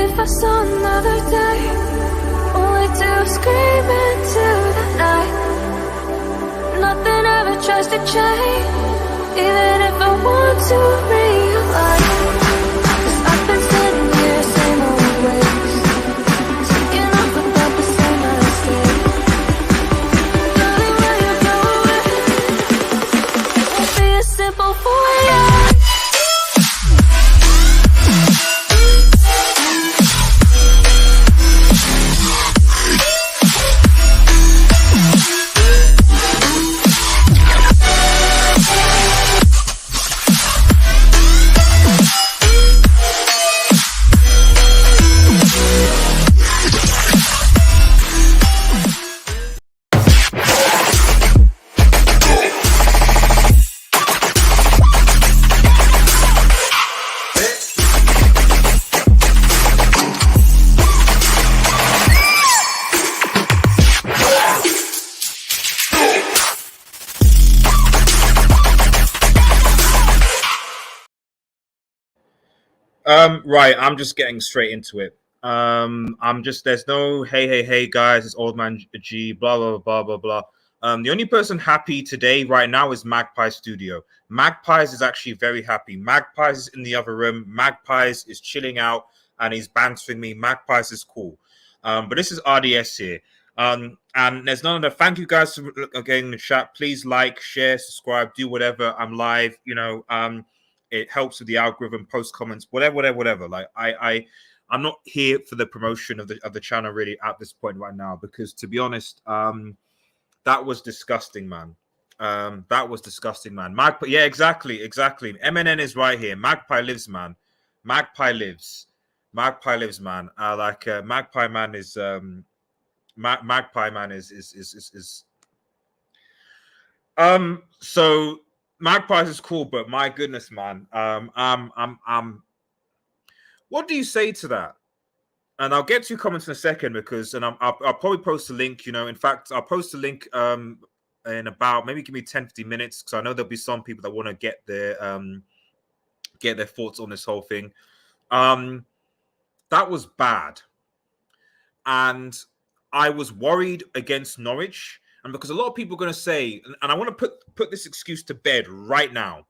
if I saw another day, only to scream into the night. Nothing ever tries to change, even if I want to realize. 'Cause I've been sitting here, same old ways, taking off without the same mistake. Darling, where you going? It won't be as simple for you. Right, I'm just getting straight into it. There's no hey guys, it's old man G, blah blah blah blah blah. The only person happy today right now is Magpie Studio. Magpies is actually very happy. Magpies is in the other room. Magpies is chilling out and he's bantering me. Magpies is cool. But this is RDS here. And there's none of that. Thank you guys for again in the chat. Please like, share, subscribe, do whatever. I'm live, it helps with the algorithm, post comments, whatever. Like I'm not here for the promotion of the channel really at this point right now, because to be honest, that was disgusting, man. That was disgusting, man. Magpie, yeah, exactly. MNN is right here. Magpie lives, man. Magpie lives, man. Magpie man is Magpie man is so. Magpies is cool, but my goodness, man. What do you say to that? And I'll get to your comments in a second, because I'll probably post a link. In fact, I'll post a link in about, maybe give me 10-15 minutes, because I know there'll be some people that want to get their thoughts on this whole thing. That was bad, and I was worried against Norwich. And because a lot of people are going to say, and I want to put this excuse to bed right now.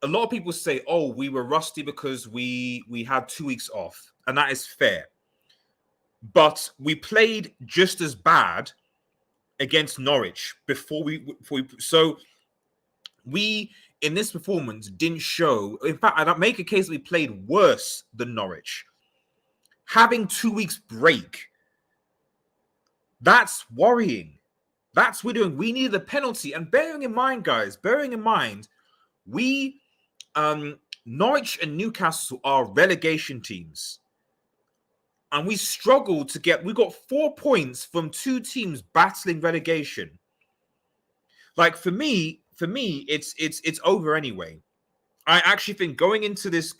A lot of people say, oh, we were rusty because we had 2 weeks off. And that is fair. But we played just as bad against Norwich before so we, in this performance, didn't show. In fact, I'd make a case that we played worse than Norwich. Having 2 weeks break, that's worrying. That's what we're doing. We needed a penalty. And bearing in mind, guys, we, Norwich and Newcastle are relegation teams. And we struggled to we got 4 points from 2 teams battling relegation. Like, for me, it's over anyway. I actually think going into this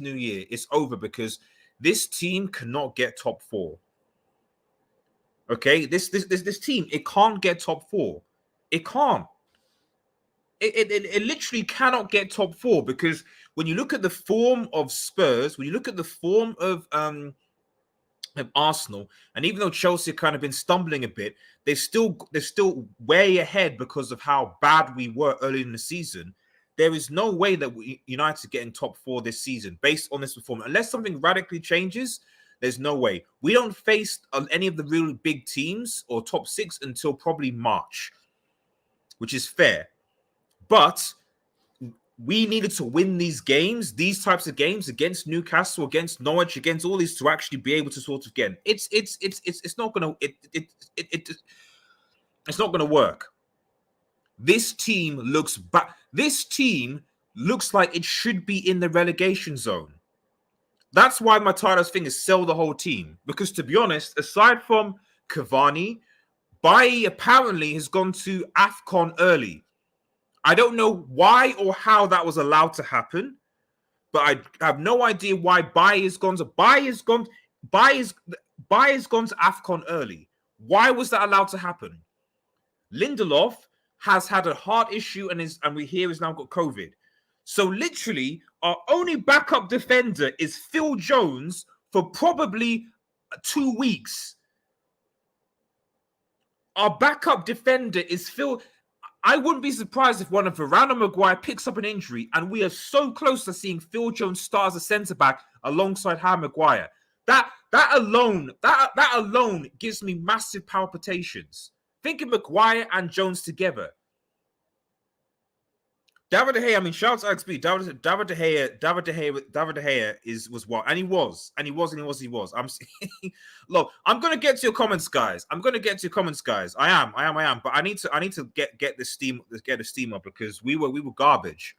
new year, it's over, because this team cannot get top 4. Okay, this team, it can't get top 4. It can't. It literally cannot get top 4, because when you look at the form of Spurs, when you look at the form of Arsenal, and even though Chelsea have kind of been stumbling a bit, they're still way ahead because of how bad we were early in the season. There is no way that United get in top 4 this season based on this performance, unless something radically changes. There's no way. We don't face any of the really big teams or top 6 until probably March, which is fair. But we needed to win these games, these types of games against Newcastle, against Norwich, against all these, to actually be able to sort of get. It's not gonna it's not gonna work. This team looks bad. This team looks like it should be in the relegation zone. That's why my title's thing is sell the whole team. Because to be honest, aside from Cavani, Bailly apparently has gone to AFCON early. I don't know why or how that was allowed to happen, but I have no idea why Bailly has gone to AFCON early. Why was that allowed to happen? Lindelof has had a heart issue and we hear he's now got COVID. So literally, our only backup defender is Phil Jones for probably 2 weeks. Our backup defender is Phil. I wouldn't be surprised if one of Varane or Maguire picks up an injury, and we are so close to seeing Phil Jones start as a centre back alongside Harry Maguire. That alone gives me massive palpitations. Think of Maguire and Jones together. David De Gea, I mean, shout out to Alex B. David De Gea was what, and he was. I'm look, I'm gonna get to your comments, guys. I am. But I need to get the steam up because we were garbage.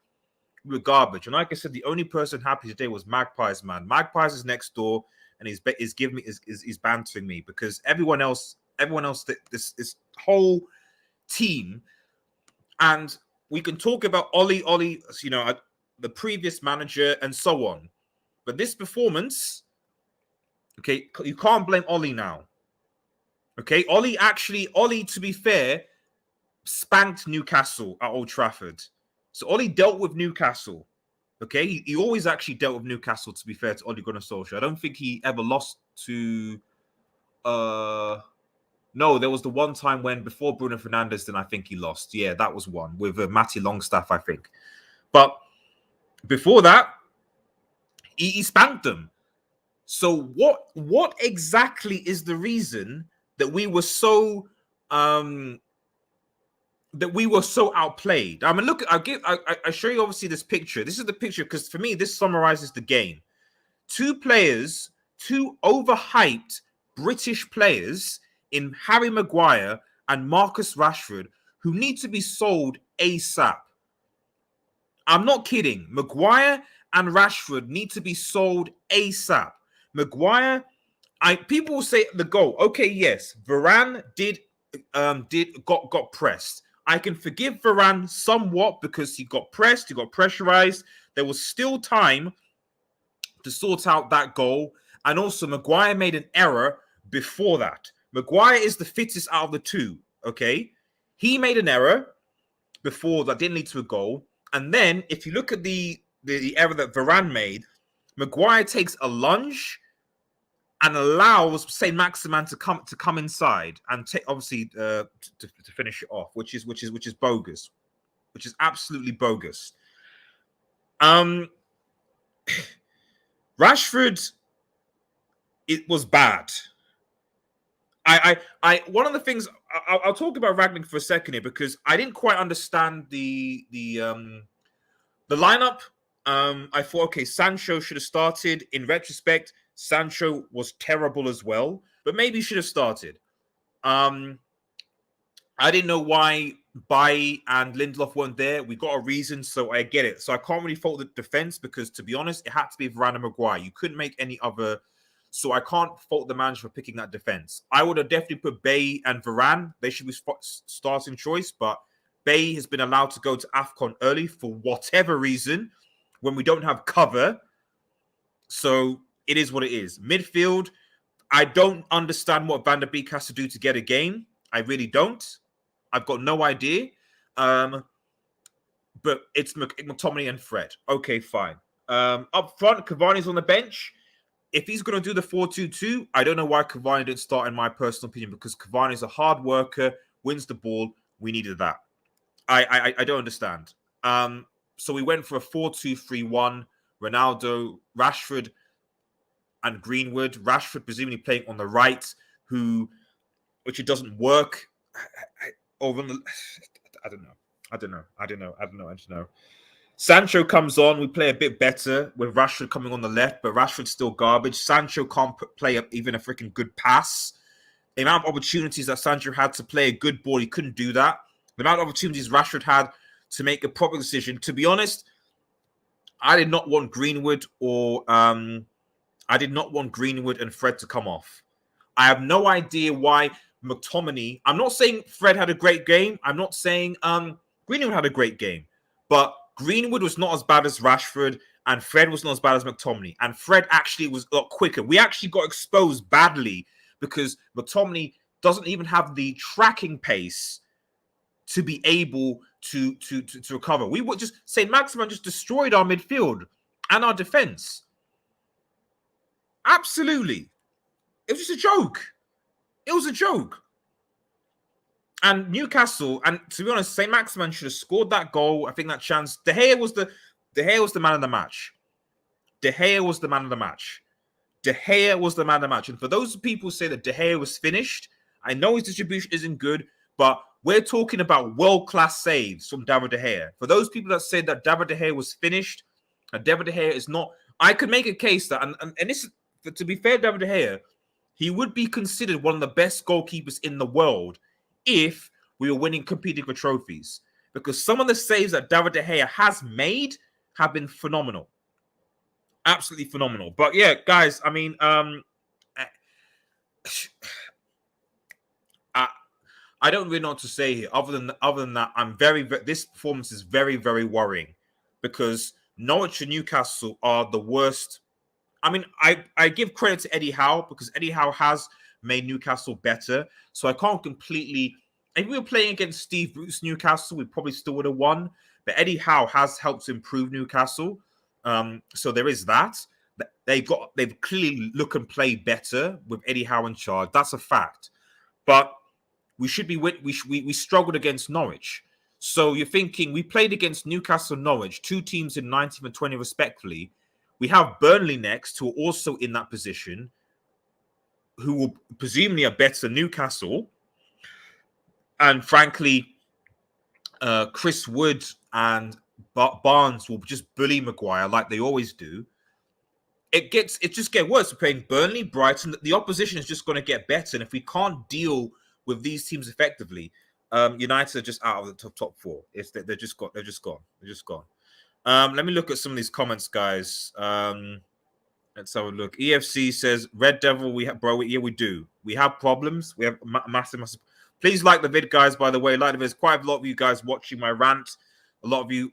We were garbage, and like I said, the only person happy today was Magpies, man. Magpies is next door, and he's bantering me because everyone else, this whole team, and we can talk about Ollie, the previous manager and so on. But this performance, okay, you can't blame Ollie now. Okay, Ollie, to be fair, spanked Newcastle at Old Trafford. So Ollie dealt with Newcastle. Okay, he always actually dealt with Newcastle, to be fair to Ole Gunnar Solskjaer. I don't think he ever lost to... No, there was the one time when before Bruno Fernandes, then I think he lost. Yeah, that was one with Matty Longstaff, I think. But before that, he spanked them. So what exactly is the reason that we were so outplayed? I mean, look, I show you obviously this picture. This is the picture because for me this summarizes the game. Two overhyped British players in Harry Maguire and Marcus Rashford, who need to be sold ASAP. I'm not kidding. Maguire and Rashford need to be sold ASAP. Maguire, people will say the goal. Okay, yes, Varane got pressed. I can forgive Varane somewhat because he got pressed, he got pressurized. There was still time to sort out that goal, and also Maguire made an error before that. Maguire is the fittest out of the two, okay? He made an error before that didn't lead to a goal. And then if you look at the error that Varane made, Maguire takes a lunge and allows Saint Maximin to come inside and obviously to finish it off, which is bogus, which is absolutely bogus. Rashford, it was bad. One of the things I'll talk about Rangnick for a second here because I didn't quite understand the lineup. I thought, okay, Sancho should have started. In retrospect, Sancho was terrible as well, but maybe he should have started. I didn't know why Bailly and Lindelof weren't there. We got a reason, so I get it. So I can't really fault the defense because, to be honest, it had to be Varane and Maguire. You couldn't make any other. So I can't fault the manager for picking that defense. I would have definitely put Bailly and Varane. They should be starting choice, but Bailly has been allowed to go to AFCON early for whatever reason when we don't have cover. So it is what it is. Midfield, I don't understand what Van der Beek has to do to get a game. I really don't. I've got no idea. But it's McTominay and Fred. Okay, fine. Up front, Cavani's on the bench. If he's going to do the 4-2-2, I don't know why Cavani didn't start, in my personal opinion, because Cavani is a hard worker, wins the ball. We needed that. I don't understand. So we went for a 4-2-3-1. Ronaldo, Rashford, and Greenwood. Rashford presumably playing on the right, which it doesn't work. I don't know. Sancho comes on. We play a bit better with Rashford coming on the left, but Rashford's still garbage. Sancho can't play up even a freaking good pass. The amount of opportunities that Sancho had to play a good ball, he couldn't do that. The amount of opportunities Rashford had to make a proper decision. To be honest, I did not want Greenwood and Fred to come off. I have no idea why McTominay. I'm not saying Fred had a great game. I'm not saying Greenwood had a great game, but Greenwood was not as bad as Rashford, and Fred was not as bad as McTominay. And Fred actually was a lot quicker. We actually got exposed badly because McTominay doesn't even have the tracking pace to be able to recover. We would just Saint Maximin just destroyed our midfield and our defense. Absolutely. It was just a joke. It was a joke. And Newcastle, and to be honest, Saint Maximin should have scored that goal. I think that chance. De Gea was the man of the match. De Gea was the man of the match. De Gea was the man of the match. And for those people who say that De Gea was finished, I know his distribution isn't good, but we're talking about world-class saves from David De Gea. For those people that say that David De Gea was finished, David De Gea is not. I could make a case that, and this, to be fair, David De Gea, he would be considered one of the best goalkeepers in the world if we were winning, competing for trophies. Because some of the saves that David De Gea has made have been phenomenal. Absolutely phenomenal. But yeah, guys, I mean, I don't really know what to say here. Other than that, this performance is very, very worrying because Norwich and Newcastle are the worst. I mean, I give credit to Eddie Howe because Eddie Howe has made Newcastle better. So I can't completely. If we were playing against Steve Bruce's Newcastle, we probably still would have won. But Eddie Howe has helped improve Newcastle. So there is that. They've clearly look and play better with Eddie Howe in charge. That's a fact. But we struggled against Norwich. So you're thinking we played against Newcastle and Norwich, two teams in 19th and 20th respectively. We have Burnley next, who are also in that position, who will presumably are better than Newcastle. And frankly, Chris Wood and Barnes will just bully Maguire like they always do. It just gets worse. We're playing Burnley, Brighton. The opposition is just going to get better. And if we can't deal with these teams effectively, United are just out of the top four. They're just gone. Let me look at some of these comments, guys. Let's have a look. EFC says, Red Devil, we do. We have problems. We have massive. Please like the vid, guys, by the way. Like the vid. There's quite a lot of you guys watching my rant. A lot of you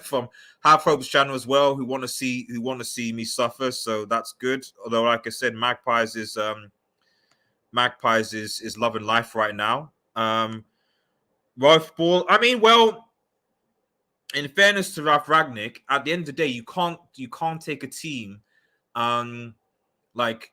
from Have Hope's channel as well who want to see me suffer. So that's good. Although, like I said, Magpies is loving life right now. Ralf Ball. I mean, well, in fairness to Ralf Rangnick, at the end of the day, you can't take a team. Like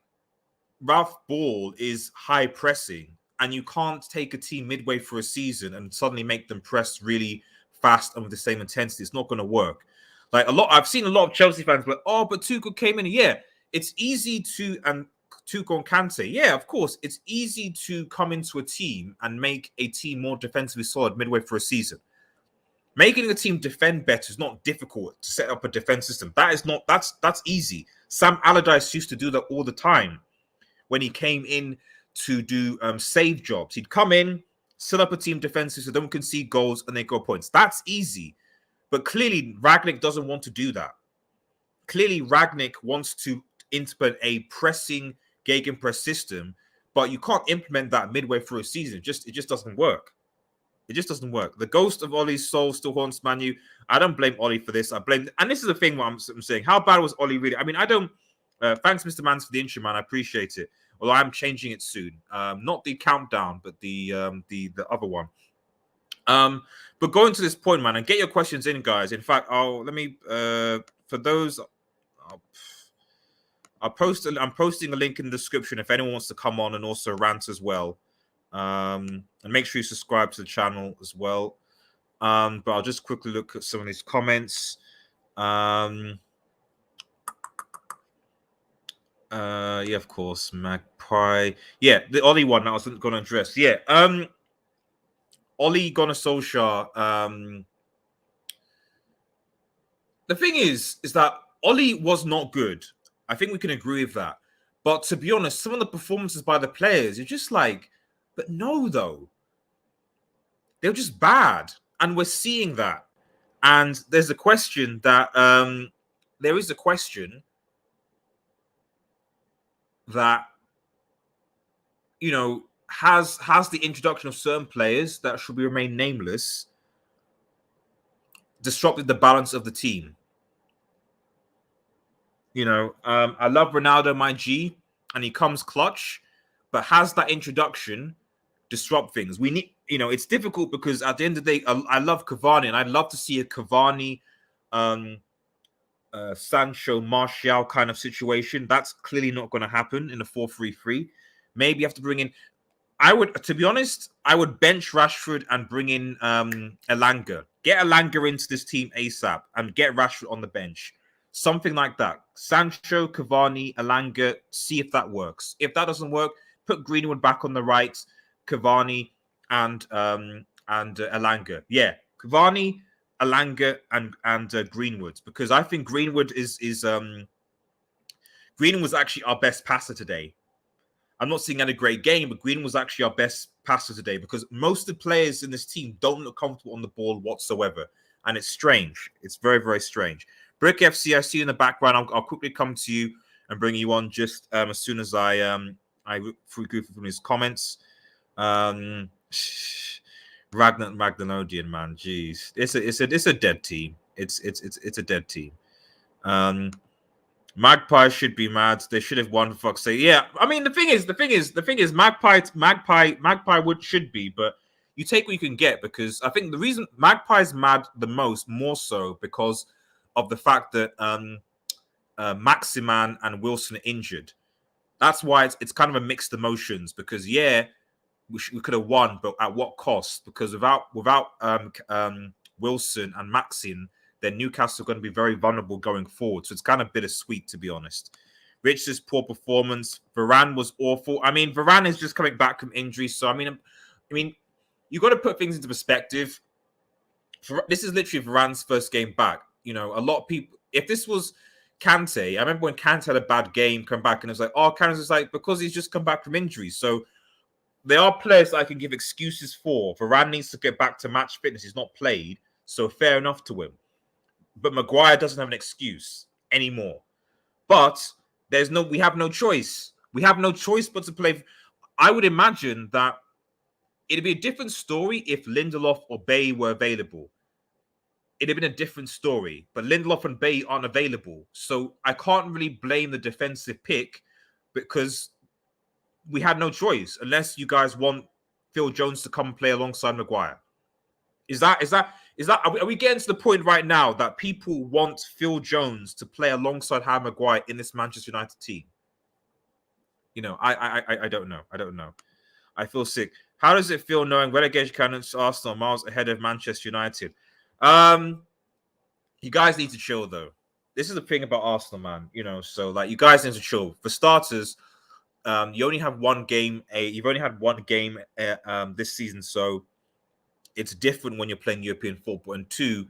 Ralf Ball is high pressing, and you can't take a team midway through a season and suddenly make them press really fast and with the same intensity. It's not going to work. Like I've seen a lot of Chelsea fans like, oh, but Tuchel came in. Yeah, it's easy and Tuchel and Kante. Yeah, of course, it's easy to come into a team and make a team more defensively solid midway through a season. Making a team defend better is not difficult to set up a defense system. That's easy. Sam Allardyce used to do that all the time when he came in to do save jobs. He'd come in, set up a team defensive so they don't concede goals and they go points. That's easy. But clearly, Rangnick doesn't want to do that. Clearly, Rangnick wants to implement a pressing gegenpress system, but you can't implement that midway through a season. It just doesn't work. It just doesn't work. The ghost of Ollie's soul still haunts Manu. I don't blame Ollie for this. And this is the thing what I'm saying. How bad was Ollie really? I mean, I don't. Thanks, Mr. Mans, for the intro, man. I appreciate it. Although I'm changing it soon. Not the countdown, but the other one. But going to this point, man, and get your questions in, guys. In fact, for those, I'm posting a link in the description if anyone wants to come on and also rant as well. And make sure you subscribe to the channel as well. But I'll just quickly look at some of these comments. Yeah, of course, Magpie. Yeah, the Ollie one I was going to address. Yeah, Ollie Gunnar Solskjaer. The thing is that Ollie was not good. I think we can agree with that. But to be honest, some of the performances by the players, you're just like, but no, though. They're just bad. And we're seeing that. And there's a question that you know, has the introduction of certain players that should remain nameless disrupted the balance of the team? You know, I love Ronaldo, my G, and he comes clutch, but has that introduction disrupt things? it's difficult because at the end of the day, I love Cavani, and I'd love to see a Cavani, Sancho, Martial kind of situation. That's clearly not going to happen in a 4-3-3. Maybe you have to bring in. To be honest, I would bench Rashford and bring in Elanga. Get Elanga into this team ASAP and get Rashford on the bench. Something like that. Sancho, Cavani, Elanga, see if that works. If that doesn't work, put Greenwood back on the right, Cavani and Elanga. Yeah, Cavani, Elanga, and Greenwood, because I think Greenwood Greenwood was actually our best passer today. I'm not saying he had a great game, but Green was actually our best passer today because most of the players in this team don't look comfortable on the ball whatsoever. And it's strange. It's very, very strange. Brick FC, I see you in the background. I'll quickly come to you and bring you on just as soon as I through from his comments. Ragnar Magnanodian, man. Jeez. It's a dead team. It's a dead team. Magpie should be mad. They should have won, for fuck's sake. Yeah, I mean, the thing is, Magpie should be, but you take what you can get, because I think the reason Magpie's mad the most, more so because of the fact that Maximan and Wilson are injured. That's why it's kind of a mixed emotions, because yeah, we could have won, but at what cost? Because without Wilson and Maxin, then Newcastle are going to be very vulnerable going forward. So it's kind of bittersweet, to be honest. Rich's poor performance. Varane was awful. I mean, Varane is just coming back from injury. So, I mean, you got to put things into perspective. This is literally Varane's first game back. A lot of people, if this was Kante, I remember when Kante had a bad game, come back, and it was like, oh, Kante's just like, because he's just come back from injury. So there are players that I can give excuses for. Varane needs to get back to match fitness. He's not played. So fair enough to him. But Maguire doesn't have an excuse anymore. But we have no choice. We have no choice but to play. I would imagine that it'd be a different story if Lindelof or Bailly were available. It'd have been a different story. But Lindelof and Bailly aren't available. So I can't really blame the defensive pick, because we had no choice unless you guys want Phil Jones to come and play alongside Maguire. Are we getting to the point right now that people want Phil Jones to play alongside Harry Maguire in this Manchester United team? I don't know. I don't know. I feel sick. How does it feel knowing relegation candidates Arsenal miles ahead of Manchester United? You guys need to chill, though. This is the thing about Arsenal, man. So like, you guys need to chill. For starters, you only have one game. You've only had one game this season, so it's different when you're playing European football. And two,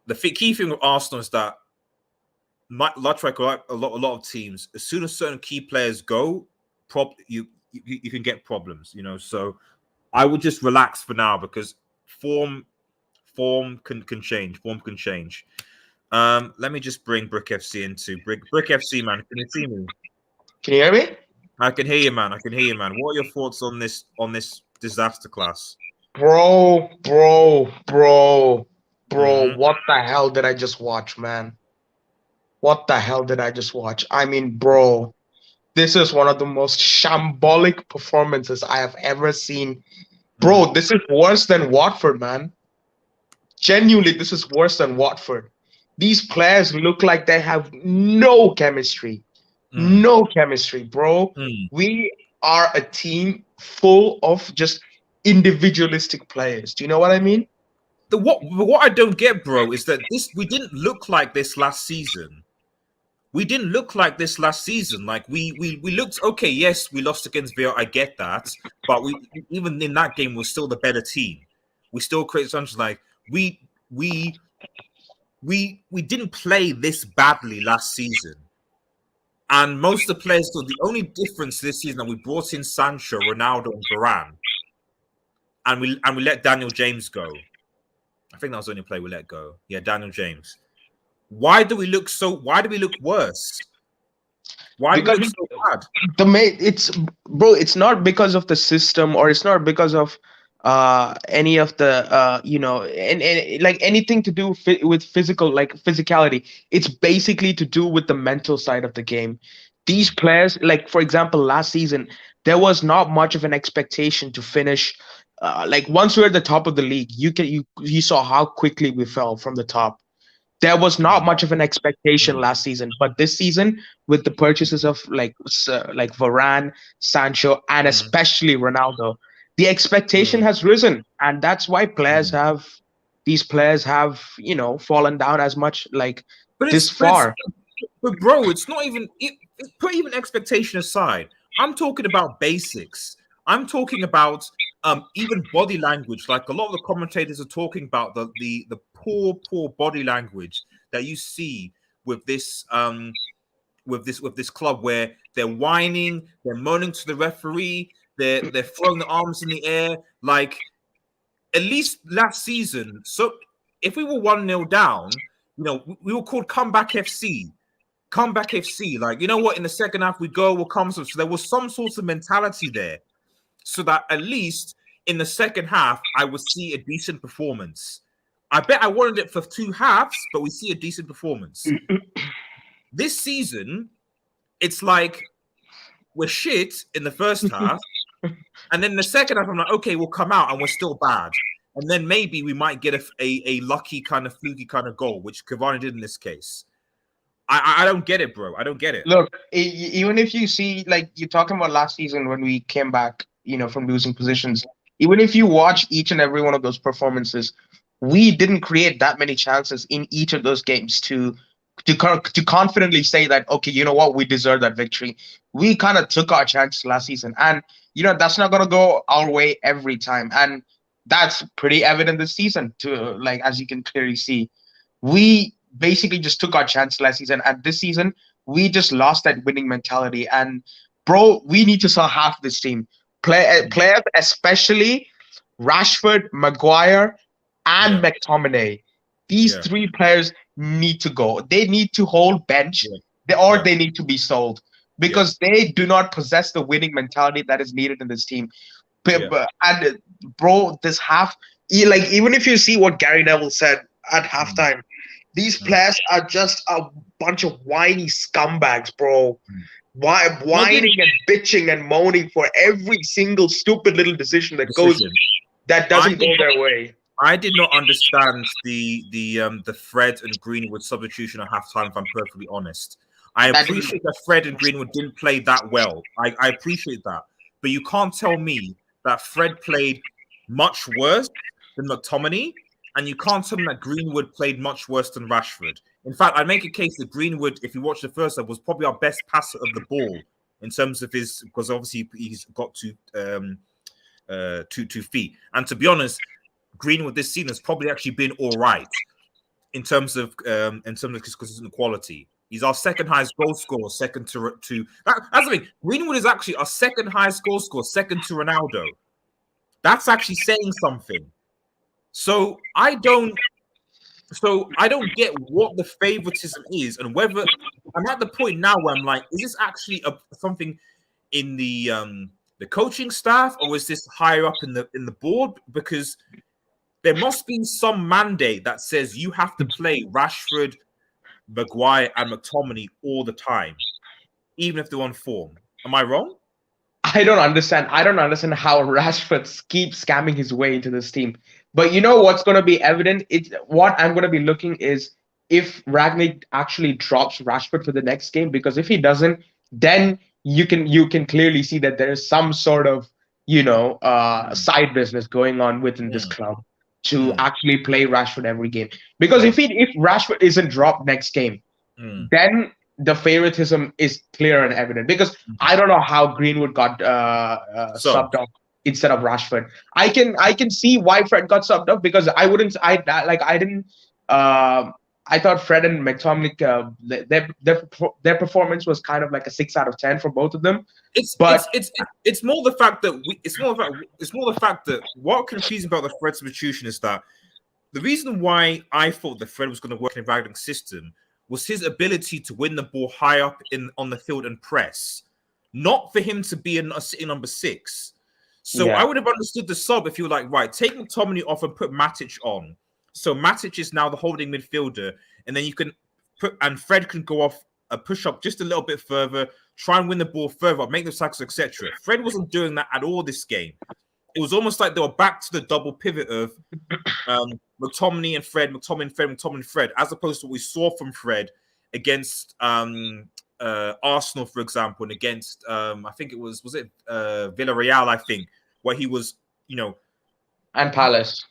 the key thing with Arsenal is that, like a lot of teams, as soon as certain key players go, you can get problems. So I would just relax for now, because form can change. Form can change. Let me just bring Brick FC into Brick FC, man. Can you see me? Can you hear me? I can hear you, man. What are your thoughts on this disaster class? Bro, Mm-hmm. what the hell did I just watch, man? What the hell did I just watch? I mean, bro, this is one of the most shambolic performances I have ever seen. Bro, this is worse than Watford, man. Genuinely, this is worse than Watford. These players look like they have no chemistry. No chemistry, bro. We are a team full of just individualistic players. Do you know what I mean? What I don't get, bro, is that we didn't look like this last season. We didn't look like this last season. Like we looked okay. Yes, we lost against Villa. I get that, but even in that game, we're still the better team. We still create something like we didn't play this badly last season. And most of the players, so the only difference this season that we brought in Sancho, Ronaldo, and Varane, and we let Daniel James go. I think that was the only player we let go. Yeah, Daniel James. Why do we look worse? Why do we look so bad? It's not because of the system, or it's not because of any of the and like anything to do with physicality. It's basically to do with the mental side of the game. These players, like for example, last season there was not much of an expectation to finish like once we're at the top of the league, you saw how quickly we fell from the top. There was not much of an expectation last season, but this season, with the purchases of like Varane, Sancho, and especially Ronaldo, the expectation has risen, and that's why these players have fallen down as much like But this it's far. but bro, it's not even put even expectation aside. I'm talking about basics. I'm talking about even body language. Like a lot of the commentators are talking about the poor body language that you see with this with this club, where they're whining, they're moaning to the referee, they're throwing the arms in the air. Like at least last season. So if we were 1-0 down, we were called Comeback FC. Comeback FC. Like, you know what? In the second half, we'll come. So there was some sort of mentality there, so that at least in the second half, I would see a decent performance. I bet I wanted it for 2 halves, but we see a decent performance. This season, it's like we're shit in the first half, and then the second half, I'm like, okay, we'll come out and we're still bad. And then maybe we might get a lucky kind of fluky kind of goal, which Cavani did in this case. I don't get it, bro. I don't get it. Look, even if you see, like you're talking about last season when we came back, from losing positions, even if you watch each and every one of those performances, we didn't create that many chances in each of those games to confidently say that, okay, you know what, we deserve that victory. We kind of took our chances last season, and that's not going to go our way every time, and that's pretty evident this season too. Like, as you can clearly see, we basically just took our chance last season, and this season we just lost that winning mentality. And bro, we need to sell half this team. Players, especially Rashford, Maguire, and McTominay. These 3 players need to go. They need to hold bench, they need to be sold, because they do not possess the winning mentality that is needed in this team. And bro, this half, like, even if you see what Gary Neville said at halftime, these players are just a bunch of whiny scumbags, bro. Whining and bitching and moaning for every single stupid little decision that doesn't go their way. I did not understand the Fred and Greenwood substitution at halftime, if I'm perfectly honest. I appreciate that Fred and Greenwood didn't play that well. I appreciate that. But you can't tell me that Fred played much worse than McTominay, and you can't tell me that Greenwood played much worse than Rashford. In fact, I'd make a case that Greenwood, if you watch the first half, was probably our best passer of the ball in terms of because obviously he's got 2 feet. And to be honest, Greenwood this season has probably actually been all right in terms of his consistent quality. He's our second highest goal scorer, second to that's the thing. Greenwood is actually our second highest goal scorer, second to Ronaldo. That's actually saying something. So I don't get what the favoritism is, and whether I'm at the point now where I'm like, is this actually something in the coaching staff, or is this higher up in the board? Because there must be some mandate that says you have to play Rashford, Maguire, and McTominay all the time, even if they're on form. Am I wrong? I don't understand how Rashford keeps scamming his way into this team. But you know what's going to be evident? What I'm going to be looking is if Rangnick actually drops Rashford for the next game, because if he doesn't, then you can clearly see that there is some sort of side business going on within this club to actually play Rashford every game. Because if Rashford isn't dropped next game, then the favoritism is clear and evident. Because I don't know how Greenwood got subbed off instead of Rashford. I can see why Fred got subbed off, because I thought Fred and McTominay, their performance was kind of like a 6 out of 10 for both of them. It's more the fact that what confusing about the Fred substitution is that the reason why I thought that Fred was going to work in a Rangnick system was his ability to win the ball high up on the field and press, not for him to be a sitting number 6. So I would have understood the sub if you were like, right, take McTominay off and put Matic on. So Matic is now the holding midfielder, and then you can and Fred can go off a push up just a little bit further, try and win the ball further, make the tackles, etc. Fred wasn't doing that at all this game. it was almost like they were back to the double pivot of McTominay and Fred, McTominay and Fred, as opposed to what we saw from Fred against Arsenal, for example, and against I think it was Villarreal, I think, where he was, and Palace.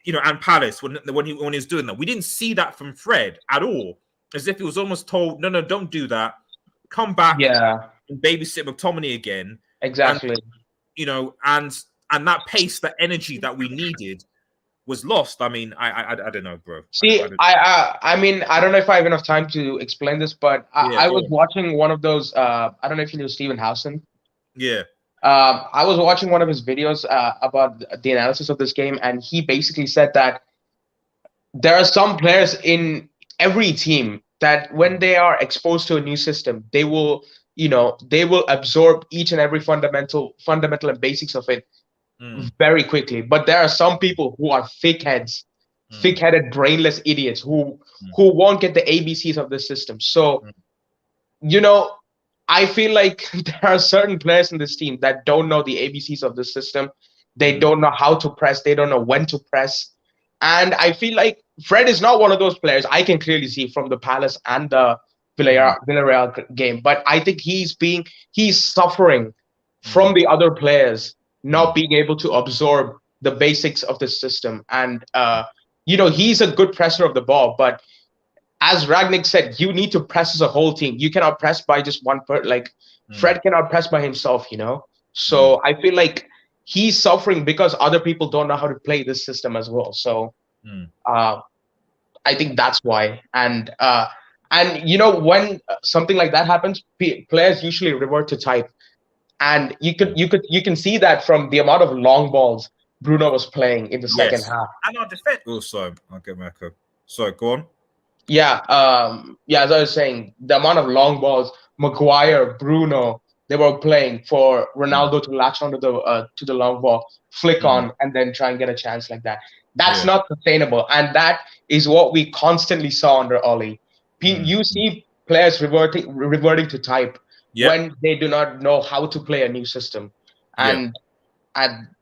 And Palace when he was doing that. We didn't see that from Fred at all. As if he was almost told, no, don't do that. Come back and babysit McTominay again. Exactly. And that pace, that energy that we needed was lost. I mean, I don't know, bro. See, I mean, I don't know if I have enough time to explain this, but I was watching one of those. I don't know if you know Stephen Howson. Yeah. I was watching one of his videos about the analysis of this game, and he basically said that there are some players in every team that when they are exposed to a new system, they will absorb each and every fundamental and basics of it very quickly. But there are some people who are thick-headed, brainless idiots who won't get the ABCs of the system. So, I feel like there are certain players in this team that don't know the ABCs of the system. They don't know how to press. They don't know when to press. And I feel like Fred is not one of those players. I can clearly see from the Palace and the Villarreal game. But I think he's suffering from the other players not being able to absorb the basics of the system. And, he's a good presser of the ball. But as Rangnick said, you need to press as a whole team. You cannot press by just one person. Fred cannot press by himself, So I feel like he's suffering because other people don't know how to play this system as well. So I think that's why. And when something like that happens, players usually revert to type. And you can see that from the amount of long balls Bruno was playing in the second half. And our defense. Oh, sorry. I'll get my echo. Sorry, go on. Yeah, as I was saying, the amount of long balls, Maguire, Bruno, they were playing for Ronaldo to latch onto to the long ball, flick on, and then try and get a chance like that. That's not sustainable, and that is what we constantly saw under Oli. You see players reverting to type when they do not know how to play a new system, and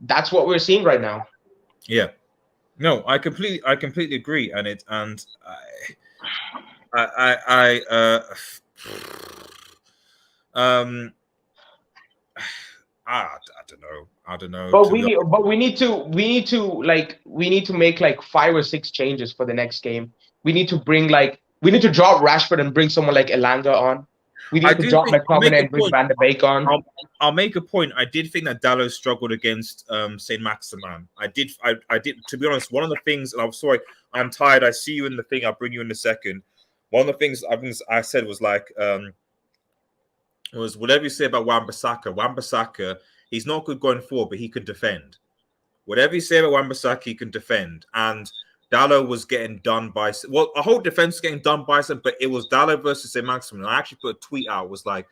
that's what we're seeing right now. Yeah, no, I completely agree, I don't know. But we need to make like 5 or 6 changes for the next game. We need to drop Rashford and bring someone like Elanga on. We need to drop McTominay and bring Van de Beek on. I'll make a point. I did think that Dalot struggled against Saint Maximin. I did. To be honest, one of the things, and I'm sorry, I'm tired. I see you in the thing. I'll bring you in a second. One of the things I said was like, was whatever you say about Wan-Bissaka. Wan-Bissaka, he's not good going forward, but he can defend. Whatever you say about Wan-Bissaka, he can defend. And Dalot was getting done by, a whole defense was getting done by some, but it was Dalot versus St. Maximin. I actually put a tweet out, was like,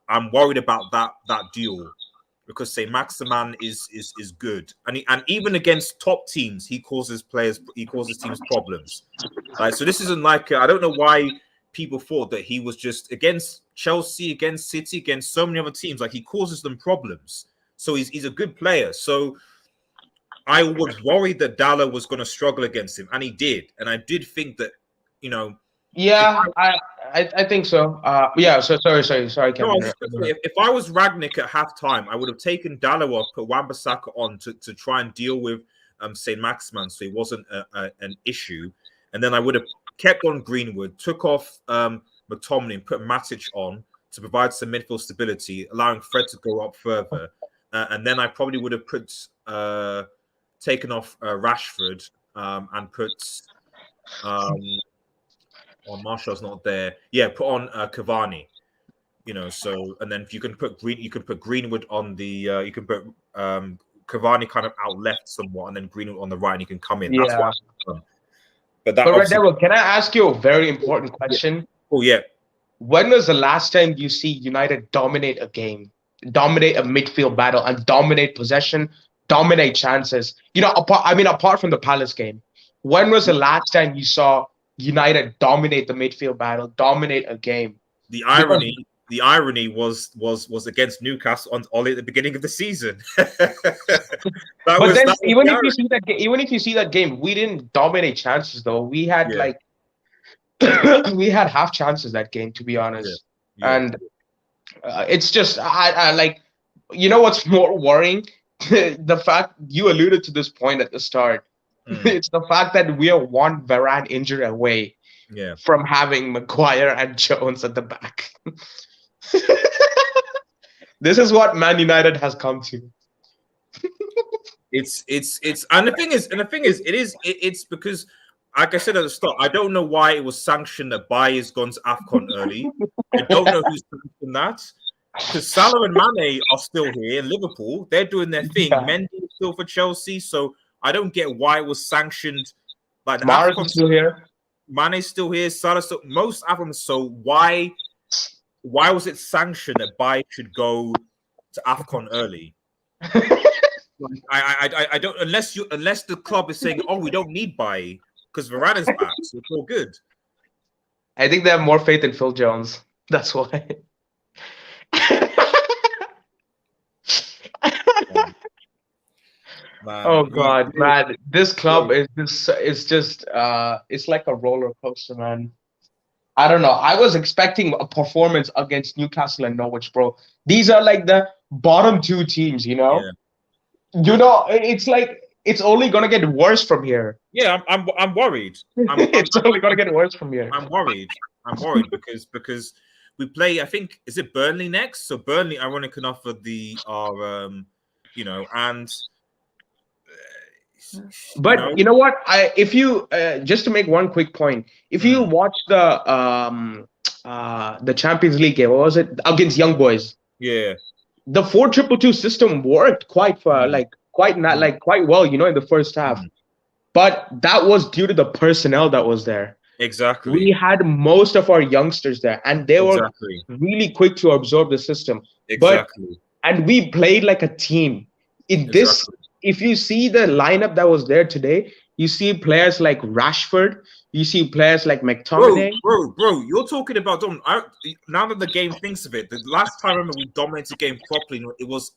I'm worried about that duel because St. Maximin is good. And even against top teams, he causes teams problems. Like, so this isn't like, I don't know why people thought that he was just against Chelsea, against City, against so many other teams. Like, he causes them problems. So he's a good player. So I was worried that Dalot was going to struggle against him, and he did. And I did think that, Yeah, I think so. So sorry, Kevin. No, if I was Rangnick at halftime, I would have taken Dalot off, put Wan-Bissaka on to try and deal with St. Maximin, so he wasn't an issue. And then I would have kept on Greenwood, took off McTominay, and put Matic on to provide some midfield stability, allowing Fred to go up further. And then I probably would have taken off Rashford and put Martial's not there. Yeah, put on Cavani. So and then if you can put Greenwood on the you can put Cavani kind of out left somewhat, and then Greenwood on the right, and he can come in. That's what I've done. But Red Devil, can I ask you a very important question? Oh yeah. When was the last time you see United dominate a game, dominate a midfield battle, and dominate possession, dominate chances? Apart from the Palace game, when was the last time you saw United dominate the midfield battle, dominate a game? The irony the irony was against Newcastle on Ollie at the beginning of the season. That But was then, the even if irony. you see that, even if you see that game, we didn't dominate chances though. We had Yeah. like we had half chances that game, to be Yeah. honest. Yeah. And it's just I like, you know what's more worrying? The fact you alluded to this point at the start. It's the fact that we are one Varane injury away Yeah. from having Maguire and Jones at the back. This is what Man United has come to. It's and the thing is it's because, like I said at the start, I don't know why it was sanctioned that Baye has gone to AFCON early. I don't know who's sanctioned that, because Salah and Mane are still here in Liverpool. They're doing their thing. Yeah. Mendy is still for Chelsea, so I don't get why it was sanctioned. Like the Mars AFCON, is still here. Mane's still here. Salah still, most AFCON. So why was it sanctioned that Baye should go to AFCON early? I don't, unless the club is saying, oh, we don't need Baye because Varane is back, so it's all good. I think they have more faith in Phil Jones. That's why. Man, Oh God, man! This club is just it's like a roller coaster, man. I don't know. I was expecting a performance against Newcastle and Norwich, bro. These are like the bottom two teams, you know. Yeah. You know, it's like it's only gonna get worse from here. Yeah, I'm worried. It's only gonna get worse from here. I'm worried. because we play. I think is it Burnley next? So Burnley, ironic enough, for the you know, and. But you know what? If you just to make one quick point, if you watch the Champions League game, what was it against Young Boys? Yeah, the 4-2-2 system worked quite well, you know, in the first half. But that was due to the personnel that was there. Exactly. We had most of our youngsters there, and they were really quick to absorb the system. Exactly. And we played like a team. In this, if you see the lineup that was there today, you see players like Rashford, you see players like McTominay. Bro, you're talking about now that the game thinks of it. The last time I remember we dominated the game properly, it was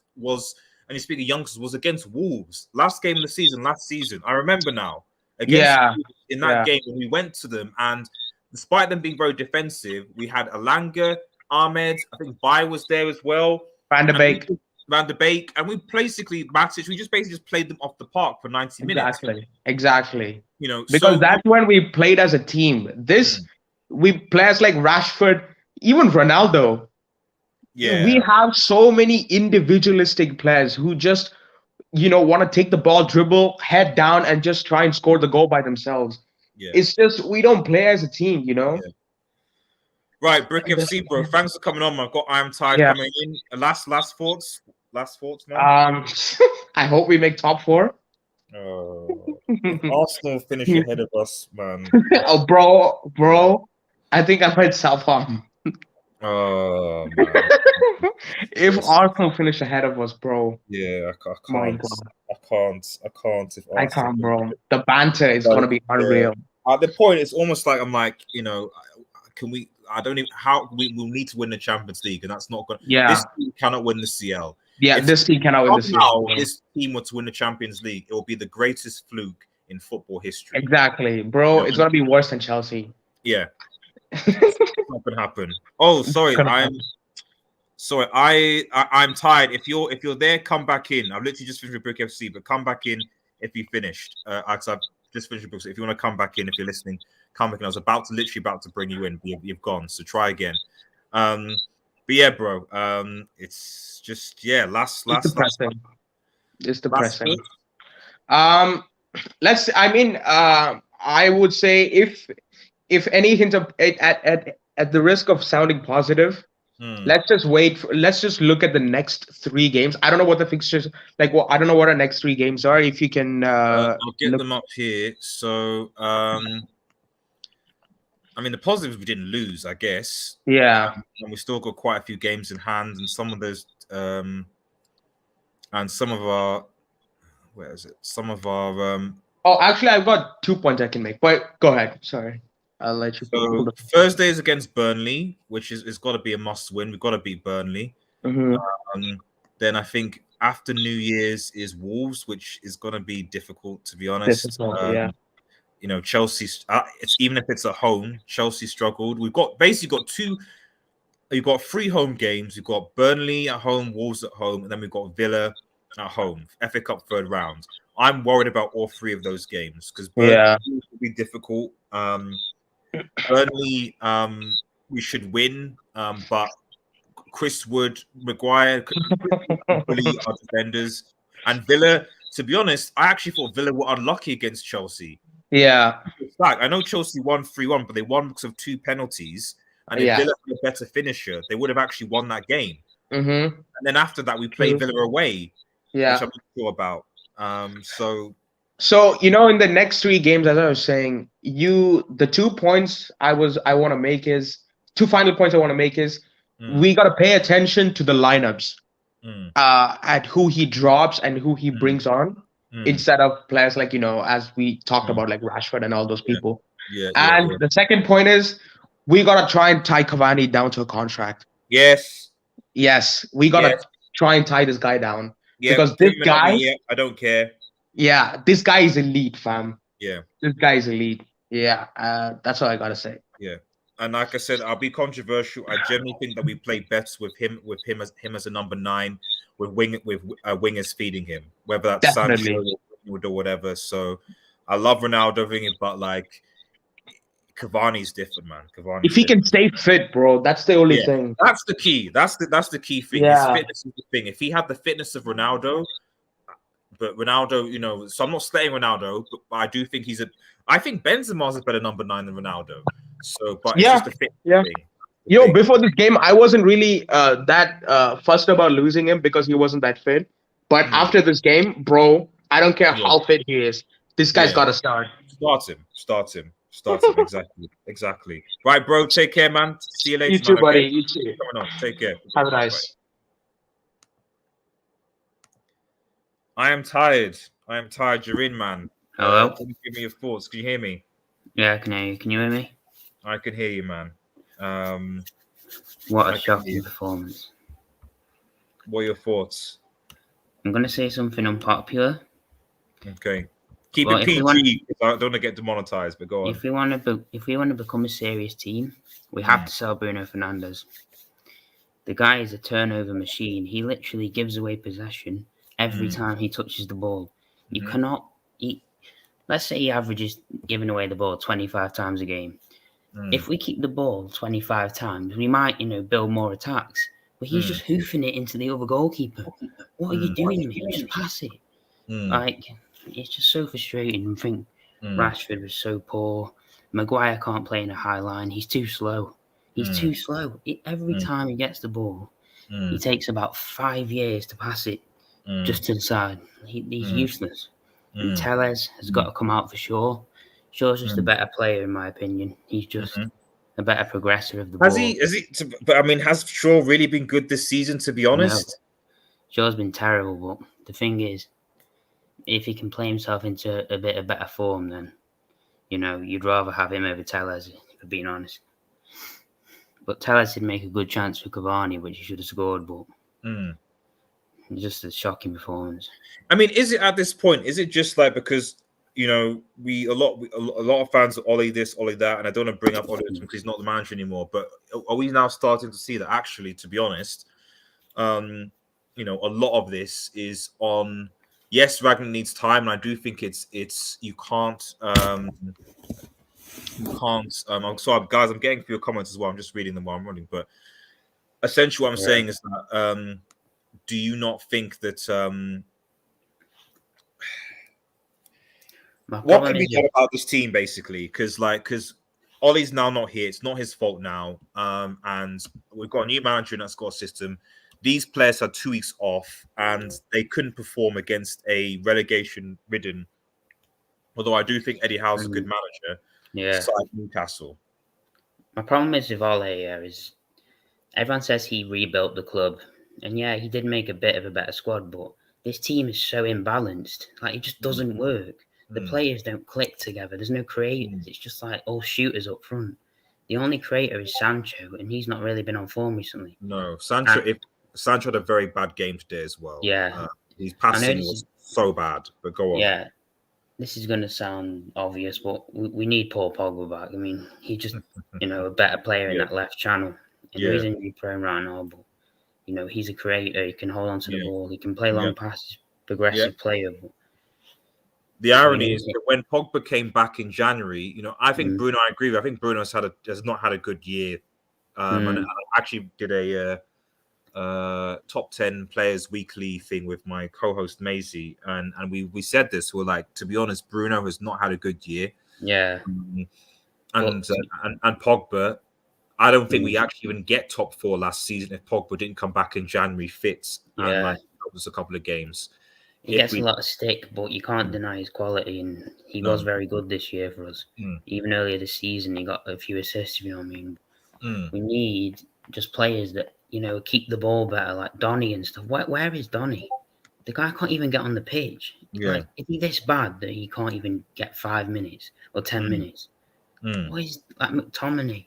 and you speak of youngsters, was against Wolves. Last game of the season, last season. I remember now. In that game, when we went to them, and despite them being very defensive, we had Alanga, Ahmed, I think Baye was there as well. Van de Beek, and we basically just played them off the park for 90 minutes. Exactly. You know, because that's when we played as a team. We players like Rashford, even Ronaldo. Yeah, we have so many individualistic players who just, you know, want to take the ball, dribble, head down, and just try and score the goal by themselves. Yeah. It's just we don't play as a team, you know. Yeah. Right, Brick FC, bro. Thanks for coming on, man. I'm tired coming in. Last thoughts, man. I hope we make top 4. Arsenal finish ahead of us, man. Oh, bro. I think I might self-harm. Oh, man. If Arsenal finish ahead of us, bro. Yeah, I can't. My God. I can't. I can't, bro. The banter is gonna be unreal. At the point, it's almost like I'm like, you know, can we? I don't even we'll need to win the Champions League, and that's not going. Yeah, this team cannot win the CL. Yeah, this team cannot win the CL. This team were to win the Champions League, it will be the greatest fluke in football history. Exactly, bro. You know, it's gonna be worse than Chelsea. Yeah, it's not gonna happen. Oh, sorry, I'm tired. If you're there, come back in. I've literally just finished with Brick FC, but come back in if you finished. I've just finished with books. If you want to come back in, if you're listening, come back in. I was literally about to bring you in, but you've gone. So try again. But yeah, bro. It's just last. Depressing. It's depressing. I would say if any hint of at the risk of sounding positive. Let's just wait. Let's just look at the next 3 games. I don't know what the fixtures like. Well, I don't know what our next 3 games are. If you can, I'll get them up here. So, I mean, the positives we didn't lose, I guess. Yeah, and we still got quite a few games in hand, and some of those, and some of our, where is it? Some of our. Oh, actually, I've got 2 points I can make. But go ahead. Sorry. I'll let you pull So the. Thursday is against Burnley, which is got to be a must win. We've got to beat Burnley. Mhm. Then I think after New Year's is Wolves, which is going to be difficult, to be honest. Difficult, yeah. You know, Chelsea. It's even if it's at home, Chelsea struggled. We've got basically got two. You've got 3 home games. You've got Burnley at home, Wolves at home, and then we've got Villa at home. FA Cup third round. I'm worried about all 3 of those games because Burnley Yeah. will be difficult. Burnley, we should win, but Chris Wood, Maguire, bully our defenders, and Villa. To be honest, I actually thought Villa were unlucky against Chelsea. Yeah. In fact, I know Chelsea won 3-1, but they won because of 2 penalties. And if Yeah. Villa had a better finisher, they would have actually won that game. Mhm. And then after that, we played Villa away, Yeah. which I'm not sure about. So, in the next 3 games, as I was saying, the 2 points I want to make is 2 final points I want to make is we got to pay attention to the lineups, at who he drops and who he brings on, instead of players like, as we talked about, like Rashford and all those people. And the second point is we got to try and tie Cavani down to a contract. Yes, we got to try and tie this guy down, because this guy, I don't care. Yeah, this guy is elite, fam. Yeah. This guy is elite. Yeah, that's all I gotta say. Yeah. And like I said, I'll be controversial. I generally think that we play best with him as a number 9, with wingers feeding him, whether that's Sancho or whatever. So I love Ronaldo, but like Cavani's different, man. If he can stay fit, bro, that's the only thing. That's the key. That's the key thing. Yeah. His fitness is the thing. If he had the fitness of Ronaldo, but Ronaldo, so I'm not slating Ronaldo, but I do think I think Benzema's a better number 9 than Ronaldo. So, but it's just a fit thing. Before this game, I wasn't really that fussed about losing him because he wasn't that fit. But after this game, bro, I don't care how fit he is. This guy's got to start. Start him. Exactly. Right, bro. Take care, man. See you later. You too, man, buddy. okay? You too. Coming on. Take care. Have a nice. I am tired. You're in, man. Hello. Give me your thoughts. Can you hear me? Yeah, I can hear you. Can you hear me? I can hear you, man. What a shocking performance. What are your thoughts? I'm going to say something unpopular. Okay. Keep it PG, because I don't want to get demonetized, but go on. If we want to become a serious team, we have to sell Bruno Fernandes. The guy is a turnover machine. He literally gives away possession every time he touches the ball. You cannot... Let's say he averages giving away the ball 25 times a game. If we keep the ball 25 times, we might, build more attacks. But he's just hoofing it into the other goalkeeper. What are you doing? Just pass it. Like, it's just so frustrating. I think Rashford was so poor. Maguire can't play in a high line. He's too slow. Every time he gets the ball, he takes about 5 years to pass it just to the side. He's useless. And Tellez has got to come out for sure. Shaw's just a better player, in my opinion. He's just a better progressor of the ball. But I mean, has Shaw really been good this season, to be honest? No. Shaw's been terrible, but the thing is, if he can play himself into a bit of better form, then, you'd rather have him over Tellez, for being honest. But Tellez did make a good chance for Cavani, which he should have scored, but just a shocking performance. I mean, is it at this point? Is it just like because a lot of fans are Ollie this, Ollie that, and I don't want to bring up Ollie because he's not the manager anymore. But are we now starting to see that actually, to be honest, a lot of this is on? Yes, Ragnar needs time, and I do think it's you can't. I'm sorry, guys. I'm getting through your comments as well. I'm just reading them while I'm running. But essentially, what I'm saying is that do you not think that what can be done about this team, basically? Because Ollie's now not here. It's not his fault now. And we've got a new manager that's got a system. These players had 2 weeks off, and they couldn't perform against a relegation-ridden. Although I do think Eddie Howe's a good manager. Yeah. Side Newcastle. My problem is with Ole here is everyone says he rebuilt the club. And yeah, he did make a bit of a better squad, but this team is so imbalanced. Like, it just doesn't work. the players don't click together. There's no creators. It's just like all shooters up front. The only creator is Sancho, and he's not really been on form recently. No, Sancho. Sancho had a very bad game today as well. Yeah, his I know passing this was is, so bad. But go on. yeah, this is going to sound obvious, but we need Paul Pogba back. I mean, he's just a better player in that left channel. And he's injury prone right now, but he's a creator. He can hold on to the ball. He can play long passes. Progressive player. But the irony is that when Pogba came back in January, I think Bruno. I agree with. I think Bruno has not had a good year. And I actually did a top 10 players weekly thing with my co-host Maisie, and we said this. We're like, to be honest, Bruno has not had a good year. Yeah, and Pogba. I don't think we actually even get top 4 last season if Pogba didn't come back in January fit and help us a couple of games. He gets a lot of stick, but you can't deny his quality, and he was very good this year for us. Even earlier this season, he got a few assists. You know what I mean? We need just players that keep the ball better, like Donny and stuff. Where is Donny? The guy can't even get on the pitch. Like, is he this bad that he can't even get 5 minutes or 10 minutes? What is like McTominay?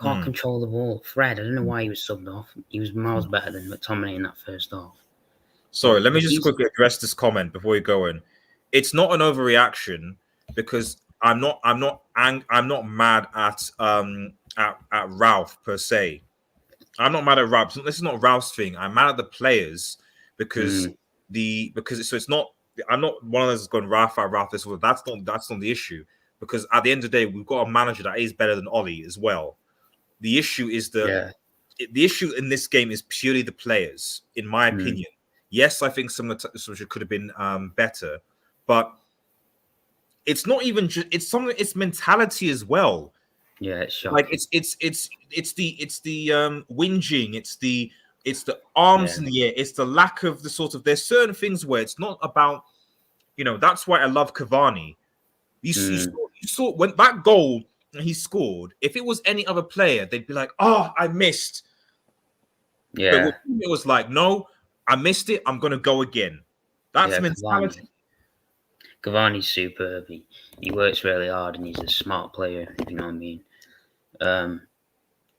Can't control the ball. Fred, I don't know why he was subbed off. He was miles better than McTominay in that first half. Sorry, let me just quickly address this comment before we go in. It's not an overreaction because I'm not mad at Ralf per se. I'm not mad at Ralf. This is not Ralph's thing. I'm mad at the players because it's not. I'm not one of those that's going Ralf. This or that's not the issue. Because at the end of the day, we've got a manager that is better than Ollie as well. The issue is the issue in this game is purely the players, in my opinion. Yes, I think some of the could have been better, but it's not even just it's mentality as well. Yeah, it's shocking. Like it's the whinging, it's the arms in the air, it's the lack of the sort of there's certain things where it's not about that's why I love Cavani. You saw when that goal he scored, if it was any other player, they'd be like, "Oh, I missed." Yeah, but it was like, "No, I missed it. I'm gonna go again." That's mentality. Cavani's superb. He works really hard, and he's a smart player. If you know what I mean.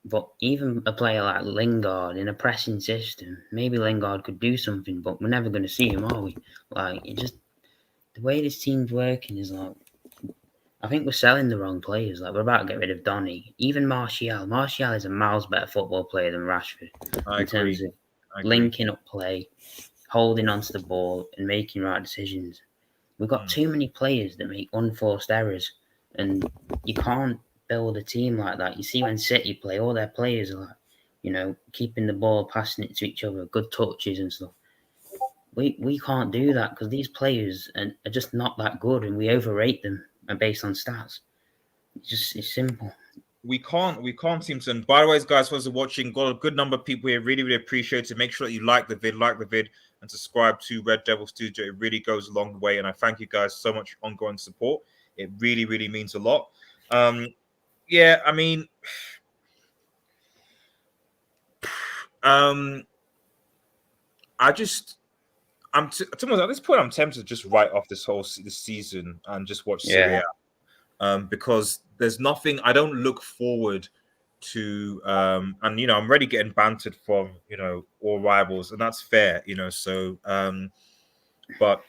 But even a player like Lingard in a pressing system, maybe Lingard could do something, but we're never going to see him, are we? Like, the way this team's working is like, I think we're selling the wrong players. Like, we're about to get rid of Donny. Even Martial. Martial is a miles better football player than Rashford in terms of linking up play, holding onto the ball, and making right decisions. We've got too many players that make unforced errors, and you can't build a team like that. You see when City play, all their players are like, keeping the ball, passing it to each other, good touches and stuff. We can't do that because these players are just not that good, and we overrate them based on stats. It's simple. We can't seem to. And by the way, guys, for those watching, got a good number of people here. Really, really appreciate it. Make sure that you like the vid, and subscribe to Red Devil Studio. It really goes a long way, and I thank you guys so much for ongoing support. It really, really means a lot. Yeah, I mean, I'm at this point, I'm tempted to just write off this season and just watch Serie A. Because there's nothing. I don't look forward to, and I'm already getting bantered from all rivals, and that's fair, So, but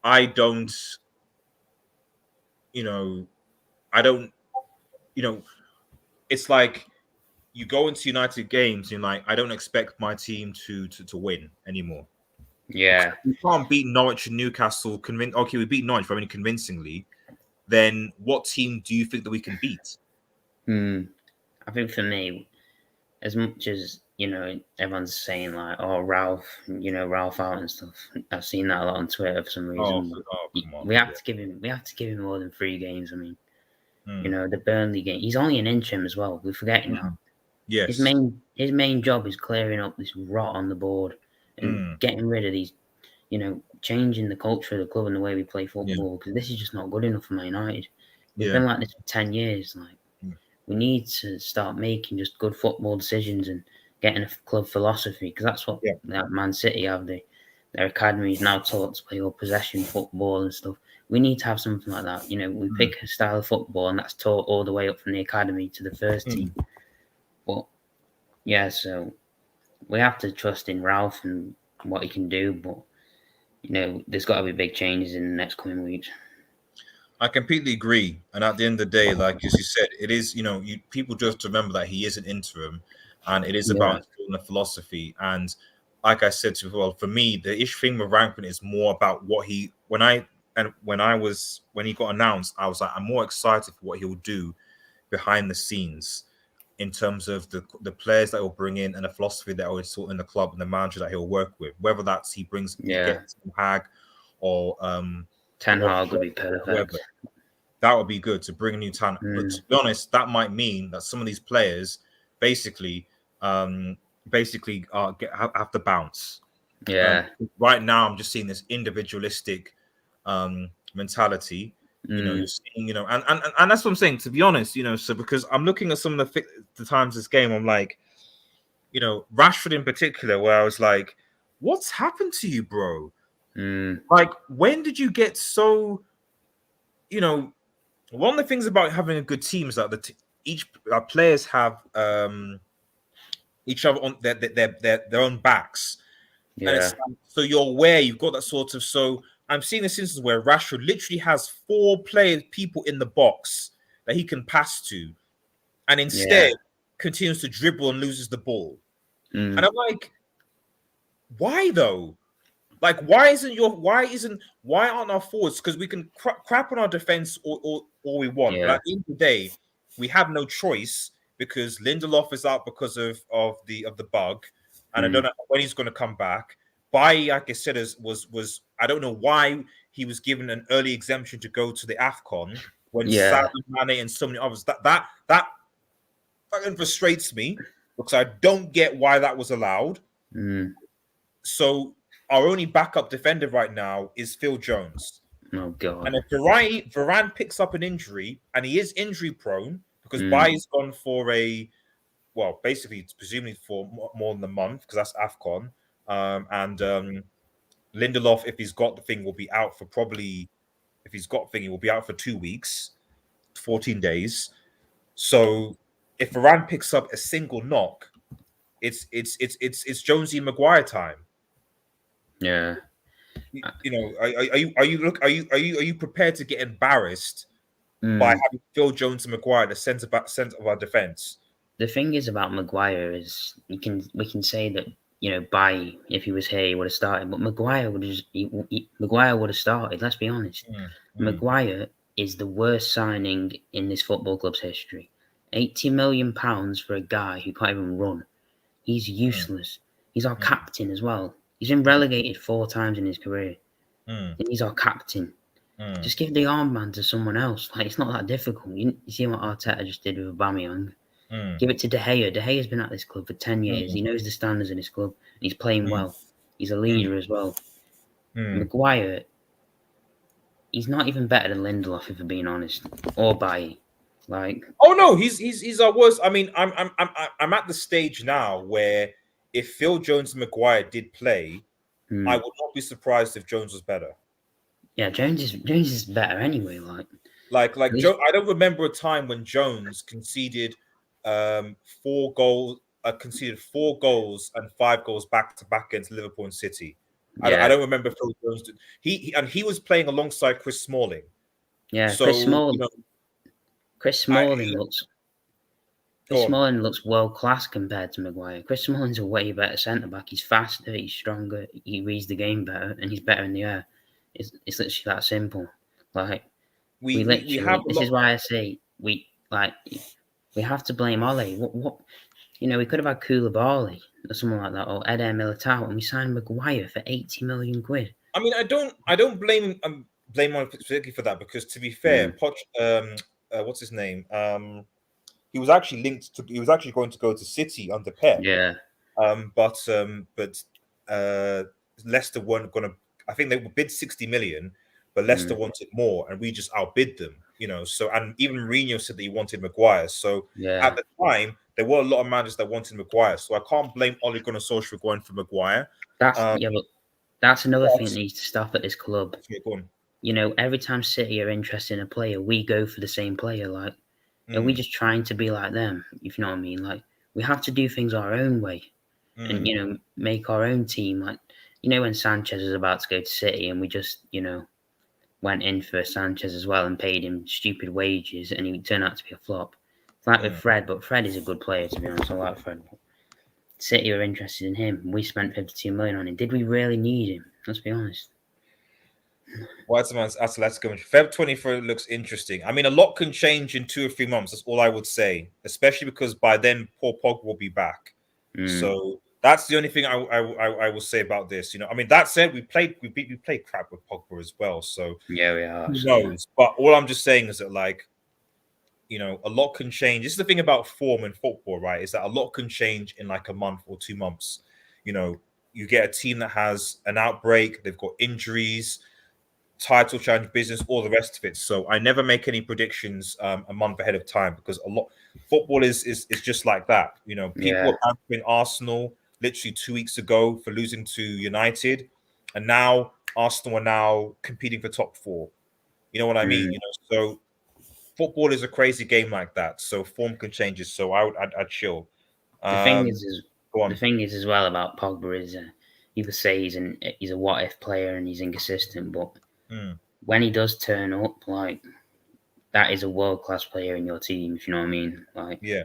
I don't, it's like you go into United games and I don't expect my team to win anymore. Yeah, we can't beat Norwich and Newcastle. Okay, we beat Norwich, but I mean convincingly. Then what team do you think that we can beat? I think for me, as much as everyone's saying like, "Oh, Ralf out and stuff." I've seen that a lot on Twitter for some reason. Come on, we have to give him more than 3 games. I mean, the Burnley game. He's only an interim as well. We're forgetting that. Yes. His main job is clearing up this rot on the board and getting rid of these. Changing the culture of the club and the way we play football, because this is just not good enough for Man United. We've been like this for 10 years. We need to start making just good football decisions and getting a club philosophy, because that's what Man City have. They their academy is now taught to play all possession football and stuff. We need to have something like that. We pick a style of football and that's taught all the way up from the academy to the first team. But yeah, so we have to trust in Ralph and what he can do. But there's got to be big changes in the next coming weeks. I completely agree. And at the end of the day, like as you said, it is, people just have to remember that he is an interim and it is about instilling a philosophy. And like I said to you, well, for me, the issue thing with Rankman is more about what when he got announced, I was like, I'm more excited for what he'll do behind the scenes in terms of the players that he'll bring in and the philosophy that he'll install in the club and the manager that he'll work with, whether that's he gets Hag or Ten Hag would be perfect. Whoever. That would be good to bring new talent. But to be honest, that might mean that some of these players basically have to bounce. Yeah. Right now, I'm just seeing this individualistic mentality. You're seeing, and that's what I'm saying. To be honest, so because I'm looking at some of the times this game, I'm like, Rashford in particular, where I was like, what's happened to you, bro? Like, when did you get so? One of the things about having a good team is that each players have each other on their own backs. Yeah. And it's, so you're aware you've got that sort of. So I'm seeing this instance where Rashford literally has 4 people in the box that he can pass to, and instead continues to dribble and loses the ball. And I'm like, why though? Like, why aren't our forwards? Because we can crap on our defense all we want, but at the end of the day, we have no choice because Lindelof is out because of the bug, and I don't know when he's going to come back. Bailly, like I said, was I don't know why he was given an early exemption to go to the AFCON when Salah, Mane, and so many others. That fucking frustrates me because I don't get why that was allowed. So our only backup defender right now is Phil Jones. Oh God! And if Varane picks up an injury, and he is injury prone because Bailly's gone for basically presumably for more than a month because that's AFCON. And Lindelof, if he's got the thing, will be out for he will be out for 2 weeks, 14 days. So if Varane picks up a single knock, it's Jonesy and Maguire time. Yeah. Are you prepared to get embarrassed by having Phil Jones and Maguire the center of our defense? The thing is about Maguire is we can say that Bailly, if he was here, he would have started, but Maguire would have started. Let's be honest. Maguire is the worst signing in this football club's history. £80 million for a guy who can't even run. He's useless. He's our captain as well. He's been relegated 4 times in his career. And he's our captain. Just give the armband to someone else. Like, it's not that difficult. You see what Arteta just did with Aubameyang. Give it to De Gea. De Gea's been at this club for 10 years. He knows the standards in his club. And he's playing well. He's a leader as well. Maguire, he's not even better than Lindelof, if we're being honest. Or Bailly. Like, oh no, he's our worst. I mean, I'm at the stage now where if Phil Jones and Maguire did play, I would not be surprised if Jones was better. Yeah, Jones is better anyway. Like I don't remember a time when Jones conceded 4 goals and 5 goals back to back against Liverpool and City. I don't remember Phil Jones. He was playing alongside Chris Smalling. Yeah, so, Chris Smalling looks world class compared to Maguire. Chris Smalling's a way better centre back. He's faster, he's stronger, he reads the game better, and he's better in the air. It's literally that simple. Like we this is why I say we have to blame Ole. What we could have had Koulibaly or someone like that, or Eder Militao, and we signed Maguire for £80 million. I mean, I don't blame him particularly for that because, to be fair, what's his name? He was actually going to go to City under Pep. Yeah. But Leicester weren't going to. I think they would bid 60 million, but Leicester wanted more, and we just outbid them. So, and even Mourinho said that he wanted Maguire. So at the time, there were a lot of managers that wanted Maguire. So I can't blame Ole Gunnar Solskjaer for going for Maguire. But That's another thing that needs to stop at this club. Yeah, go on. You know, every time City are interested in a player, we go for the same player. Like, are we just trying to be like them? If you know what I mean? Like, we have to do things our own way, and you know, make our own team. Like, you know, when Sanchez was about to go to City, and we just, you know, went in for Sanchez as well and paid him stupid wages, and he turned out to be a flop. It's like with Fred, but Fred is a good player, to be honest. I like Fred. City are interested in him. We spent 52 million on him. Did we really need him? Let's be honest. White Man's Atletico. Feb 24 looks interesting. I mean, a lot can change in 2 or 3 months. That's all I would say, especially because by then Paul Pogba will be back. So that's the only thing I will say about this. You know, I mean, that said, we played crap with Pogba as well. So yeah, we are. Who knows? But all I'm just saying is that, like, you know, a lot can change. This is the thing about form in football, right? Is that a lot can change in like a month or 2 months. You know, you get a team that has an outbreak, they've got injuries, title challenge business, all the rest of it. So I never make any predictions a month ahead of time, because a lot football is just like that. You know, people were pampering Arsenal literally 2 weeks ago for losing to United, and now Arsenal are now competing for top 4. You know what I mean? You know, so football is a crazy game like that. So form can change. So I'd chill. The thing is as well about Pogba is people say he's a what if player and he's inconsistent, but when he does turn up, like, that is a world class player in your team, if you know what I mean. Like, yeah.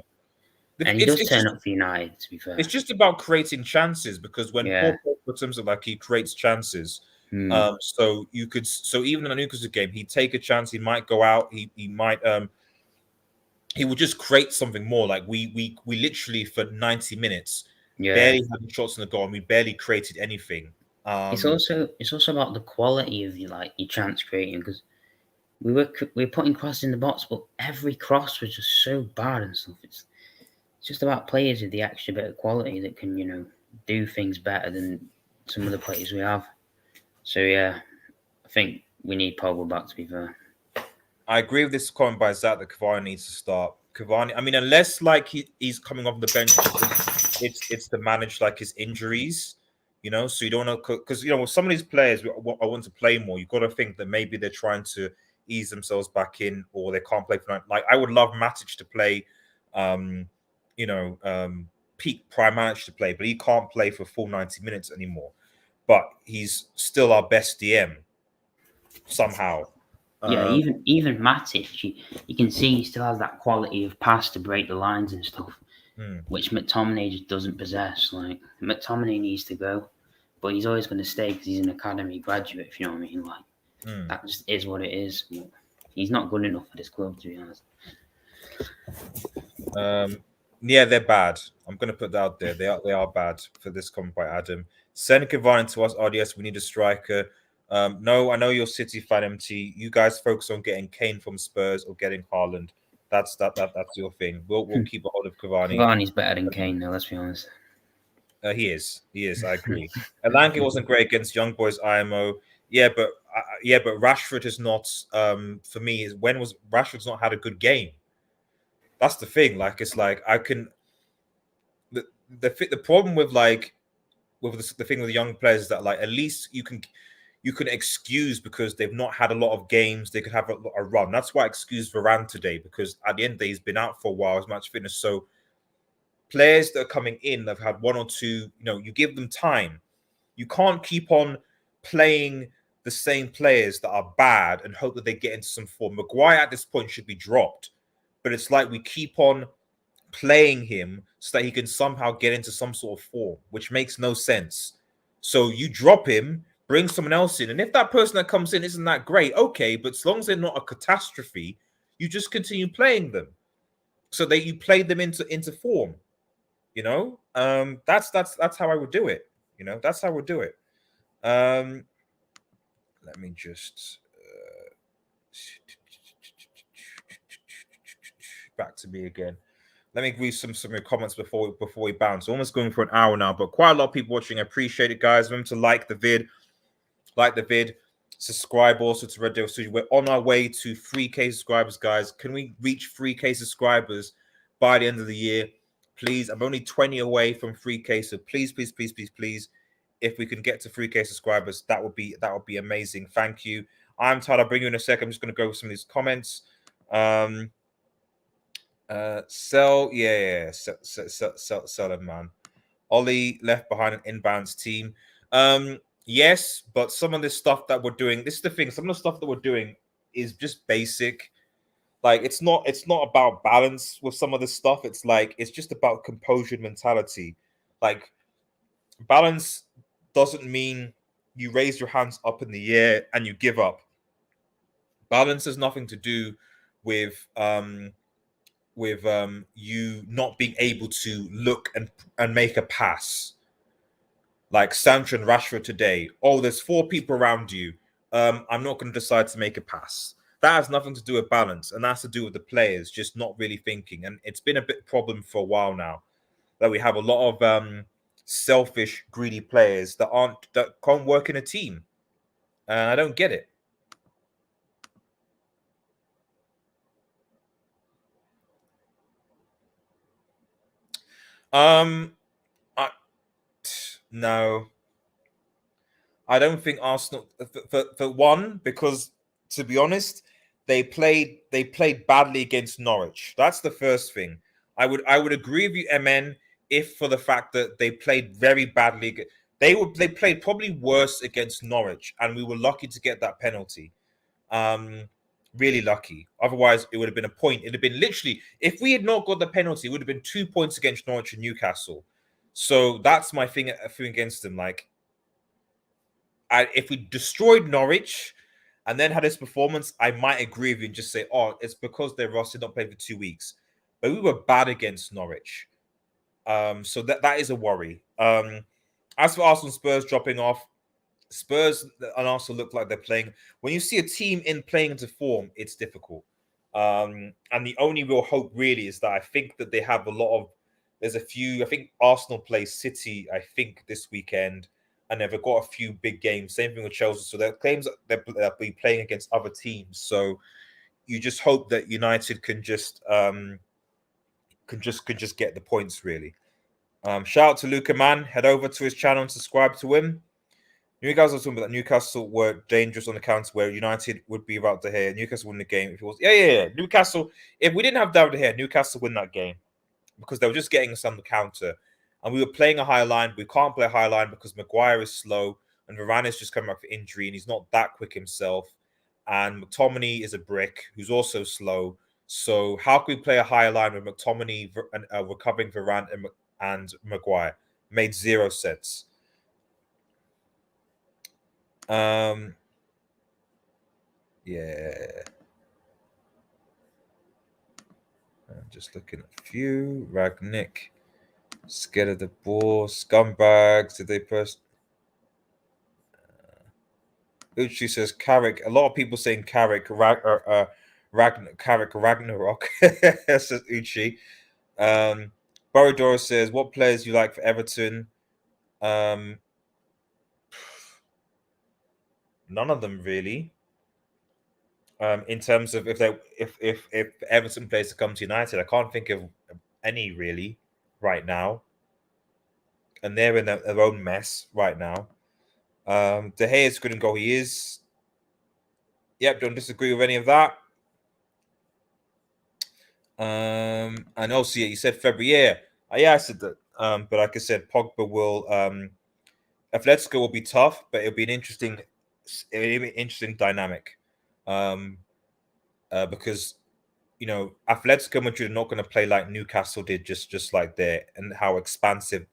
And he does turn up for United, to be fair. It's just about creating chances, because when Paul Pogba turns up, like, he creates chances. So even in the Newcastle game, he'd take a chance, he might go out, he might he would just create something more. Like we literally for 90 minutes barely had shots in the goal, and we barely created anything. It's also about the quality of your chance creating, because we were putting crosses in the box, but every cross was just so bad and stuff. It's just about players with the extra bit of quality that can, you know, do things better than some of the players we have. So yeah, I think we need Pogba back, to be fair. I agree with this comment by Zach that Cavani needs to start. Cavani, I mean, unless like he's coming off the bench, it's to manage like his injuries, you know. So you don't know, because you know, with some of these players I want to play more. You've got to think that maybe they're trying to ease themselves back in, or they can't play for night. Like, I would love Matic to play, peak prime Matic to play, but he can't play for full 90 minutes anymore. But he's still our best DM somehow. Yeah, even Matic, you can see he still has that quality of pass to break the lines and stuff, which McTominay just doesn't possess. Like, McTominay needs to go, but he's always going to stay because he's an academy graduate, if you know what I mean. Like, that just is what it is. He's not good enough for this club, to be honest. Yeah, they're bad. I'm going to put that out there. They are bad for this comment by Adam. Send Cavani to us, RDS. We need a striker. No, I know you're City fan, MT. You guys focus on getting Kane from Spurs or getting Haaland. That's your thing. We'll keep a hold of Cavani. Cavani's better than Kane, though. Let's be honest. He is. I agree. Alanke wasn't great against Young Boys IMO. Yeah, but Rashford is not. For me, when was Rashford's not had a good game? That's the thing. Like, it's like I can. The problem with the thing with the young players is that, like, at least you can excuse because they've not had a lot of games. They could have a run. That's why I excused Varane today, because at the end of the day, he's been out for a while, as much fitness. So players that are coming in, they've had 1 or 2, you know, you give them time. You can't keep on playing the same players that are bad and hope that they get into some form. Maguire at this point should be dropped, but it's like we keep on playing him so that he can somehow get into some sort of form, which makes no sense. So you drop him, bring someone else in, and if that person that comes in isn't that great, okay, but as long as they're not a catastrophe, you just continue playing them so that you play them into form. You know, that's how I would do it. You know, that's how I would do it. Let me just back to me again. Let me read some comments before we bounce. Almost going for an hour now, but quite a lot of people watching. I appreciate it, guys. Remember to like the vid, subscribe also to Red Devil Studio. We're on our way to 3K subscribers, guys. Can we reach 3K subscribers by the end of the year? Please, I'm only 20 away from 3K, so please, if we can get to 3K subscribers, that would be amazing. Thank you. I'm Todd. I'll bring you in a sec. I'm just going to go with some of these comments. Sell him, man. Ollie left behind an inbounds team. Yes, but some of this stuff that we're doing, this is the thing. Some of the stuff that we're doing is just basic. Like it's not about balance with some of this stuff. It's just about composure mentality. Like balance doesn't mean you raise your hands up in the air and you give up. Balance has nothing to do with you not being able to look and make a pass. Like Sancho and Rashford today. Oh, there's 4 people around you. I'm not going to decide to make a pass. That has nothing to do with balance, and that's to do with the players just not really thinking. And it's been a bit problem for a while now that we have a lot of selfish, greedy players that can't work in a team. And I don't get it. No, I don't think Arsenal. For one, because to be honest, they played badly against Norwich. That's the first thing. I would agree with you, MN, if for the fact that they played very badly. They played probably worse against Norwich, and we were lucky to get that penalty. Really lucky. Otherwise, it would have been a point. It'd have been literally, if we had not got the penalty, it would have been 2 points against Norwich and Newcastle. So that's my thing against them. Like, if we destroyed Norwich and then had this performance, I might agree with you and just say, oh, it's because they're rusty, not played for 2 weeks. But we were bad against Norwich. So that is a worry. As for Arsenal Spurs dropping off, Spurs and Arsenal look like they're playing. When you see a team playing into form, it's difficult. And the only real hope really is that I think that they have a lot of. There's a few. I think Arsenal plays City, I think, this weekend, and they've got a few big games. Same thing with Chelsea. So their claims that they'll be playing against other teams. So you just hope that United can just get the points really. Shout out to Luca Man. Head over to his channel and subscribe to him. You guys are talking about that Newcastle were dangerous on the counter where United would be about to hear. Newcastle win the game if it was. Yeah. Newcastle, if we didn't have David De Gea, Newcastle win that game because they were just getting us on the counter. And we were playing a high line. We can't play a high line because Maguire is slow and Varane is just coming back for injury and he's not that quick himself. And McTominay is a brick who's also slow. So how can we play a higher line with McTominay recovering Varane and Maguire? Made 0 sense. Yeah. I'm just looking at a few. Ragnick, scared of the ball, scumbags. Did they post? Uchi says Carrick. A lot of people saying Carrick, Carrick Ragnarok. Says Uchi. Borodoro says, what players you like for Everton? None of them really. In terms of if Everton players to come to United, I can't think of any really right now, and they're in their own mess right now. De Gea is good and go. He is. Yep, don't disagree with any of that. And also, yeah, you said February. Yeah, I said that. But like I said, Pogba will. Atletico will be tough, but it'll be an interesting dynamic. Because Atletico Madrid are not going to play like Newcastle did, just like there, and how expansive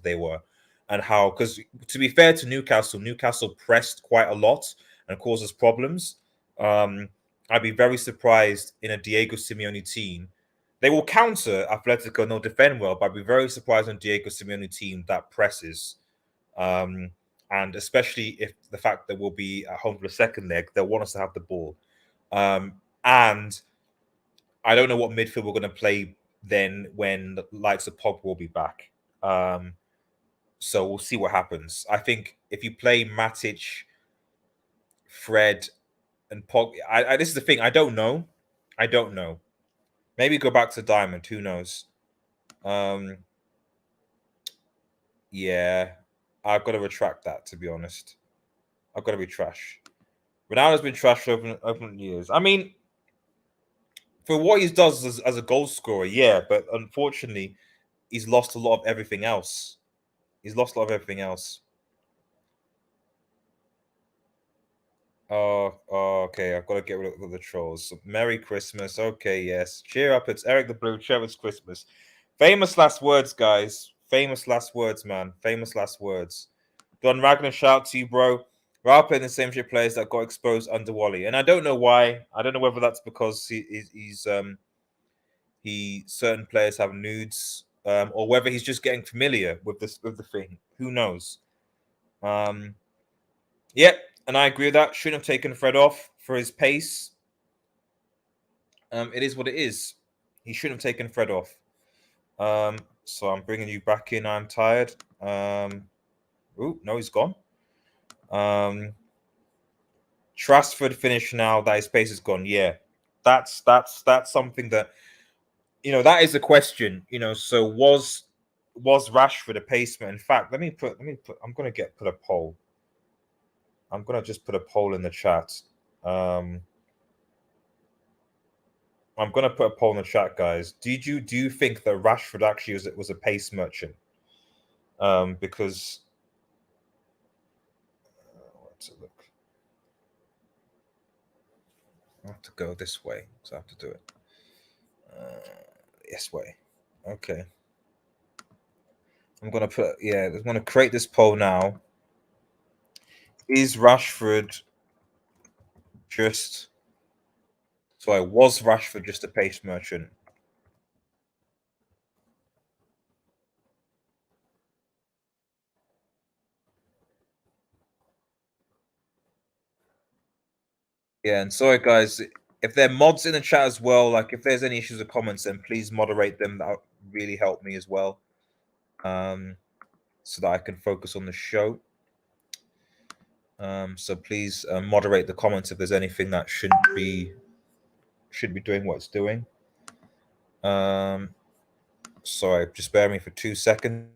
they were, and how, because to be fair to Newcastle pressed quite a lot and causes problems. I'd be very surprised in a Diego Simeone team. They will counter Atletico and they'll defend well, but I'd be very surprised on Diego Simeone team that presses. And especially if the fact that we'll be at home for the second leg, they'll want us to have the ball. And I don't know what midfield we're going to play then when the likes of Pogba will be back. So we'll see what happens. I think if you play Matic, Fred, and Pogba, this is the thing. I don't know. Maybe go back to Diamond. Who knows? Yeah. I've got to retract that, to be honest. I've got to be trash. Ronaldo's been trash for open years. I mean, for what he does as a goal scorer, yeah, but unfortunately, he's lost a lot of everything else. He's lost a lot of everything else. Oh, okay. I've got to get rid of the trolls. Merry Christmas. Okay, yes. Cheer up. It's Eric the Blue. Trevor's Christmas. Famous last words, guys. Famous last words, man. Famous last words. Don Ragnar, shout out to you, bro. Ralf playing the same shit players that got exposed under Wally, and I don't know why. I don't know whether that's because he's certain players have nudes, or whether he's just getting familiar with the thing. Who knows? Yep, and I agree with that. Shouldn't have taken Fred off for his pace. It is what it is. He shouldn't have taken Fred off. So I'm bringing you back in. I'm tired. Oh no, he's gone. Trashford finish now that his pace is gone. Yeah, that's something that, that is a question. So was Rashford a paceman? In fact, let me put. I'm gonna put a poll. I'm gonna just put a poll in the chat. I'm gonna put a poll in the chat, guys. Do you think that Rashford actually was a pace merchant? Because let's look. I have to go this way, so I have to do it this way. Okay. I'm gonna put I'm gonna create this poll now. Was Rashford just a pace merchant? Yeah, and sorry guys, if there are mods in the chat as well, like if there's any issues or comments, then please moderate them. That would really help me as well. So that I can focus on the show. So please moderate the comments if there's anything that should be doing what it's doing. Sorry, just bear me for 2 seconds.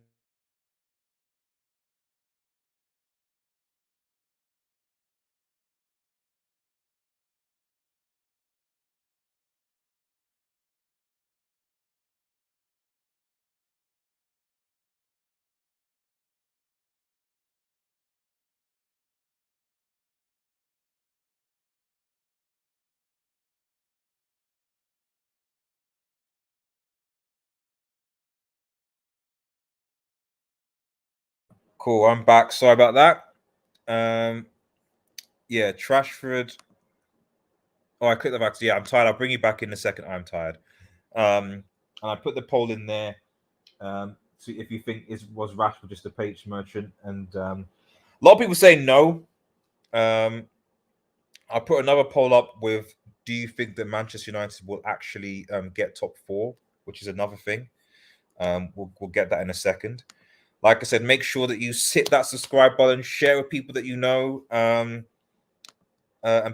Cool, I'm back. Sorry about that. Yeah, Trashford. Oh, I clicked the back. Yeah, I'm tired. I'll bring you back in a second. I'm tired. And I put the poll in there. See if you think was Rashford just a pace merchant, and a lot of people say no. I'll put another poll up with: do you think that Manchester United will actually get top 4, which is another thing. We'll get that in a second. Like I said, make sure that you hit that subscribe button, share with people that you know, and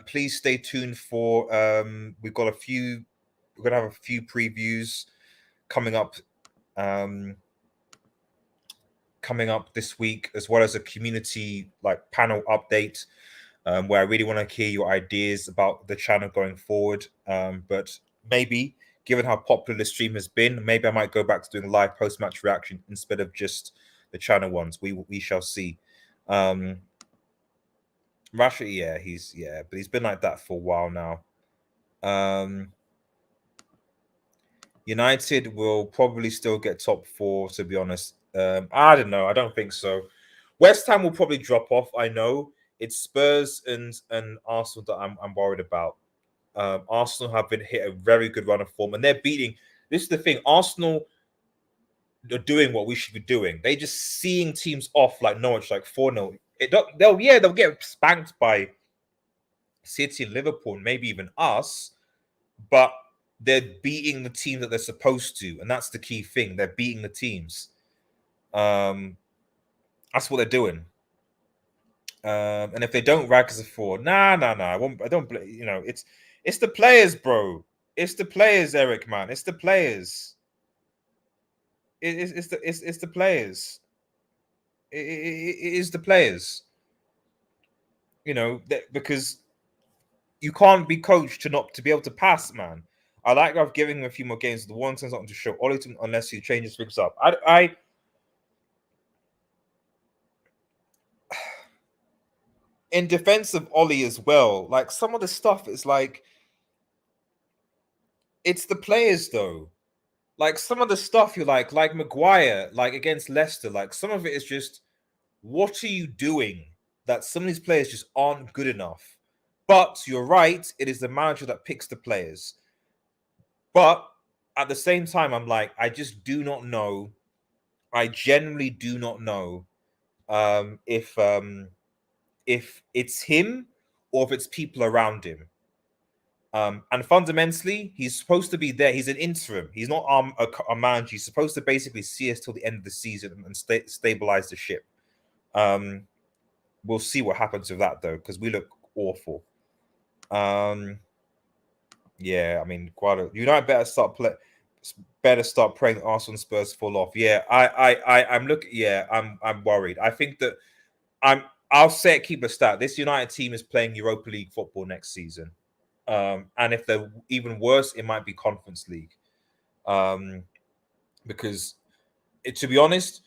please stay tuned for. We're gonna have a few previews coming up. Coming up this week, as well as a community panel update, where I really want to hear your ideas about the channel going forward. But maybe, given how popular the stream has been, maybe I might go back to doing live post-match reaction instead of just the channel ones. We shall see. Rashford, but he's been like that for a while now. United will probably still get top 4, to be honest. I don't know. I don't think so. West Ham will probably drop off. I know it's Spurs and Arsenal that I'm worried about. Arsenal have been hit a very good run of form, and they're beating. This is the thing. Arsenal are doing what we should be doing. They just seeing teams off like Norwich, like 4-0. They'll get spanked by City and Liverpool, and maybe even us, but they're beating the team that they're supposed to, and that's the key thing. They're beating the teams. That's what they're doing. And if they don't rank as a 4, nah. I don't. It's the players, bro. It's the players, Eric, man. It's the players. It's the players. It is the players. You know, because you can't be coached to be able to pass, man. I like I've given him a few more games. The one thing's not to show Ollie unless he changes things up. I in defense of Ollie as well, like some of the stuff is like it's the players though. Like some of the stuff you're like Maguire, like against Leicester, like some of it is just what are you doing that some of these players just aren't good enough. But you're right, it is the manager that picks the players. But at the same time, I'm like, I just do not know. I generally do not know if it's him or if it's people around him. And fundamentally, he's supposed to be there. He's an interim. He's not a manager. He's supposed to basically see us till the end of the season and stabilize the ship. We'll see what happens with that though, because we look awful. Yeah, I mean, United better start praying Arsenal and Spurs fall off. Yeah, I'm looking. Yeah, I'm worried. I think that I'll say it, keep a stat. This United team is playing Europa League football next season. And if they're even worse, it might be Conference League. Because to be honest,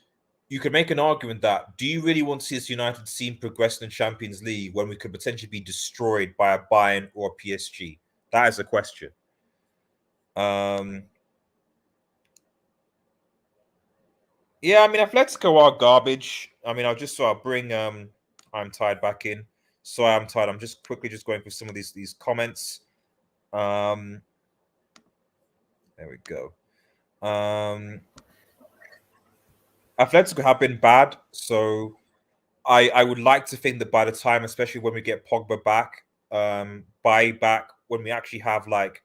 you could make an argument that do you really want to see this United team progress in the Champions League when we could potentially be destroyed by a Bayern or a PSG? That is a question. Yeah, I mean, Atletico are garbage. I mean, I'll bring I'm tired back in. So I'm tired. I'm just quickly going through some of these comments. There we go. Atletico have been bad, so I would like to think that by the time, especially when we get Pogba back, when we actually have like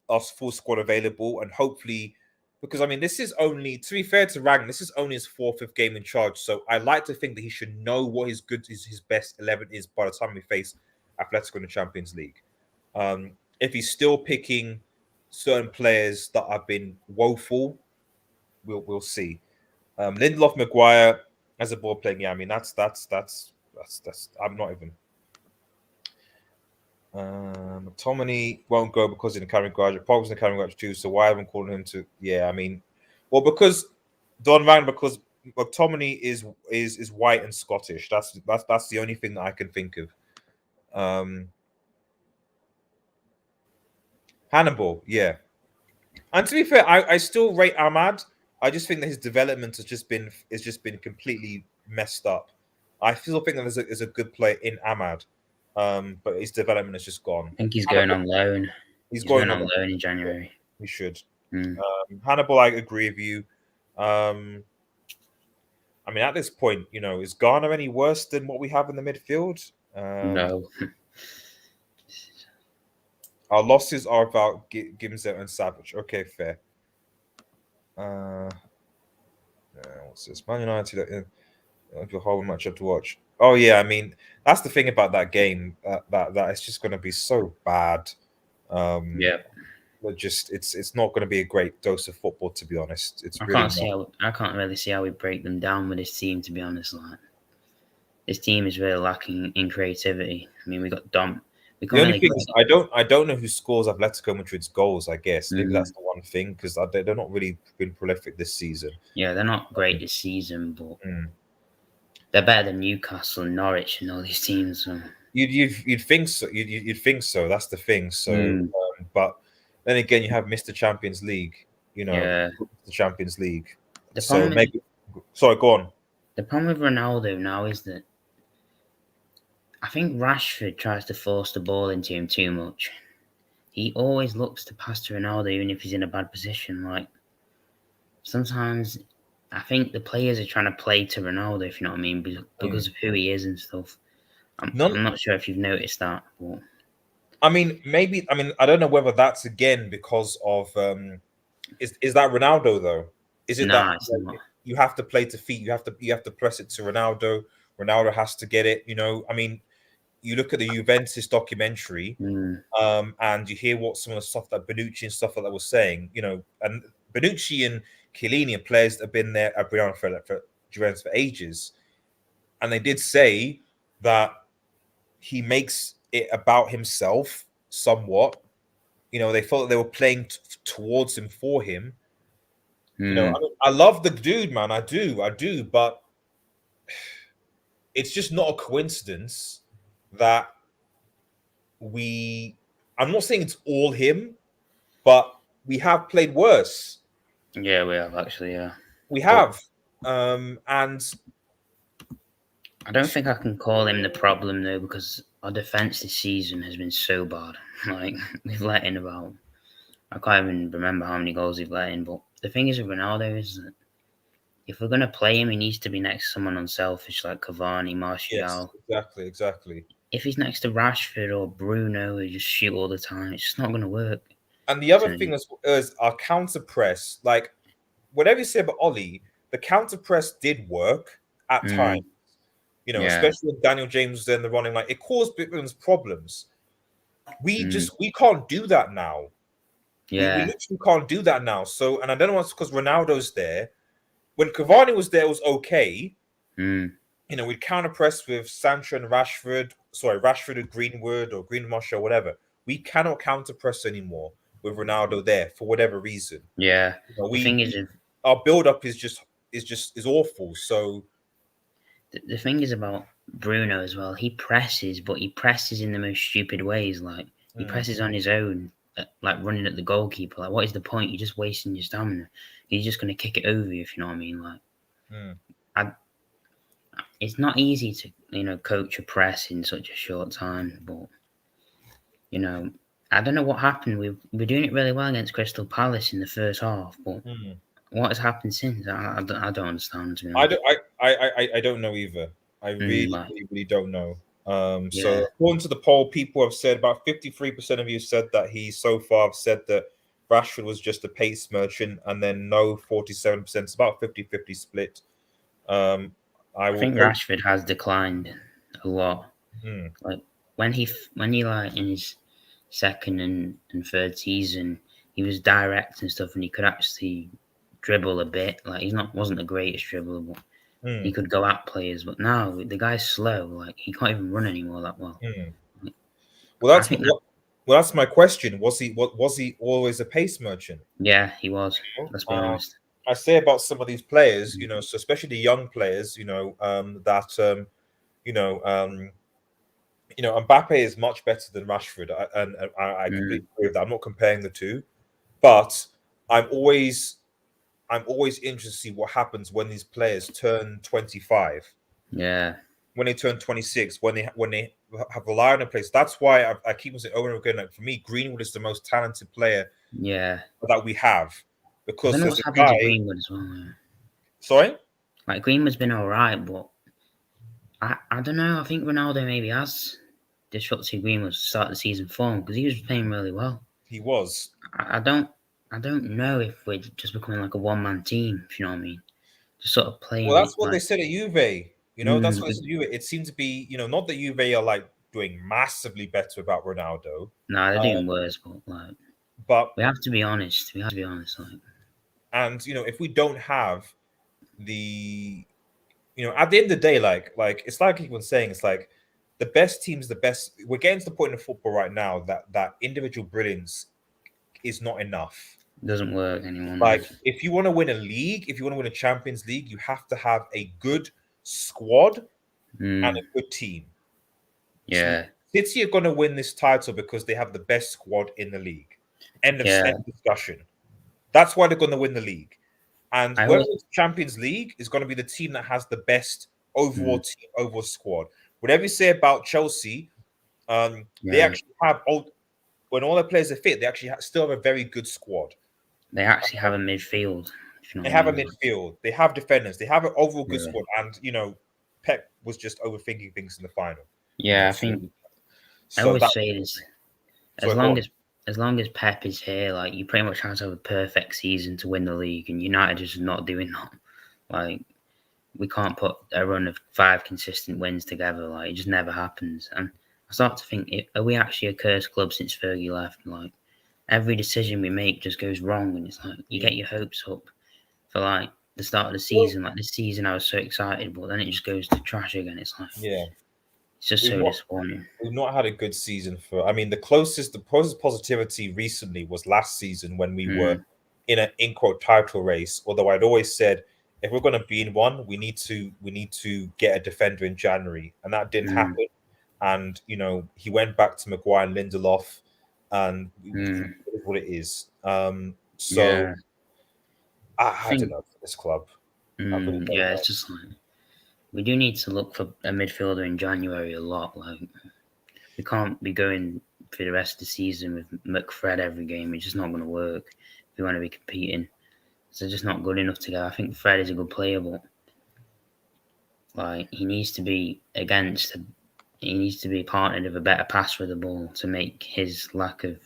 us full squad available, and hopefully, because I mean, this is only, to be fair to Rang, this is only his 4th game in charge. So I like to think that he should know what his best 11 is by the time we face Atletico in the Champions League. If he's still picking certain players that have been woeful, we'll see. Lindelof, Maguire as a ball playing, yeah, I mean that's I'm not even. McTominay won't go because in the academy graduate. Pogba's in the academy graduate too, so why haven't called him to? Yeah, I mean, well, because because McTominay is white and Scottish. That's the only thing that I can think of. Hannibal, yeah. And to be fair, I still rate Ahmad. I just think that his development has just been completely messed up. I still think that there's a good player in Ahmad, but his development has just gone. I think he's going on loan. He's going on loan in January. He should. Hannibal, I agree with you. I mean, at this point, you know, is Garner any worse than what we have in the midfield? No. Our losses are about Gimzo and Savage. Okay, fair. What's this? Man United. A whole match to watch. Oh yeah, I mean that's the thing about that game. That it's just going to be so bad. Yeah. But just it's not going to be a great dose of football, to be honest. I can't really see how we break them down with this team, to be honest. Like, this team is really lacking in creativity. I mean, we got Dom. The only thing is, I don't know who scores Atletico Madrid's goals. I guess maybe that's the one thing, because they're not really been prolific this season. Yeah, they're not great this season, but they're better than Newcastle and Norwich and all these teams. So. You'd think so. You'd think so. That's the thing. So, but then again, you have Mr. Champions League. You know, the Champions League. Sorry, go on. The problem with Ronaldo now is that I think Rashford tries to force the ball into him too much. He always looks to pass to Ronaldo, even if he's in a bad position. Like, sometimes I think the players are trying to play to Ronaldo, if you know what I mean, because of who he is and stuff. I'm not sure if you've noticed that. But... I mean, maybe. I mean, I don't know whether that's again because of is that Ronaldo though? Is it that you have to play to feet? You have to press it to Ronaldo. Ronaldo has to get it. You know, I mean, you look at the Juventus documentary, and you hear what some of the stuff that Bonucci and stuff like that was saying. You know, and Bonucci and Chiellini are players that have been there. Have been around for Juventus for ages, and they did say that he makes it about himself somewhat. They felt they were playing towards him for him. I love the dude, man. I do, but it's just not a coincidence that I'm not saying it's all him, but we have played worse. Yeah, we have actually. Yeah, we have, and I don't think I can call him the problem though, because our defense this season has been so bad. Like, we've let in about, I can't even remember how many goals we've let in. But the thing is with Ronaldo is that if we're gonna play him, he needs to be next to someone unselfish like Cavani, Martial. Yes, exactly. If he's next to Rashford or Bruno who just shoot all the time, it's just not gonna work. And the other thing is our counter press. Like, whatever you say about Ollie, the counter press did work at times. Especially when Daniel James was in the running, like it caused Bitman's problems. We can't do that now. Yeah, we literally can't do that now. So, and I don't know what's because Ronaldo's there. When Cavani was there, it was okay. We'd counter press with Sancho and Rashford. Sorry, Rashford and Greenwood or Greenwood or whatever. We cannot counter press anymore with Ronaldo there for whatever reason. Yeah. The thing is, our build up is awful. So the thing is about Bruno as well. He presses, but he presses in the most stupid ways. Like, he presses on his own, like running at the goalkeeper. Like, what is the point? You're just wasting your stamina. He's just going to kick it over you, if you know what I mean. Like, it's not easy to coach a press in such a short time. But I don't know what happened. We're doing it really well against Crystal Palace in the first half, but what has happened since? I don't understand. I don't know either. I really don't know. So according to the poll, people have said about 53% of you said that he so far have said that Rashford was just a pace merchant, and then no, 47%. It's about 50-50 split. I think Rashford has declined a lot. Like when he like in his second and third season, he was direct and stuff, and he could actually dribble a bit. Like, wasn't the greatest dribbler, but he could go at players. But now the guy's slow. Like, he can't even run anymore that well. Well, that's my question. Was he always a pace merchant? Yeah, he was. Let's be honest. I say about some of these players, so especially the young players, Mbappe is much better than Rashford, and I completely agree with that. I'm not comparing the two, but I'm always interested to see what happens when these players turn 25. Yeah. When they turn 26, when they have relied on a place. That's why I keep saying over and over again. Like, for me, Greenwood is the most talented player. That we have, because what's happened to Greenwood as well. Yeah. Sorry, like, Greenwood's been all right, but I don't know. I think Ronaldo maybe has disrupted Greenwood's start of the season form, because he was playing really well. He was. I don't know if we're just becoming like a one-man team, if you know what I mean. Just sort of playing. Well, that's what they said at Juve. That's what they said at Juve. It seemed to be, not that Juve are like doing massively better without Ronaldo. No, they're doing worse, but we have to be honest. Like. And if we don't have the, at the end of the day, like it's like everyone's saying, it's like the best team's the best. We're getting to the point in football right now that individual brilliance is not enough. It doesn't work anymore. Like, if you want to win a league, if you want to win a Champions League, you have to have a good squad and a good team. Yeah. So City are going to win this title because they have the best squad in the league. End of discussion. That's why they're going to win the league. And whether it's Champions League is going to be the team that has the best overall team, overall squad. Whatever you say about Chelsea, they actually have when all their players are fit, they actually still have a very good squad. They actually have a midfield. They have a midfield. They have defenders. They have an overall good squad. And, Pep was just overthinking things in the final. Yeah, I think I always say this. As long as Pep is here, like, you pretty much have to have a perfect season to win the league, and United is just not doing that. Like, we can't put a run of 5 consistent wins together. Like, it just never happens. And I start to think, are we actually a cursed club since Fergie left? Like, every decision we make just goes wrong, and it's like you get your hopes up for like the start of the season. Like this season, I was so excited, but then it just goes to trash again. It's like Yeah, it's just we've so not, disappointing. we've not had a good season for. I mean, the closest positivity recently was last season when we were in an in quote title race. Although I'd always said if we're going to be in one, we need to get a defender in January, and that didn't happen. And he went back to Maguire and Lindelof, and it is what it is. So Yeah, I don't know for this club. I really don't yeah, know. it's just like we do need to look for a midfielder in January a lot. Like we can't be going for the rest of the season with McFred every game. It's just not going to work if we want to be competing. So just not good enough to go. I think Fred is a good player, but like he needs to be partnered with a better pass with the ball to make his lack of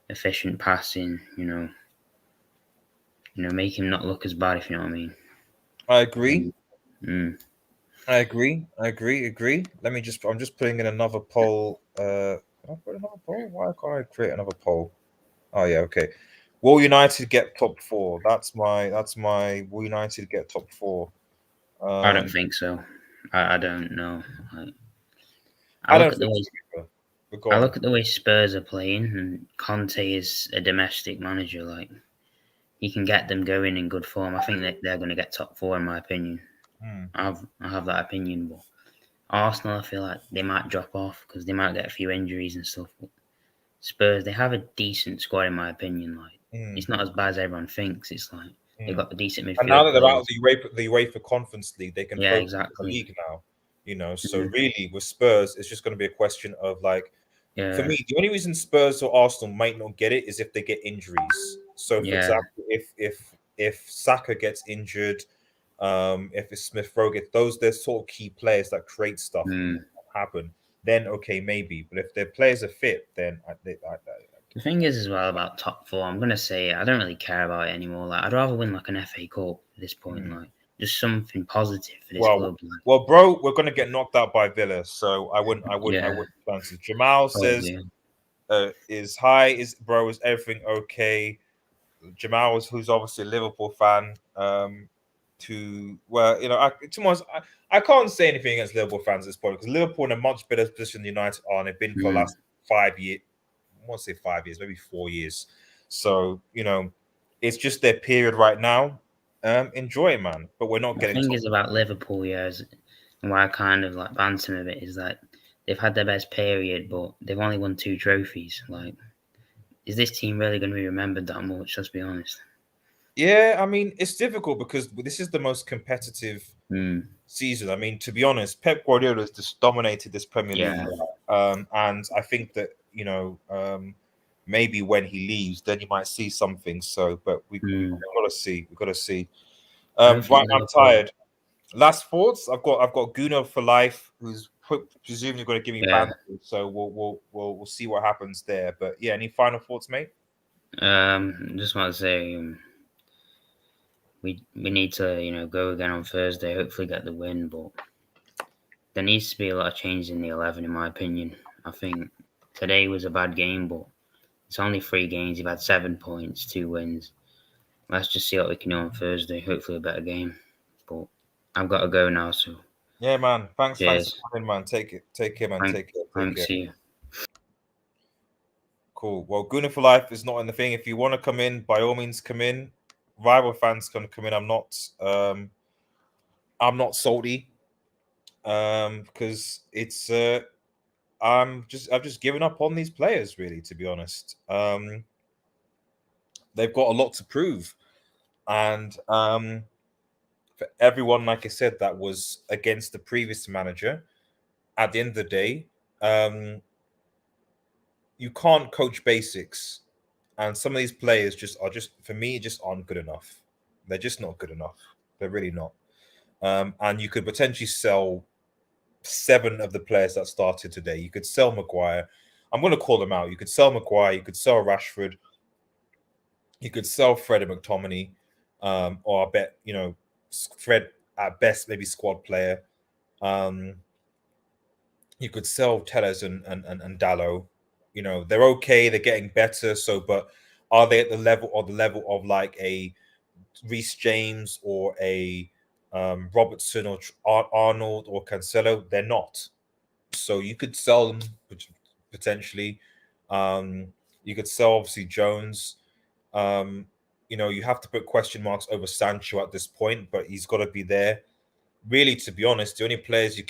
efficient passing, make him not look as bad, if you know what I mean. I agree. Mm. I agree. I'm just putting in another poll. Can I put another poll? Why can't I create another poll? Oh yeah, okay. Will United get top 4? That's my Will United get top 4? I don't think so. I don't know. I I look don't at the think way so either. But go I on. look at the way Spurs are playing, and Conte is a domestic manager. Like he can get them going in good form. I think that they're going to get top 4 in my opinion. I have that opinion, but Arsenal, I feel like they might drop off because they might get a few injuries and stuff. But Spurs, they have a decent squad in my opinion. Like it's not as bad as everyone thinks. It's like they've got the decent And now midfield that they're out of players. the UEFA Conference League, they can Yeah, focus on the exactly. league now. So really with Spurs, it's just going to be a question of like, for Yeah, me, the only reason Spurs or Arsenal might not get it is if they get injuries. So, for yeah, example, if Saka gets injured, if it's Smith Rowe gets they're sort of key players that create stuff happen. Then okay, maybe. But if their players are fit, then The thing is as well about top 4. I'm gonna say I don't really care about it anymore. Like I'd rather win like an FA Cup at this point. Like just something positive for this well, club. Like, well, bro, we're gonna get knocked out by Villa, so I yeah, wouldn't fancy. Jamal says, probably. is everything okay? Jamal, who's obviously a Liverpool fan, I can't say anything against Liverpool fans at this point because Liverpool in a much better position than United are, and they've been for the last 5 years. I won't say 5 years, maybe 4 years. So it's just their period right now. Enjoy it, man. But we're not The getting thing top. is about Liverpool, and why I kind of like banter them a bit is that they've had their best period, but they've only won 2 trophies. Like, is this team really going to be remembered that much? Let's be honest. Yeah, I mean, it's difficult because this is the most competitive season. I mean, to be honest, Pep Guardiola has just dominated this Premier League. And I think that, maybe when he leaves, then you might see something. So, but we've got to see. We've got to see. I don't think Right, I'm Liverpool. tired. Last thoughts. I've got Bruno for life, who's presumably going to give me banter. So we'll see what happens there. But yeah, any final thoughts, mate? Just want to say we need to go again on Thursday. Hopefully get the win, but there needs to be a lot of change in the 11, in my opinion. I think today was a bad game, but it's only 3 games. You've had 7 points, 2 wins. Let's just see what we can do on Thursday. Hopefully a better game. But I've got to go now, so Yeah, man. Thanks for cheers. coming, man. Take care, man. Take care. Thanks, see you. Cool. Well, Guna for life is not in the thing. If you want to come in, by all means, come in. Rival fans can come in. I'm not salty. Because it's I've just given up on these players, really, to be honest. They've got a lot to prove. And for everyone, like I said, that was against the previous manager, at the end of the day, you can't coach basics. And some of these players for me, just aren't good enough. They're just not good enough. They're really not. And you could potentially sell 7 of the players that started today. You could sell Maguire. I'm going to call them out. You could sell Maguire. You could sell Rashford. You could sell Fred and McTominay. Or I bet, Fred at best, maybe squad player. You could sell Tellez and Dallo. They're okay. They're getting better. But are they at the level of like a Reece James or a Robertson or Arnold or Cancelo. They're not. So you could sell them potentially. You could sell obviously Jones. You have to put question marks over Sancho at this point, but he's got to be there. Really, to be honest, the only players you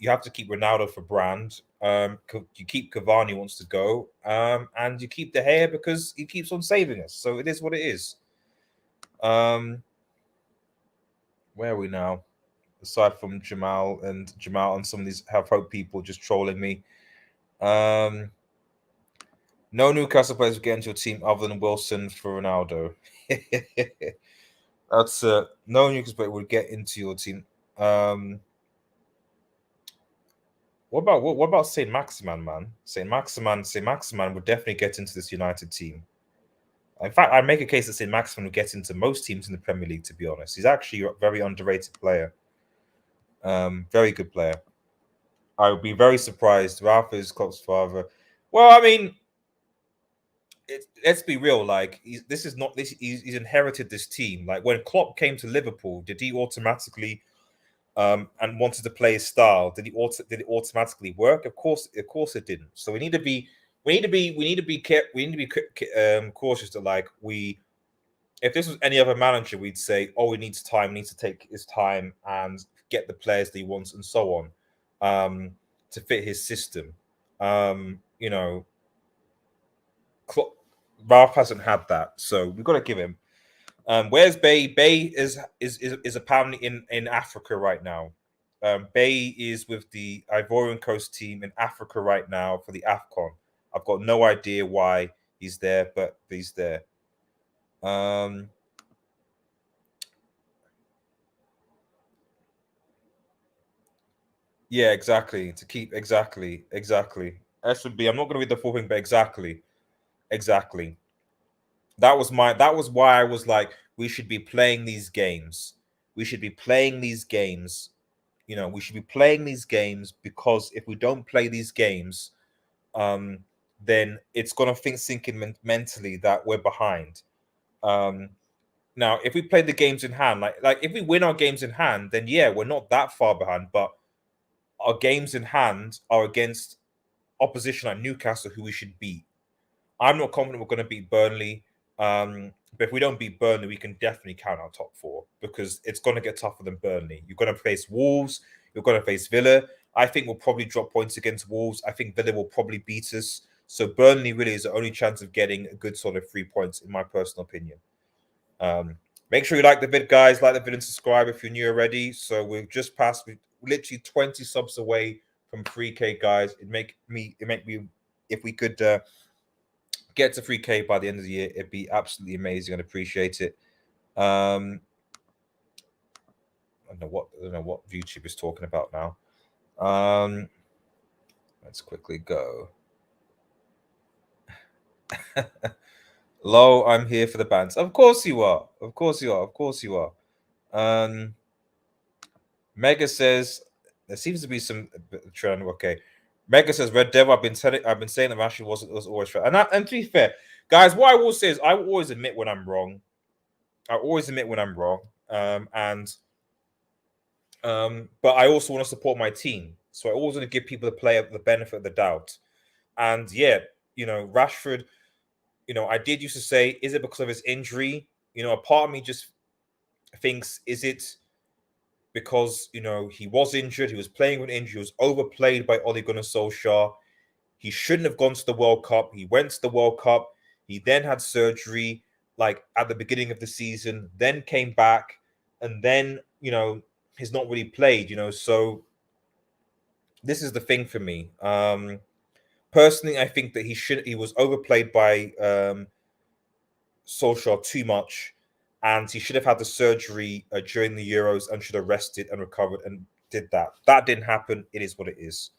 have to keep Ronaldo for brand. You keep Cavani wants to go, and you keep De Gea because he keeps on saving us. So it is what it is. Where are we now? Aside from Jamal and some of these have hope people just trolling me. No Newcastle players will get into your team other than Wilson for Ronaldo. That's no Newcastle player would get into your team. What about Saint Maximan, man? Saint Maximan would definitely get into this United team. In fact, I'd make a case that Saint Maximan would get into most teams in the Premier League. To be honest, he's actually a very underrated player. Very good player. I would be very surprised. Ralf is Klopp's father. Well, I mean, let's be real. Like, he's inherited this team. Like, when Klopp came to Liverpool, did he automatically and wanted to play his style? Did it automatically work? Of course it didn't. So we need to be cautious that, like, if this was any other manager, we'd say, oh, he needs time, he needs to take his time and get the players that he wants and so on, to fit his system. Ralf hasn't had that, so we've got to give him. Where's Bay? Bay is apparently in Africa right now. Bay is with the Ivorian Coast team in Africa right now for the AFCON. I've got no idea why he's there, but he's there. Yeah, exactly. To keep exactly. That should be. I'm not going to read the full thing, but exactly. That was why I was like, we should be playing these games. We should be playing these games. We should be playing these games, because if we don't play these games, then it's going to sink in mentally that we're behind. Now, if we play the games in hand, like if we win our games in hand, then yeah, we're not that far behind. But our games in hand are against opposition like Newcastle, who we should beat. I'm not confident we're going to beat Burnley. But if we don't beat Burnley, we can definitely count our top four, because it's going to get tougher than Burnley. You're going to face Wolves. You're going to face Villa. I think we'll probably drop points against Wolves. I think Villa will probably beat us. So Burnley really is the only chance of getting a good solid 3 points, in my personal opinion. Make sure you like the vid, guys. Like the vid and subscribe if you're new already. So we've just passed, literally 20 subs away from 3K, guys. It'd make me, if we could get to 3K by the end of the year, it'd be absolutely amazing. I'd appreciate it. I don't know what YouTube is talking about now. Let's quickly go. Lo, I'm here for the bands. Of course you are. Mega says there seems to be some trend. Okay. Mega says Red Devil. I've been saying that Rashford was always fair. And to be fair, guys, what I will say is I will always admit when I'm wrong. But I also want to support my team. So I always want to give people the benefit of the doubt. And yeah, Rashford, I did used to say, is it because of his injury? A part of me just thinks, is it because, he was injured, he was playing with injury, he was overplayed by Ole Gunnar Solskjaer. He shouldn't have gone to the World Cup. He went to the World Cup. He then had surgery, like at the beginning of the season, then came back, and then, he's not really played, so this is the thing for me. Personally, I think that he was overplayed by Solskjaer too much, and he should have had the surgery during the Euros and should have rested and recovered and did that. That didn't happen. It is what it is.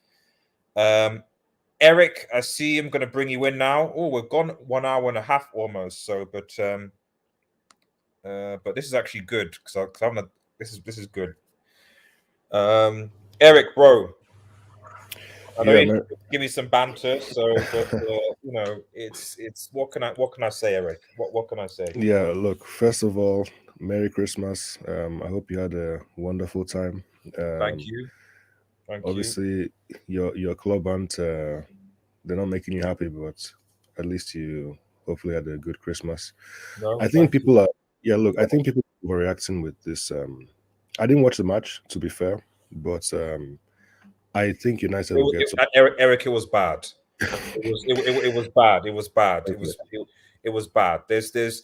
Eric, I see I'm going to bring you in now. Oh, we've gone 1 hour and a half almost. So, but this is actually good because this is good. Eric, bro, I know you give me some banter. So, but it's what can I say, Eric? What can I say? Yeah, look. First of all, Merry Christmas. I hope you had a wonderful time. Thank Um, you. Thank you. Obviously, your club aren't they're not making you happy, but at least you hopefully had a good Christmas. No, I think thank you. people are yeah. Look, I think people were reacting with this. I didn't watch the match to be fair, but I think United will get to. Eric, it was bad. It was bad. It was bad. Okay. It was bad. There's the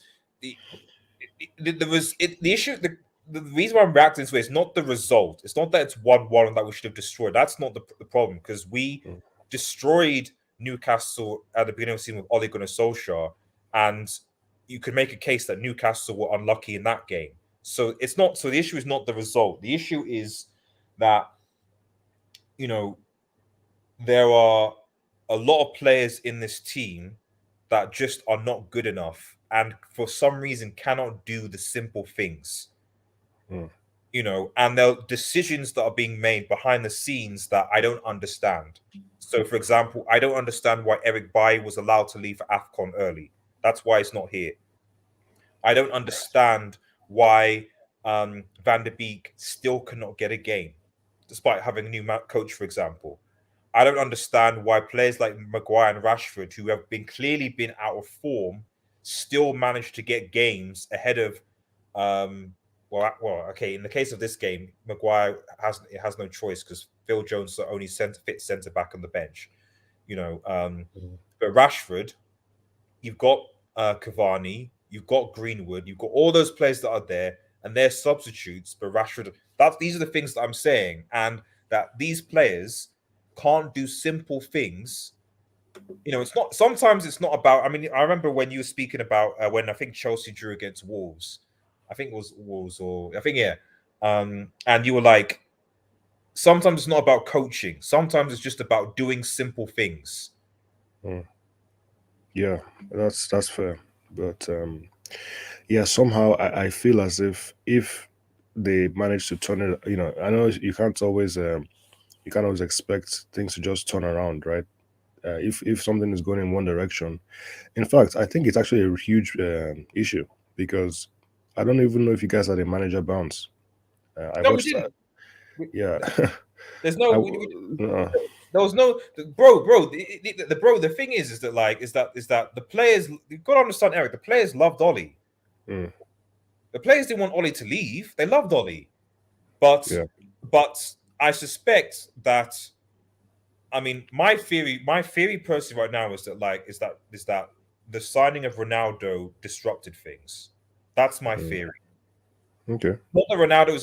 there was the issue. The reason why I'm reacting to it is not the result. It's not that it's 1-1 and that we should have destroyed. That's not the problem because we Mm, destroyed Newcastle at the beginning of the season with Ole Gunnar Solskjaer, and you could make a case that Newcastle were unlucky in that game. So it's not. So the issue is not the result. The issue is that you know there are a lot of players in this team that just are not good enough and for some reason cannot do the simple things, mm, and there are decisions that are being made behind the scenes that I don't understand. So, for example, I don't understand why Eric Bailly was allowed to leave for AFCON early. That's why it's not here. I don't understand why Van der Beek still cannot get a game, despite having a new coach, for example. I don't understand why players like Maguire and Rashford, who have clearly been out of form, still manage to get games ahead of. Okay. In the case of this game, Maguire has no choice because Phil Jones is the only fit centre back on the bench. mm, But Rashford, you've got Cavani, you've got Greenwood, you've got all those players that are there, and they're substitutes. But Rashford, these are the things that I'm saying, and that these players can't do simple things. It's not. Sometimes it's not about. I mean, I remember when you were speaking about when I think Chelsea drew against Wolves. I think it was Wolves, or I think yeah. And you were like, sometimes it's not about coaching. Sometimes it's just about doing simple things. mm. Yeah, that's fair. But yeah, somehow I feel as if they manage to turn it, I know you can't always expect things to just turn around, right? If something is going in one direction, in fact, I think it's actually a huge issue because I don't even know if you guys had a manager bounce. I No, we watched, didn't. yeah, There's I, no. There was no bro. The thing is that is that the players. You've got to understand, Eric. The players loved Ollie. mm, The players didn't want Ollie to leave. They loved Ollie, but yeah, but I suspect that. I mean, my theory personally right now is that the signing of Ronaldo disrupted things. That's my mm, theory. okay, Not that Ronaldo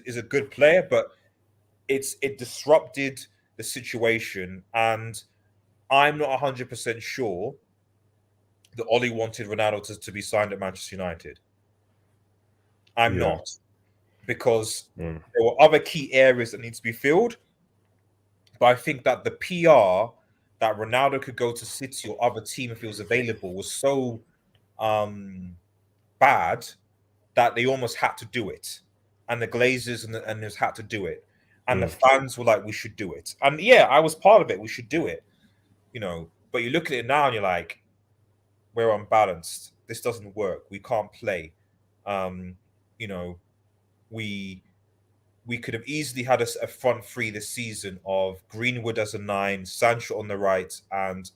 is a good player, but it disrupted the situation, and I'm not 100% sure that Ollie wanted Ronaldo to be signed at Manchester United. I'm yeah, not, because mm, there were other key areas that need to be filled. But I think that the PR that Ronaldo could go to City or other team if he was available was so bad that they almost had to do it, and the Glazers and just had to do it, and the mm, fans were like, "We should do it." And yeah, I was part of it. We should do it, But you look at it now, and you're like, "We're unbalanced. This doesn't work. We can't play." Um, you know, we we could have easily had a front three this season of Greenwood as a 9, Sancho on the right, and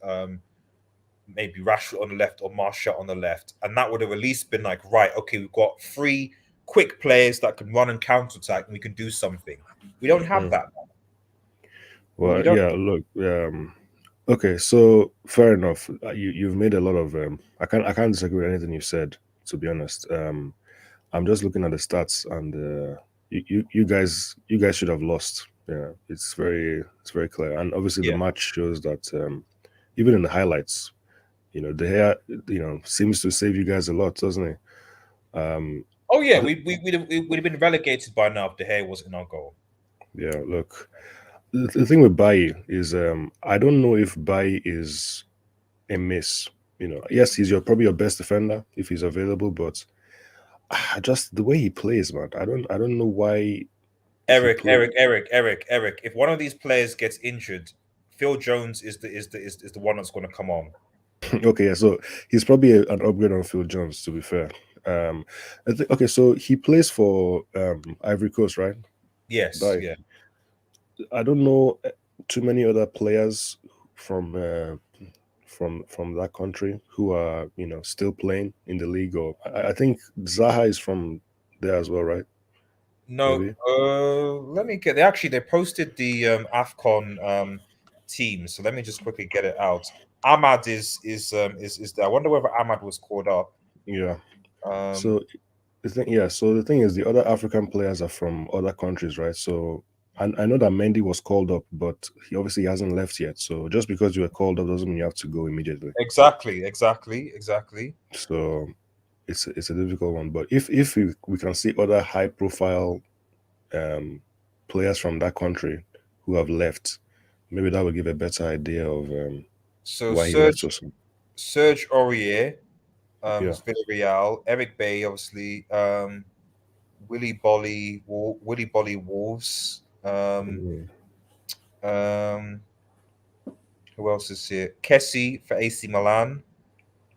maybe Rashford on the left or Martial on the left, and that would have at least been like, right, okay, we've got 3 quick players that can run and counter attack, and we can do something. We don't have mm. that. We Well, don't. yeah, look, okay, so fair enough. You've made a lot of I can't disagree with anything you said, to be honest. I'm just looking at the stats, and you guys should have lost. Yeah, it's very clear, and obviously the Yeah. match shows that even in the highlights, the hair seems to save you guys a lot, doesn't it? Oh yeah, The- we'd have been relegated by now if the hair wasn't in our goal. yeah, look, the thing with Bayi is I don't know if Bayi is a miss. Yes, he's probably your best defender if he's available, but just the way he plays, man. I don't know why he Eric, plays. Eric, Eric, Eric, Eric. If one of these players gets injured, Phil Jones is the one that's going to come on. Okay, yeah, so he's probably an upgrade on Phil Jones, to be fair. Okay, so he plays for Ivory Coast, right? Yes, Like, yeah. I don't know too many other players from from that country who are still playing in the league. Or I think Zaha is from there as well, right? No, Maybe. let me get. They posted the Afcon team, so let me just quickly get it out. Ahmad is there. I wonder whether Ahmad was called up. Yeah. Um, So so the thing is, the other African players are from other countries, right? So I know that Mendy was called up, but he obviously hasn't left yet. So just because you were called up doesn't mean you have to go immediately. exactly. So it's a difficult one. But if we can see other high profile players from that country who have left, maybe that will give a better idea of So why he left so soon. Serge Aurier, Yeah. who's Villarreal, Eric Bay, obviously, Willy Bolly Wolves. Mm, Um, who else is here? Kessie for AC Milan.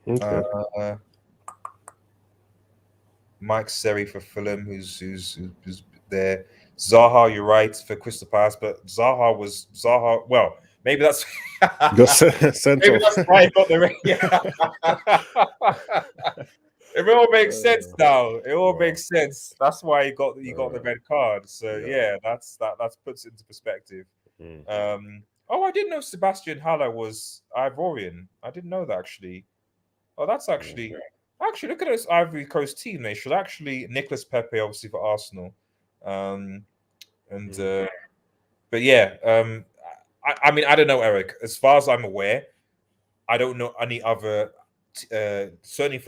okay. Uh, Mike Seri for Fulham, who's there. Zaha, you're right, for Crystal Palace, but Zaha. Well, maybe that's Just sent maybe off. that's why he got the red. Yeah. It all makes sense now. It all Wow. makes sense. That's why he got the red card. So Yeah. yeah, that puts it into perspective. Mm, Oh, I didn't know Sebastian Haller was Ivorian. I didn't know that actually. Oh, that's actually okay. look at this Ivory Coast team. They should actually Nicholas Pepe, obviously for Arsenal, and Mm, but yeah, I mean I don't know, Eric. As far as I'm aware, I don't know any other. Certainly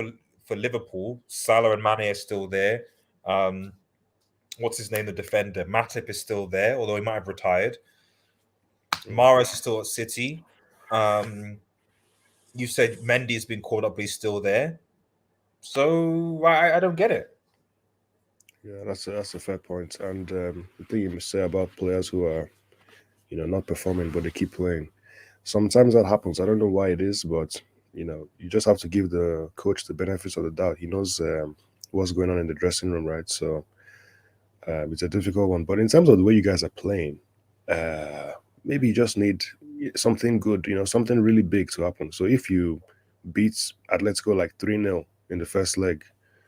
for Liverpool, Salah and Mane are still there. Um, what's his name? The defender Matip is still there, although he might have retired. Mahrez is still at City. Um, you said Mendy has been called up, but he's still there. So I don't get it. yeah, that's a fair point. And the thing you must say about players who are not performing but they keep playing. Sometimes that happens. I don't know why it is, but you just have to give the coach the benefits of the doubt. He knows what's going on in the dressing room, right? So it's a difficult one. But in terms of the way you guys are playing, uh, maybe you just need something good, something really big to happen. So if you beat Atletico like 3-0 in the first leg,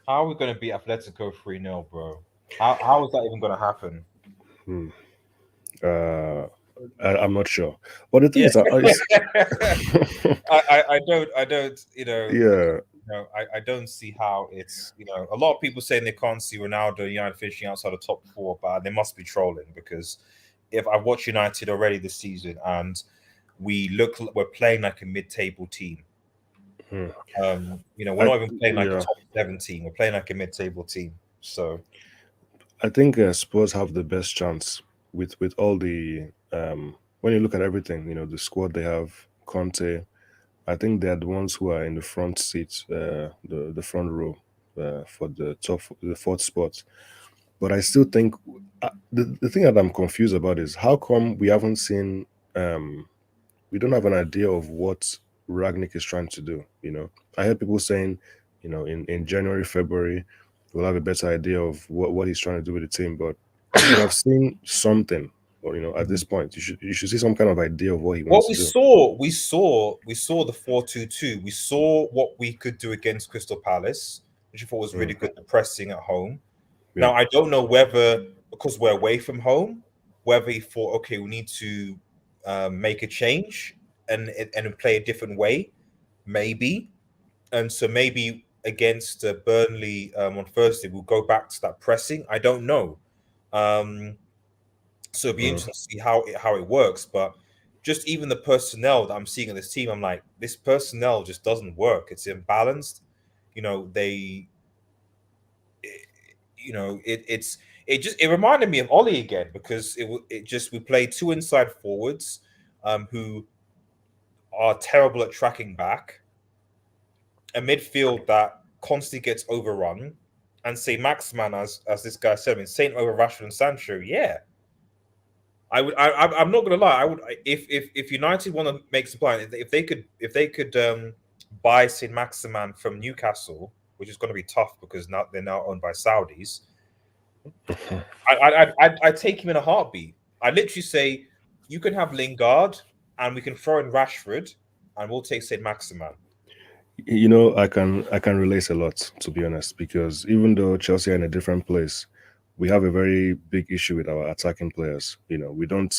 How are we going to beat Atletico 3-0, bro? How is that even going to happen? hmm, uh, I'm not sure. But the thing Yeah. is, I don't, yeah, I don't see how it's, a lot of people saying they can't see Ronaldo and United finishing outside the top four, but they must be trolling because if I've watched United already this season and we're playing like a mid-table team. hmm. We're not even playing like a Yeah, top 7 team. We're playing like a mid-table team. So I think Spurs have the best chance with all the when you look at everything, the squad they have, Conte. I think they're the ones who are in the front seat, the front row for the fourth spot. But I still think the thing that I'm confused about is how come we haven't seen we don't have an idea of what Ragnick is trying to do. I heard people saying, in January, February, we'll have a better idea of what he's trying to do with the team. But you should have seen something, or at this point, you should see some kind of idea of what he what wants to do. we saw the 4-2-2. We saw what we could do against Crystal Palace, which I thought was really Mm, good, the pressing at home. yeah. Now I don't know whether because we're away from home, whether he thought, okay, we need to make a change and play a different way, maybe. And so maybe against Burnley on Thursday, we'll go back to that pressing. I don't know. Um, so it'd be Mm, interesting to see how it works. But just even the personnel that I'm seeing in this team, I'm like, this personnel just doesn't work. It's imbalanced. You know, they, it reminded me of Ollie again because it just we played two inside forwards, who are terrible at tracking back, a midfield that constantly gets overrun, and say Maxman as this guy said, I mean, Saint over Rashford and Sancho, yeah. I would. I'm not gonna lie. I would if United want to make some plan. If they could buy Saint Maximan from Newcastle, which is going to be tough because now they're now owned by Saudis. I take him in a heartbeat. I literally say you can have Lingard and we can throw in Rashford and we'll take Saint Maximan. You know, I can relate a lot, to be honest, because even though Chelsea are in a different place, we have a very big issue with our attacking players. You know, we don't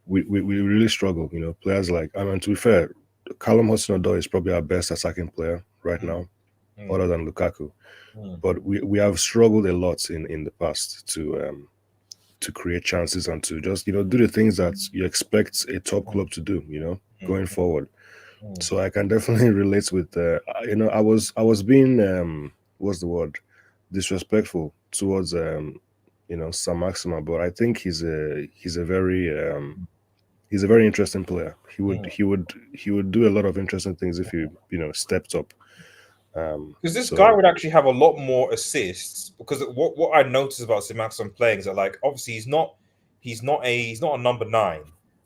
we really struggle. You know, players like, I mean, to be fair, Callum Hudson-Odoi is probably our best attacking player right now, other than Lukaku. But we have struggled a lot in the past to create chances and to just, you know, do the things that you expect a top club to do, you know, going forward. So I can definitely relate with you know, I was being what's the word, disrespectful towards you know, Sam Maxima, but I think he's a very interesting player. He would do a lot of interesting things if he, you know, stepped up. Because this So- guy would actually have a lot more assists. Because what I noticed about St. Maximin playing is that, like, obviously he's not a number 9,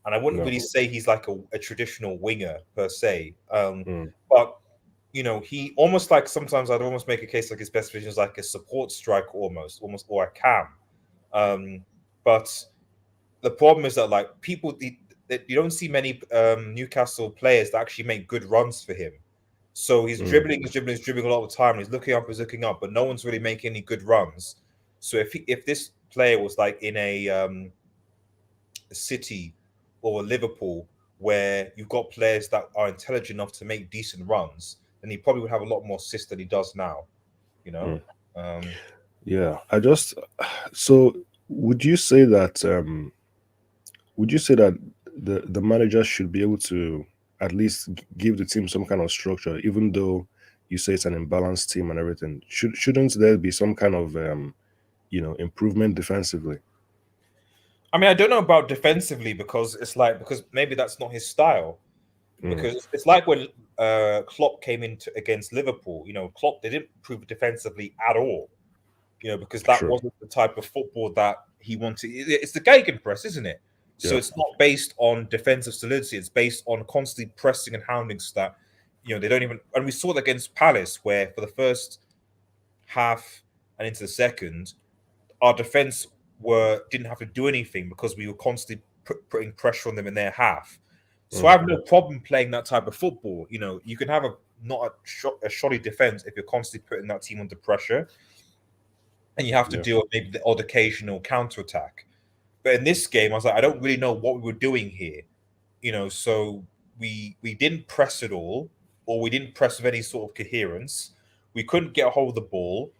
and I wouldn't No. really say he's like a traditional winger per se. But you know, he almost, like, sometimes I'd almost make a case like his best position is like a support striker, almost or a cam. But the problem is that, like, people, you don't see many Newcastle players that actually make good runs for him. So he's dribbling a lot of the time. He's looking up, but no one's really making any good runs. So if this player was like in a City or Liverpool, where you've got players that are intelligent enough to make decent runs, then he probably would have a lot more assists than he does now. You know. Yeah, so would you say that the manager should be able to at least give the team some kind of structure, even though you say it's an imbalanced team and everything? Shouldn't there be some kind of you know, improvement defensively? I mean, I don't know about defensively because maybe that's not his style. Because it's like when Klopp came into against Liverpool. You know, Klopp, they didn't improve defensively at all. You know, because that wasn't the type of football that he wanted. It's the gegenpress, isn't it? So it's not based on defensive solidity. It's based on constantly pressing and hounding stuff. You know, they don't even. And we saw that against Palace, where for the first half and into the second, our defense didn't have to do anything because we were constantly putting pressure on them in their half. So I have no problem playing that type of football. You know, you can have not a shoddy defense if you're constantly putting that team under pressure, and you have to deal with maybe the odd occasional counterattack. But in this game, I was like, I don't really know what we were doing here. You know, so we didn't press at all, or we didn't press with any sort of coherence. We couldn't get a hold of the ball.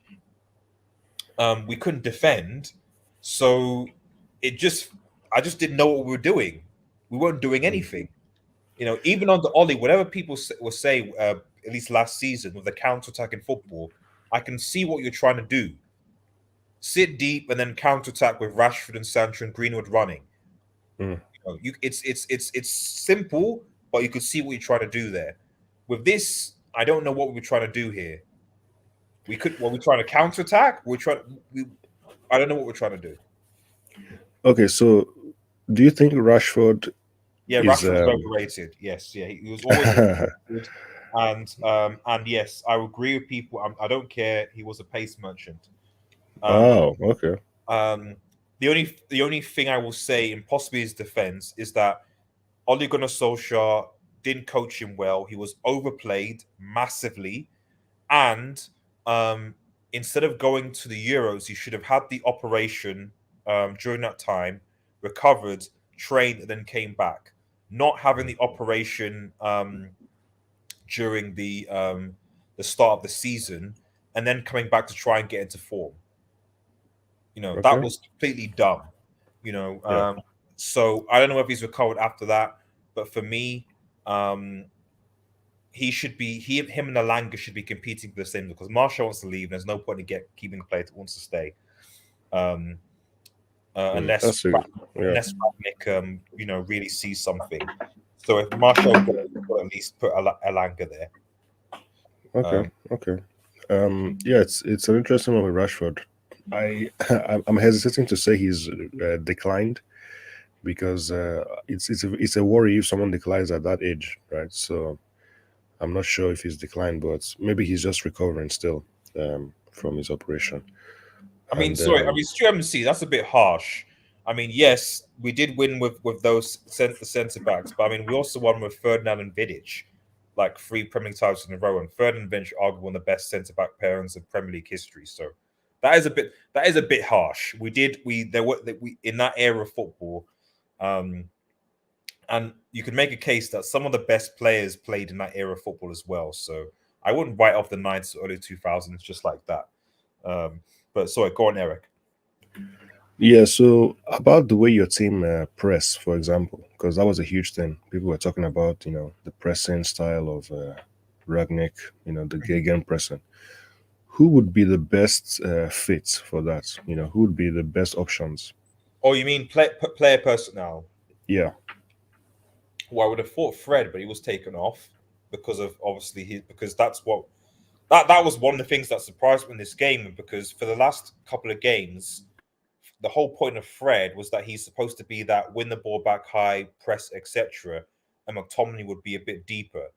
We couldn't defend. So I just didn't know what we were doing. We weren't doing anything. You know, even on the Ollie, whatever people will say, at least last season with the counter-attack in football, I can see what you're trying to do. Sit deep and then counter-attack with Rashford and Sancho and Greenwood running. You know, it's simple, but you could see what you're trying to do there. With this, I don't know what we were trying to do here. Were we trying to counter-attack? I don't know what we're trying to do. Okay, so do you think Rashford? Yeah, Rashford was overrated. Yes, yeah, he was always overrated. And yes, I agree with people. I don't care. He was a pace merchant. Okay. The only thing I will say in possibly his defense is that Ole Gunnar Solskjaer didn't coach him well. He was overplayed massively, and instead of going to the Euros, he should have had the operation during that time, recovered, trained, and then came back. Not having the operation during the start of the season, and then coming back to try and get into form. You know, that was completely dumb. You know, so I don't know if he's recovered after that, but for me, he should be him and Alanga should be competing for the same, because Marshall wants to leave. And there's no point in keeping a player that wants to stay. Unless Rangnick, you know, really sees something. So if Marshall will at least put Alanga there. Okay. Yeah, it's an interesting one with Rashford. I'm hesitating to say he's declined, because it's a worry if someone declines at that age, right? So I'm not sure if he's declined, but maybe he's just recovering still from his operation. I mean, And sorry. I mean, Stu MC, that's a bit harsh. I mean, yes, we did win with those centre backs, but I mean, we also won with Ferdinand and Vidic, like 3 Premier League titles in a row, and Ferdinand and Vidic are arguably one of the best centre back pairings of Premier League history. So that is a bit harsh. There were we in that era of football, and you could make a case that some of the best players played in that era of football as well. So I wouldn't write off the 90s, early 2000s just like that. But sorry, go on, Eric. yeah, so about the way your team press, for example, because that was a huge thing. People were talking about, the pressing style of Ragnick, the Gegen pressing. Who would be the best fit for that? Who would be the best options? Oh, you mean player personnel? Yeah, Well, I would have thought Fred, but he was taken off because of obviously because that's what that was one of the things that surprised me in this game, because for the last couple of games, the whole point of Fred was that he's supposed to be that win the ball back high, press, etc. And McTominay would be a bit deeper.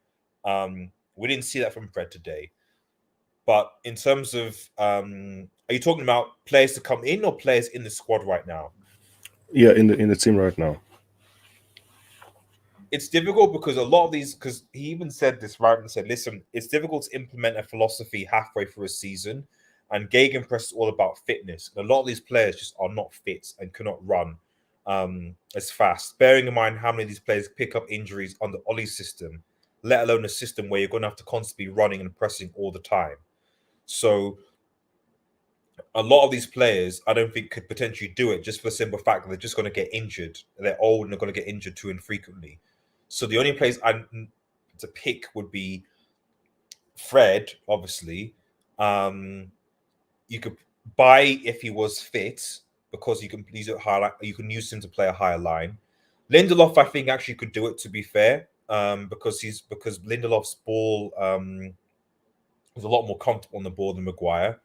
We didn't see that from Fred today. But in terms of, are you talking about players to come in or players in the squad right now? yeah, in the team right now. It's difficult because a lot of these, because he even said this, right, and said, listen, it's difficult to implement a philosophy halfway through a season. And Gegenpress is all about fitness. And a lot of these players just are not fit and cannot run as fast. Bearing in mind how many of these players pick up injuries on the Ollie system, let alone a system where you're going to have to constantly be running and pressing all the time. So a lot of these players, I don't think, could potentially do it just for the simple fact that they're just going to get injured. They're old and they're going to get injured too infrequently. So the only place to pick would be Fred, obviously. You could buy if he was fit, because you can use it high. You can use him to play a higher line. Lindelof, I think, actually could do it. To be fair, because Lindelof's ball was a lot more comfortable on the ball than Maguire.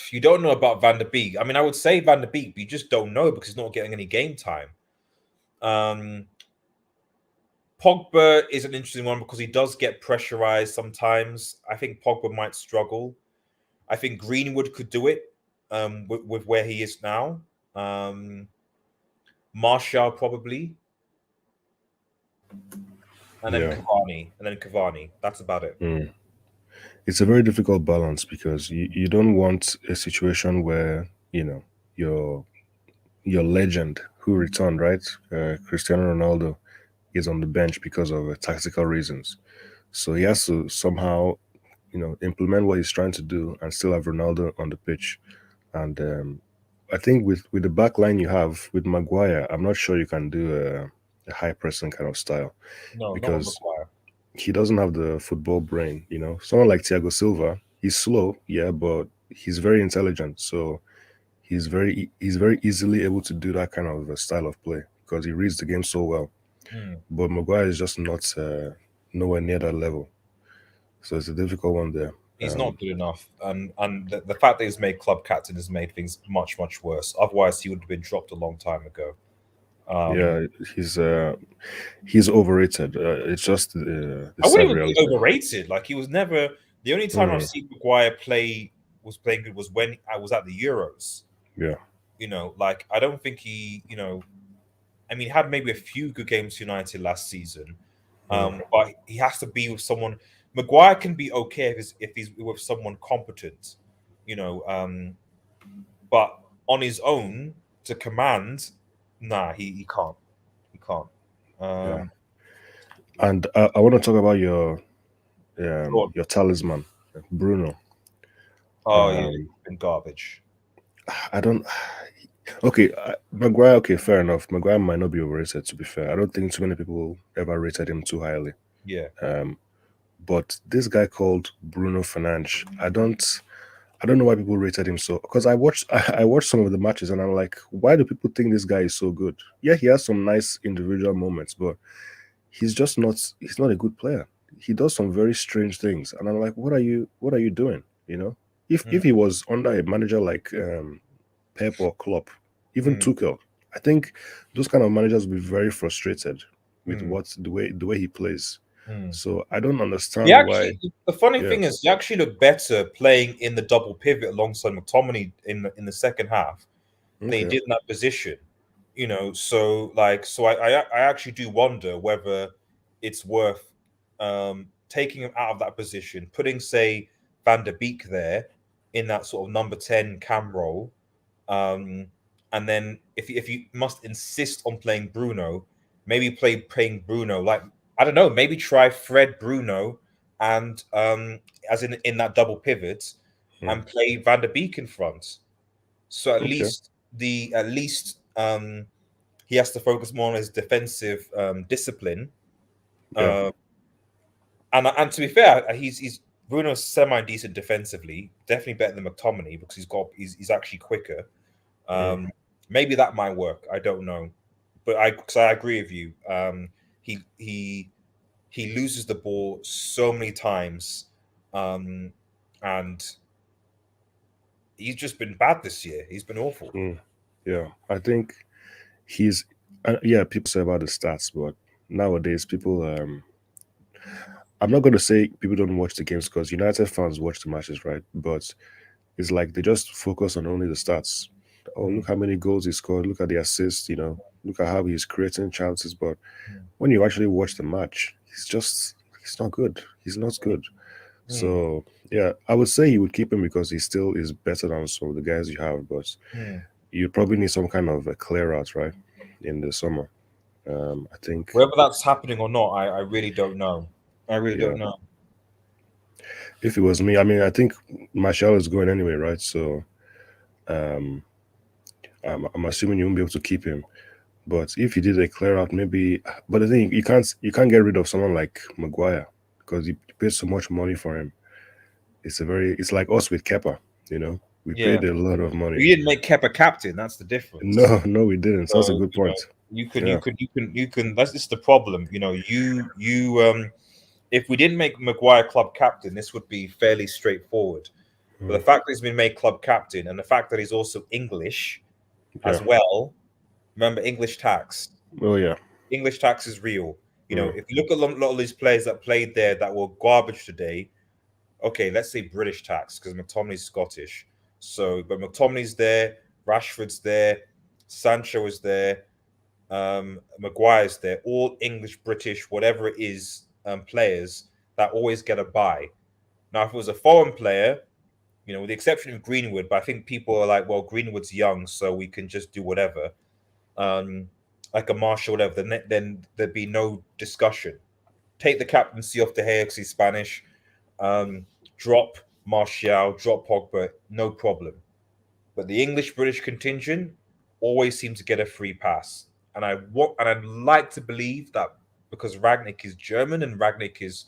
You don't know about Van der Beek. I mean, I would say Van der Beek, but you just don't know because he's not getting any game time. Pogba is an interesting one because he does get pressurized sometimes. I think Pogba might struggle. I think Greenwood could do it with where he is now. Martial probably. And then Cavani. That's about it. It's a very difficult balance because you don't want a situation where your legend who returned, right, Cristiano Ronaldo, is on the bench because of tactical reasons. So he has to somehow implement what he's trying to do and still have Ronaldo on the pitch. And I think with the back line you have with Maguire, I'm not sure you can do a high pressing kind of style. No, because not Maguire. He doesn't have the football brain. Someone like Thiago Silva, he's slow, yeah, but he's very intelligent. So he's very easily able to do that kind of a style of play because he reads the game so well. But Maguire is just not nowhere near that level. So it's a difficult one there. He's not good enough, and the fact that he's made club captain has made things much worse. Otherwise, he would have been dropped a long time ago. Yeah, he's overrated. It's just the I wouldn't even reality. be overrated. Like, he was never. The only time I've seen Maguire was playing good was when I was at the Euros. Yeah. Like, I don't think he. I mean, he had maybe a few good games for United last season, but he has to be with someone. Maguire can be okay if he's with someone competent, but on his own to command, nah, he can't. He can't. Yeah. And I want to talk about your talisman, Bruno. Oh, yeah, he's been garbage. I don't. Okay, Maguire. Okay, fair enough. Maguire might not be overrated. To be fair, I don't think too many people ever rated him too highly. Yeah. But this guy called Bruno Fernandes, I don't know why people rated him so. Because I watched some of the matches and I'm like, why do people think this guy is so good? Yeah, he has some nice individual moments, but he's just not. He's not a good player. He does some very strange things, and I'm like, what are you doing? If he was under a manager like Pep or Klopp, even Tuchel, I think those kind of managers will be very frustrated with Mm. the way he plays. Mm. So I don't He understand why. actually, the funny Yeah. thing is, he actually looked better playing in the double pivot alongside McTominay in the second half than he Okay. did in that position. You know, so like, so I actually do wonder whether it's worth taking him out of that position, putting say Van der Beek there in that sort of number 10 cam role, um, and then if you must insist on playing Bruno, maybe playing Bruno like I don't know, maybe try Fred Bruno and as in that double pivot Hmm. and play Van der Beek in front. So Okay. at least he has to focus more on his defensive discipline. Yeah. Uh, and to be fair, he's Bruno's semi decent defensively, definitely better than McTominay because he's actually quicker. Hmm. Maybe that might work. I don't know, but I agree with you. He he he loses the ball so many times, and he's just been bad this year. He's been awful. Hmm. Yeah. I think he's yeah, people say about the stats, but nowadays people I'm not going to say people don't watch the games because United fans watch the matches, right? But it's like they just focus on only the stats. Oh, Mm, look how many goals he scored, look at the assists, you know, look at how he's creating chances. But mm, when you actually watch the match, he's not good. He's not good. mm, So yeah, I would say you would keep him because he still is better than some of the guys you have, but mm. you probably need some kind of a clear out, right? In the summer. I think Whether that's happening or not, I really don't know. I really yeah. don't know. If it was me, I mean I think Martial is going anyway, right? So um I'm assuming you won't be able to keep him. But if you did a clear out, maybe. But the thing you can't get rid of someone like Maguire because you paid so much money for him. It's like us with Kepa. You know, we Yeah, paid a lot of money. we didn't make Kepa captain. That's the difference. No, no, we didn't. That's a So good you know, point. Yeah. you can. That's just the problem. You know, if we didn't make Maguire club captain, this would be fairly straightforward. But the Mm, fact that he's been made club captain and the fact that he's also English yeah. as well. Remember, English tax. Oh yeah. English tax is real. You know, Mm, if you look at a lot of these players that played there that were garbage today, okay, let's say British tax because McTominay's Scottish. So, but McTominay's there, Rashford's there, Sancho is there, Maguire's there, all English, British, whatever it is, players that always get a buy. Now, if it was a foreign player, you know, with the exception of Greenwood, but I think people are like, well, Greenwood's young, so we can just do whatever. Um, like a Marshall, whatever, then there'd be no discussion. Take the captaincy off De Gea because he's Spanish. Um, drop Martial, drop Pogba, no problem. But the English British contingent always seem to get a free pass, and I'd like to believe that because Ragnick is German and Ragnick is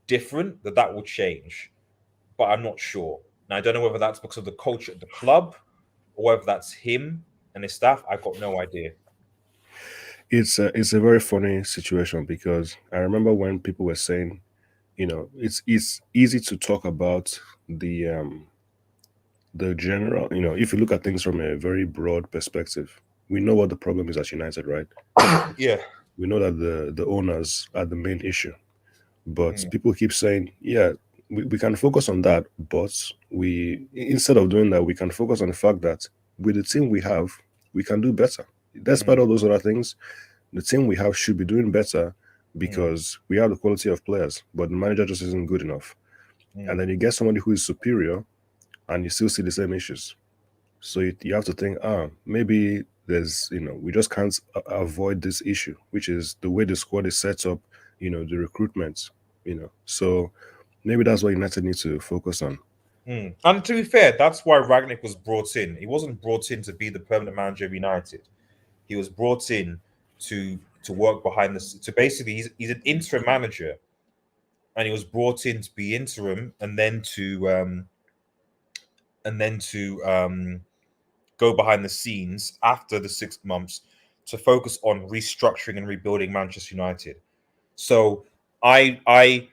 different, that will change. But I'm not sure. Now I don't know whether that's because of the culture at the club or whether that's him and his staff. I've got no idea. it's a very funny situation because I remember when people were saying, you know, it's easy to talk about the general. You know, if you look at things from a very broad perspective, we know what the problem is at United, right? Yeah. We know that the owners are the main issue. But Mm, people keep saying, yeah, we can focus on that, but we instead of doing that, we can focus on the fact that with the team we have, we can do better. Despite mm, all those other things, the team we have should be doing better mm, because we have the quality of players, but the manager just isn't good enough. And mm, then you get somebody who is superior and you still see the same issues. So you have to think, maybe there's, we just can't avoid this issue, which is the way the squad is set up, the recruitment, So maybe that's what United needs to focus on. mm. And to be fair, that's why Ragnick was brought in. He wasn't brought in to be the permanent manager of United. He was brought in to work behind the to basically he's an interim manager, and he was brought in to be interim and then to go behind the scenes after the 6 months to focus on restructuring and rebuilding Manchester United. So I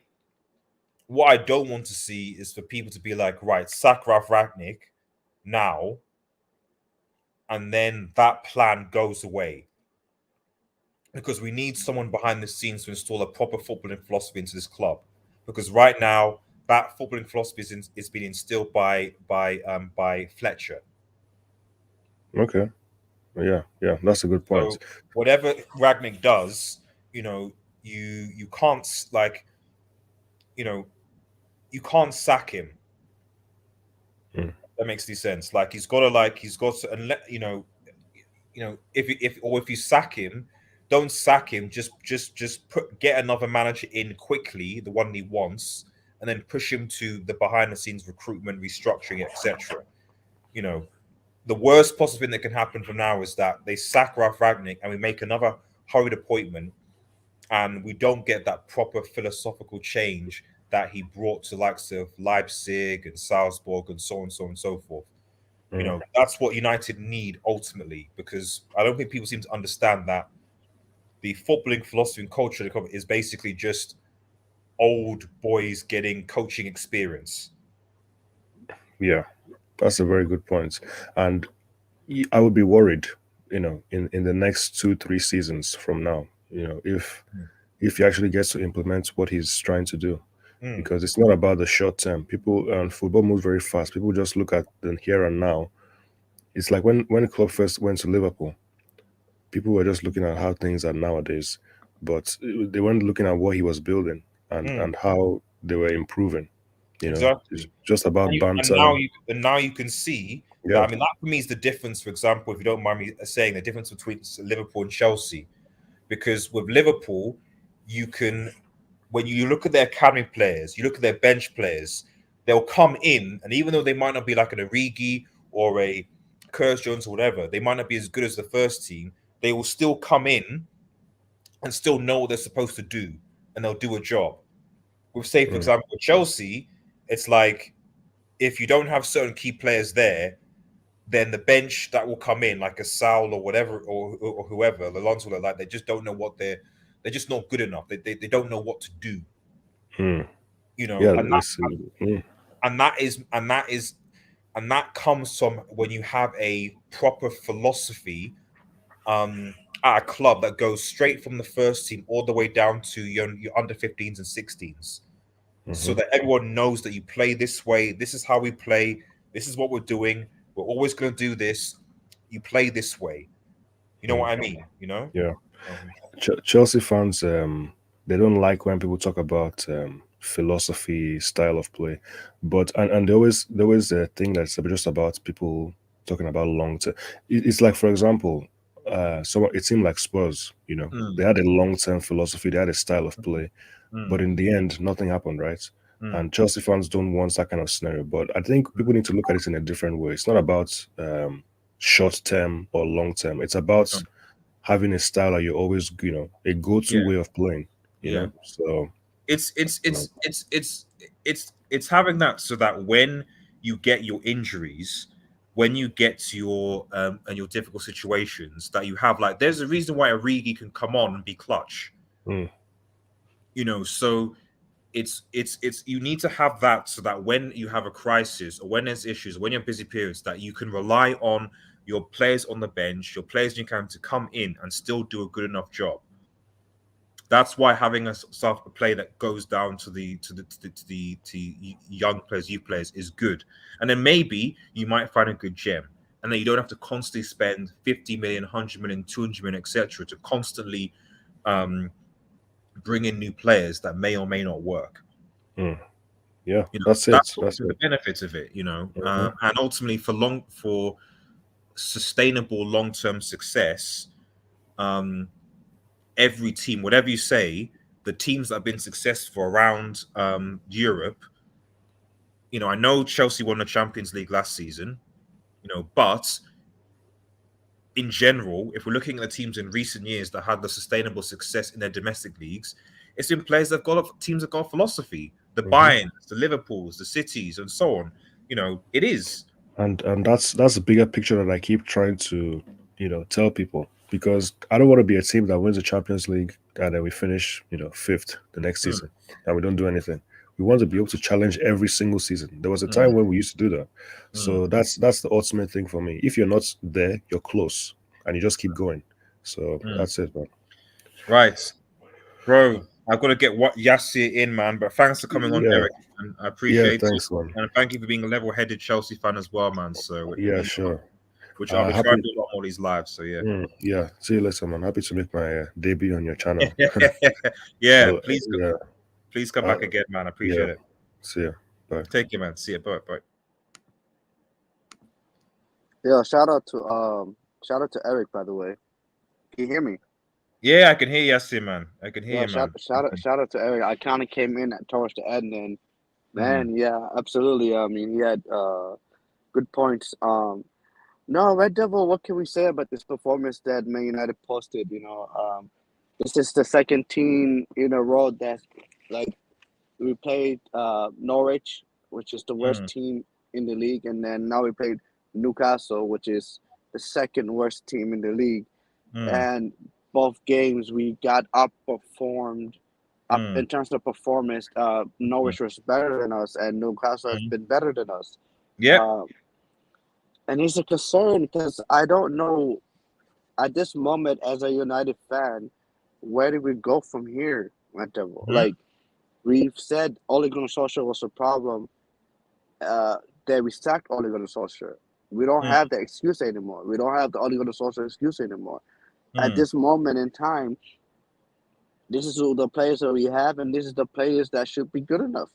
what I don't want to see is for people to be like, right, sack Ralf Ragnick now and then that plan goes away. Because we need someone behind the scenes to install a proper footballing philosophy into this club. Because right now, that footballing philosophy is being instilled by Fletcher. Okay. Yeah, that's a good point. So whatever Ragnick does, you can't you know you can't sack him. Mm. That makes any sense. Like he's got to, and let if you sack him, don't sack him. Just get another manager in quickly, the one he wants, and then push him to the behind the scenes recruitment, restructuring, etc. The worst possible thing that can happen from now is that they sack Ralf Ragnick and we make another hurried appointment, and we don't get that proper philosophical change that he brought to likes of Leipzig and Salzburg and so on, so on and so forth. That's what United need ultimately, because I don't think people seem to understand that the footballing philosophy and culture of the club is basically just old boys getting coaching experience. Yeah, that's a very good point. And I would be worried, in the next 2-3 seasons from now, if he actually gets to implement what he's trying to do. Because it's not about the short term. People and football moves very fast. People just look at the here and now. It's like when the club first went to Liverpool, people were just looking at how things are nowadays, but they weren't looking at what he was building and how they were improving. Exactly. It's just about banter. And now you can see that. Yeah. I mean, that for me is the difference. For example, if you don't mind me saying, the difference between Liverpool and Chelsea, because with Liverpool, when you look at their academy players, you look at their bench players, they'll come in, and even though they might not be like an Origi or a Curtis Jones or whatever, they might not be as good as the first team. They will still come in and still know what they're supposed to do, and they'll do a job. With, say, for example, Chelsea, it's like if you don't have certain key players there, then the bench that will come in, like a Sal or whatever, or whoever, Alonso, like they just don't know they're just not good enough. They don't know what to do. Yeah, And that comes from when you have a proper philosophy at a club that goes straight from the first team all the way down to your under 15s and 16s. So that everyone knows that you play this way. This is how we play. This is what we're doing. We're always going to do this. You play this way. You know what I mean? Yeah. Chelsea fans, they don't like when people talk about philosophy, style of play, but and they always think that's just about people talking about long term. It's like, for example, it seemed like Spurs. They had a long term philosophy, they had a style of play, but in the end, nothing happened, right? And Chelsea fans don't want that kind of scenario. But I think people need to look at it in a different way. It's not about short term or long term. It's about having a style that you're always, a go-to way of playing. You know, so it's having that, so that when you get your injuries, when you get to your and your difficult situations, that you have, like, there's a reason why Origi can come on and be clutch. So it's you need to have that, so that when you have a crisis or when there's issues, when you're busy periods, that you can rely on your players on the bench, your players in your camp to come in and still do a good enough job. That's why having a play that goes down to the young players, youth players, is good. And then maybe you might find a good gem, and then you don't have to constantly spend 50 million, 100 million, 200 million, etc., to constantly bring in new players that may or may not work. Yeah, that's the benefit of it, and ultimately for sustainable long-term success, every team, whatever you say, the teams that have been successful around Europe, I know Chelsea won the Champions League last season, but in general, if we're looking at the teams in recent years that had the sustainable success in their domestic leagues, it's been players that got teams that got philosophy, the Bayerns, the Liverpools, the Cities, and so on. It is. And that's a bigger picture that I keep trying to, tell people, because I don't want to be a team that wins the Champions League and then we finish, fifth the next season and we don't do anything. We want to be able to challenge every single season. There was a time when we used to do that. So that's the ultimate thing for me. If you're not there, you're close, and you just keep going. So that's it, man. Right, bro. I've got to get what Yassir in, man. But thanks for coming on, Yeah. Eric. And I Yeah, appreciate thanks, it. man. And thank you for being a level-headed Chelsea fan as well, man. So Yeah, sure. which I'll be trying to Happy. do a lot more of these lives. So yeah. Yeah. See you later, man. Happy to make my debut on your channel. Yeah, So, please come back again, man. I appreciate it. See ya. Bye. Take care, man. See you. Bye. Yeah, shout out to Eric, by the way. Can you hear me? Yeah, I can hear Yassir, man. I can hear Yeah, you, man. shout out to Eric. I kind of came in towards the end, and man, yeah, absolutely. I mean, he had good points. No, Red Devil. What can we say about this performance that Man United posted? This is the second team in a row that, like, we played Norwich, which is the worst team in the league, and then now we played Newcastle, which is the second worst team in the league. And both games we got outperformed in terms of performance. Norwich was better than us, and Newcastle has been better than us. Yeah. And it's a concern because I don't know at this moment as a United fan, where do we go from here, Red Devil? Like, we've said Ole Gunnar Solskjaer was a problem. That we sacked Ole Gunnar Solskjaer. We don't have the excuse anymore. We don't have the Ole Gunnar Solskjaer excuse anymore. At this moment in time, this is who the players that we have, and this is the players that should be good enough.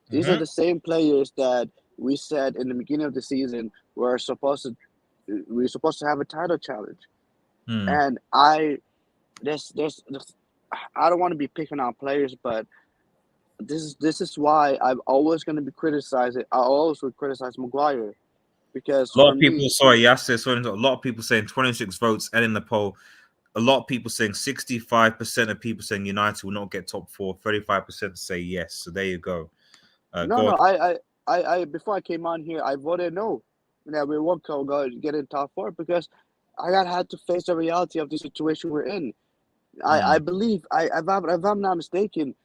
These are the same players that we said in the beginning of the season we're supposed to have a title challenge. And I don't want to be picking on players, but this is why I'm always going to be criticizing. I always would criticize Maguire because A lot of people, sorry, Yassir, so a lot of people saying 26 votes and in the poll. A lot of people saying 65% of people saying United will not get top 4. 35% say yes. So there you go. I before I came on here, I voted no. That we won't go get in top 4 because I had to face the reality of the situation we're in. I believe if I'm not mistaken,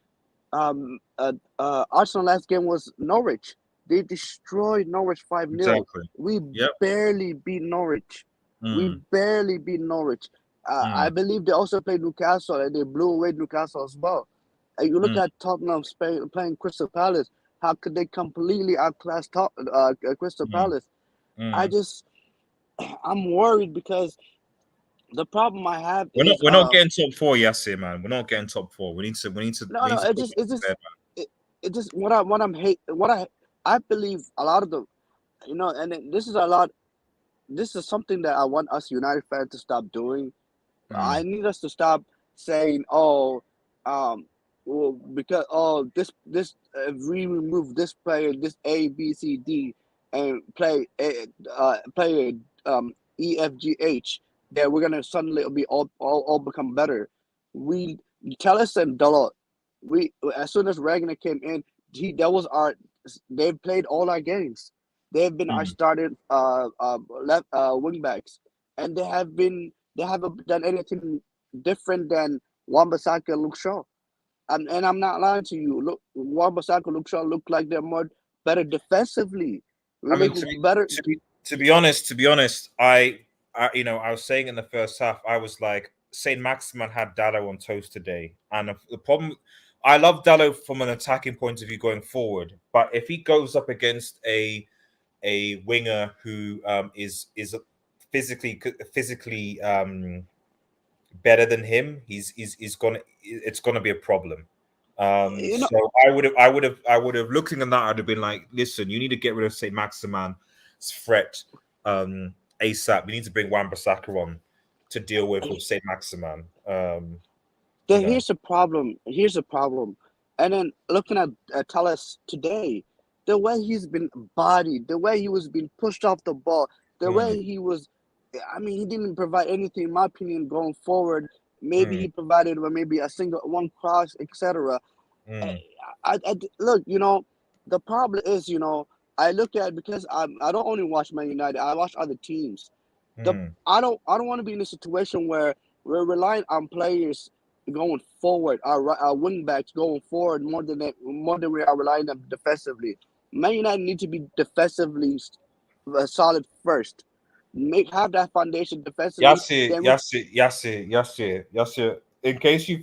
Arsenal last game was Norwich. They destroyed Norwich 5-0. Exactly. We barely beat Norwich. We barely beat Norwich. I believe they also played Newcastle and they blew away Newcastle as well. And you look at Tottenham playing Crystal Palace. How could they completely outclass Crystal Palace? I'm worried because the problem I have is we're not getting top 4, Yassir, man. We're not getting top 4. We need to. I believe a lot of the, and this is a lot. This is something that I want us United fans to stop doing. I need us to stop saying, because if we remove this player, this A, B, C, D, and play E, F, G, H, that we're gonna suddenly be all become better. We Telles and Dalot. As soon as Ragnar came in, they've played all our games. They've been our started left wing backs, and they haven't done anything different than Wan-Bissaka and Luke Shaw. And I'm not lying to you. Look, Wan-Bissaka and Luke Shaw look like they're more better defensively. To be honest, I was saying in the first half, I was like, Saint Maximin had Dalot on toast today, and the problem. I love Dalot from an attacking point of view going forward, but if he goes up against a winger who is physically better than him, it's gonna be a problem. So I would have looking at that. I'd have been like, listen, you need to get rid of Saint Maximin's threat ASAP. We need to bring Wan-Bissaka on to deal with Saint Maximin. Here's a problem. And then looking at Telles today, the way he's been bodied, the way he was being pushed off the ball, the way he was, he didn't provide anything, in my opinion, going forward. Maybe he provided maybe a single one cross, etc. Look, the problem is, I look at it because I don't only watch Man United, I watch other teams. I don't want to be in a situation where we're relying on players going forward, our wing backs going forward more than we are relying on defensively. Man United need to be defensively solid first. Have that foundation defensively. Yasir, Then we Yasir, Yasir, Yasir, Yasir. In case you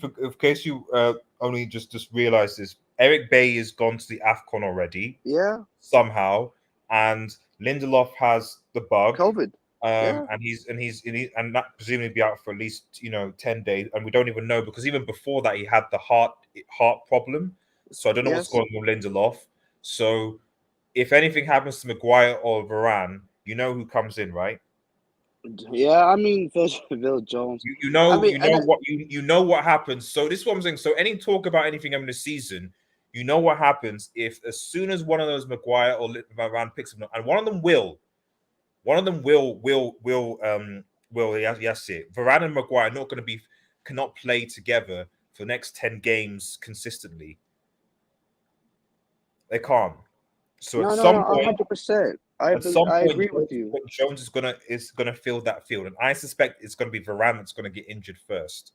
only just realized this, Eric Bay has gone to the AFCON already yeah, somehow, and Lindelof has the bug, COVID. Yeah. and that presumably be out for at least 10 days, and we don't even know because even before that he had the heart problem, so I don't know what's Yes. going on with Lindelof. So if anything happens to Maguire or Varane, you know who comes in, right? Yeah. I mean, Phil Jones. You I know mean, you and know what you know what happens. So this is what I'm saying. So any talk about anything in the season, you know what happens if as soon as one of those Maguire or Varane picks them up, and one of them will yes it. Varane and Maguire are not going to be cannot play together for the next 10 games consistently. They can't. So no, no, no, 100%. at some I point agree with you. Jones is gonna fill that field, and I suspect it's gonna be Varane that's gonna get injured first,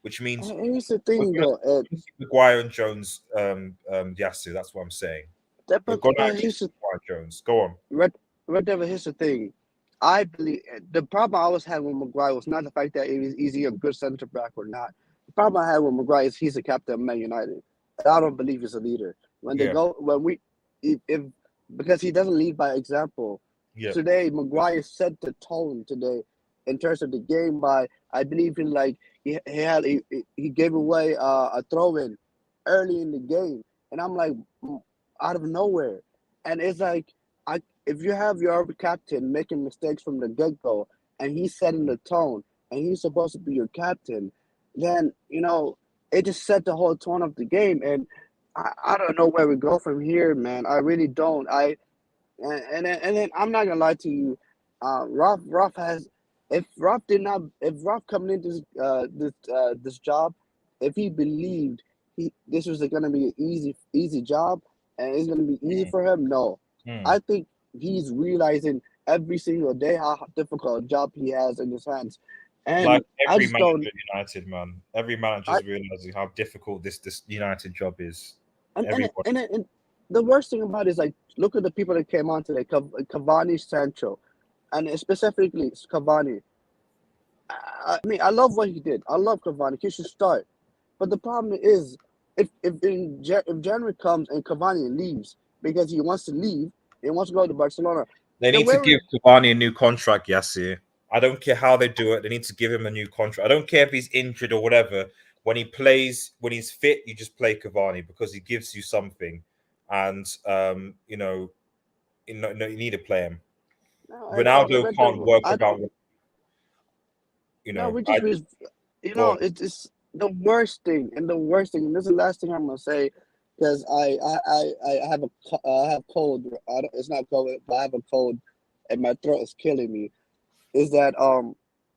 which means And here's the we're thing, gonna though. see Maguire and Jones Yasu. That's what I'm saying. We're gonna But actually here's see the Maguire Jones. Go on. Red Devil. Here's the thing. I believe the problem I always had with Maguire was not the fact that is he a good center back or not. The problem I had with Maguire is he's a captain of Man United, and I don't believe he's a leader. Yeah. If because he doesn't lead by example. Yeah. Today, Maguire set the tone today in terms of the game by I believe in like he gave away a throw in early in the game, and I'm like out of nowhere, and it's like if you have your captain making mistakes from the get go and he's setting the tone and he's supposed to be your captain, then it just set the whole tone of the game. And I don't know where we go from here, man. I really don't. And then I'm not gonna lie to you, Ralph has if Ralph coming into this job, if he believed this was gonna be an easy job and it's gonna be easy for him, no. I think he's realizing every single day how difficult a job he has in his hands. Like And I every just manager don't at United, man. Every manager I is realizing how difficult this United job is. and and, Everybody. and the worst thing about it is like look at the people that came on today, Cavani, Sancho, and specifically Cavani. I mean, I love what he did. I love Cavani. He should start. But the problem is, if January comes and Cavani leaves because he wants to leave, he wants to go to Barcelona, They then need to where give Cavani a new contract, Yassir. I don't care how they do it. They need to give him a new contract. I don't care if he's injured or whatever. When he plays, when he's fit, you just play Cavani because he gives you something. And you need to play him. no, Ronaldo Red can't Devil, work I without, no, we I just was, go on. it's the worst thing, and the worst thing, and this is the last thing I'm gonna say, because I have I have cold. It's not COVID, but I have a cold, and my throat is killing me. Is that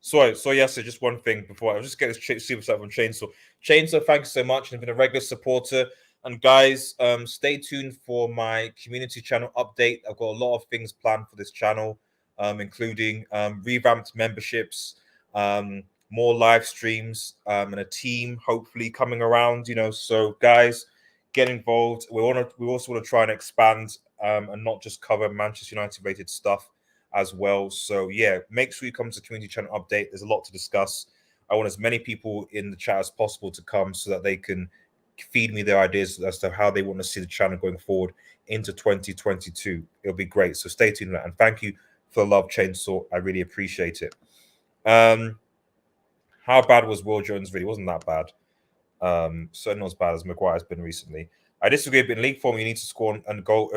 So yes, so just one thing before I just get this super chat from Chainsaw. Chainsaw, thanks so much, and been a regular supporter. And guys, stay tuned for my community channel update. I've got a lot of things planned for this channel, including revamped memberships, more live streams, and a team hopefully coming around. So guys, get involved. We also want to try and expand, and not just cover Manchester United rated stuff as well. So yeah, make sure you come to the community channel update. There's a lot to discuss. I want as many people in the chat as possible to come so that they can feed me their ideas as to how they want to see the channel going forward into 2022. It'll be great. So stay tuned. And thank you for the love, Chainsaw. I really appreciate it. How bad was Will Jones really? It wasn't that bad. Certainly not as bad as Maguire's been recently. I disagree, but in league form, you need to score and goal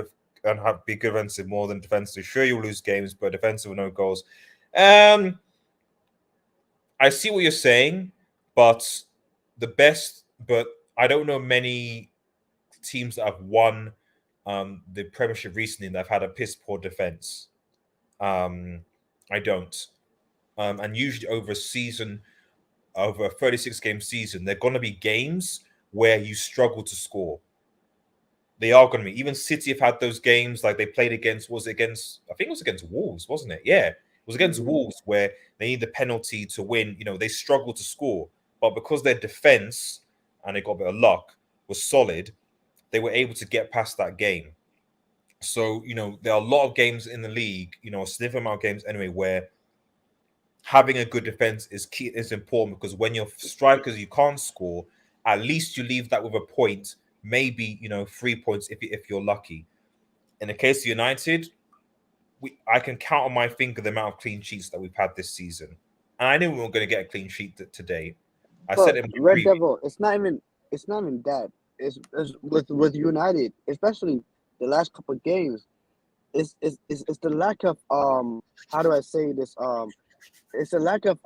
and be good offensive more than defensive. Sure, you'll lose games, but defensive with no goals. I see what you're saying, but I don't know many teams that have won the Premiership recently that have had a piss poor defense. I don't. And usually over a 36 game season, there are going to be games where you struggle to score. They are going to be. Even City have had those games, like they played against. I think it was against Wolves, wasn't it? Yeah, it was against Wolves where they need the penalty to win. They struggle to score. but because their defense and they got a bit of luck was solid, they were able to get past that game. So, there are a lot of games in the league, a significant amount of games anyway, where having a good defense is key, is important, because when you're strikers, you can't score. At least you leave that with a point, maybe 3 points if you're lucky. In the case of United, I can count on my finger the amount of clean sheets that we've had this season, and I knew we were going to get a clean sheet today. I said But in my Red preview. Devil, it's not even that. It's with United, especially the last couple of games. It's the lack of how do I say this it's a lack of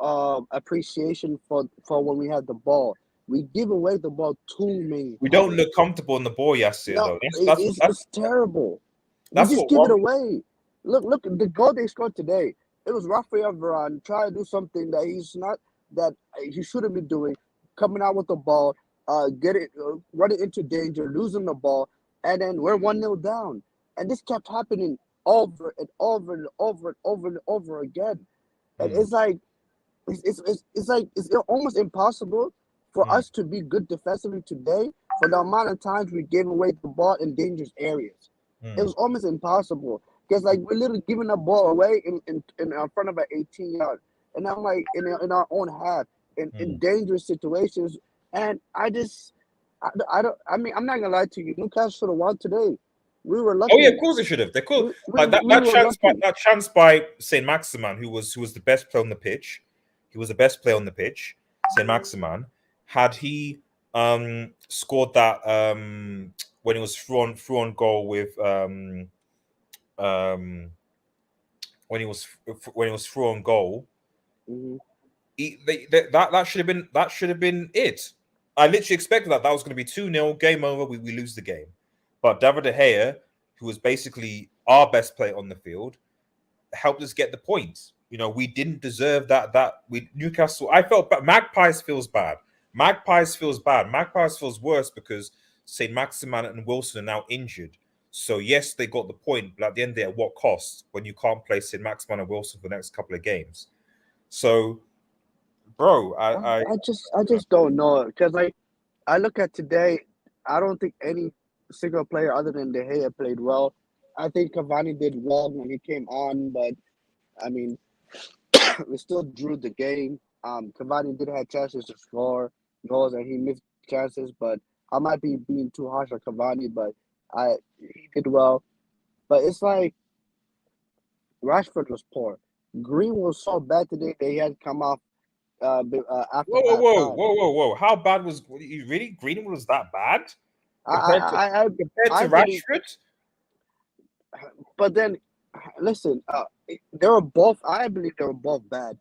appreciation for when we had the ball. We give away the ball too many We don't times. look comfortable in the ball, Yassir, No, though. That's it's terrible. We that's just what give it worries. away. Look, the goal they scored today. It was Raphael Varane trying to do something that he shouldn't be doing, coming out with the ball, running into danger, losing the ball, and then we're 1-0 down. And this kept happening over and over and over and over and over again. And it's like it's almost impossible for us to be good defensively today for the amount of times we gave away the ball in dangerous areas. It was almost impossible because we're literally giving the ball away in front of an 18-yard, and I'm like in our own half in dangerous situations. And I don't. I mean, I'm not gonna lie to you. Newcastle should have won today. We were lucky. Oh yeah, of course they should have. They could. Like that We were lucky. that chance by Saint Maximan, who was the best player on the pitch. He was the best player on the pitch. Saint Maximan, had he scored that when he was through on goal with when he was through on goal, that should have been it. I literally expected that was going to be 2-0, game over, we lose the game. But David De Gea, who was basically our best player on the field, helped us get the points. We didn't deserve that. Newcastle, I felt bad. Magpies feels bad. Magpies feels worse because Saint Maximan and Wilson are now injured. So yes, they got the point, but at the end, at what cost? When you can't play Saint Maximan and Wilson for the next couple of games. So, bro, I just don't know, because I look at today, I don't think any single player other than De Gea played well. I think Cavani did well when he came on, but I mean, we still drew the game. Cavani did have chances to score goals and he missed chances, but I might be being too harsh on Cavani, but he did well. But it's like Rashford was poor. Green was so bad today that he had to come off after half time. Whoa! How bad was really Greenwood? Was that bad I compared to believe, Rashford? but then listen, they were both. I believe they were both bad,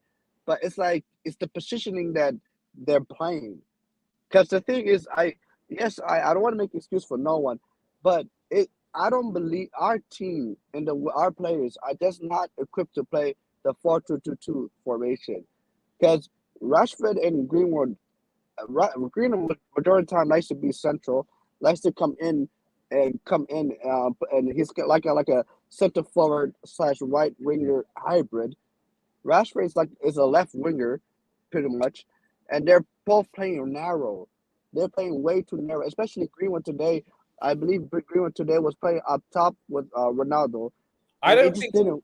but it's the positioning that they're playing. Because the thing is, I don't want to make an excuse for no one, but I don't believe our team and our players are just not equipped to play the 4-2-2-2 formation. Because Rashford and Greenwood, majority of the time likes to be central, likes to come in, and he's like a center forward / right winger hybrid. Rashford is a left winger, pretty much, and they're both playing narrow. They're playing way too narrow, especially Greenwood today. I believe Greenwood today was playing up top with Ronaldo, and it just didn't.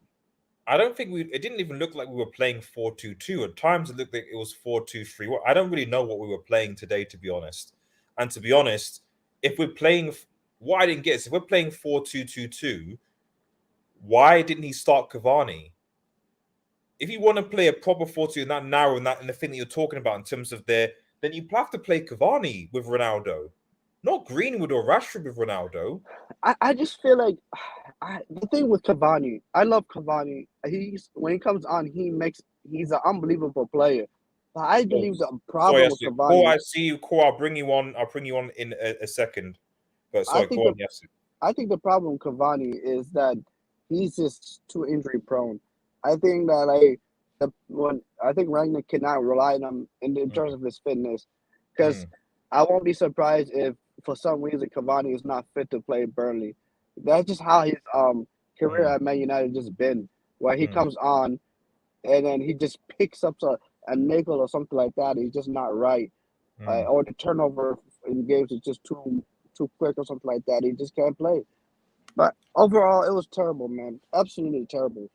I don't think it didn't even look like we were playing 4-2-2. At times it looked like it was 4-2-3. I don't really know what we were playing today, to be honest. And to be honest, if we're playing, what I didn't get is if we're playing 4-2-2-2, why didn't he start Cavani? If you want to play a proper 4-2 and that narrow and the thing that you're talking about in terms of then you have to play Cavani with Ronaldo, not Greenwood or Rashford with Ronaldo. I just feel like the thing with Cavani, I love Cavani. When he comes on, he's an unbelievable player. But I believe the problem with Cavani. Cole, I see you. Cole, I'll bring you on in a second. But sorry, go on. Yes. I think the problem with Cavani is that he's just too injury prone. I think that I think Rangnick cannot rely on him in terms of his fitness, because I won't be surprised if for some reason Cavani is not fit to play Burnley. That's just how his career at Man United just been, where he comes on and then he just picks up a nickel or something like that. He's just not right. or the turnover in games is just too quick or something like that. He just can't play. But overall, it was terrible, man. Absolutely terrible.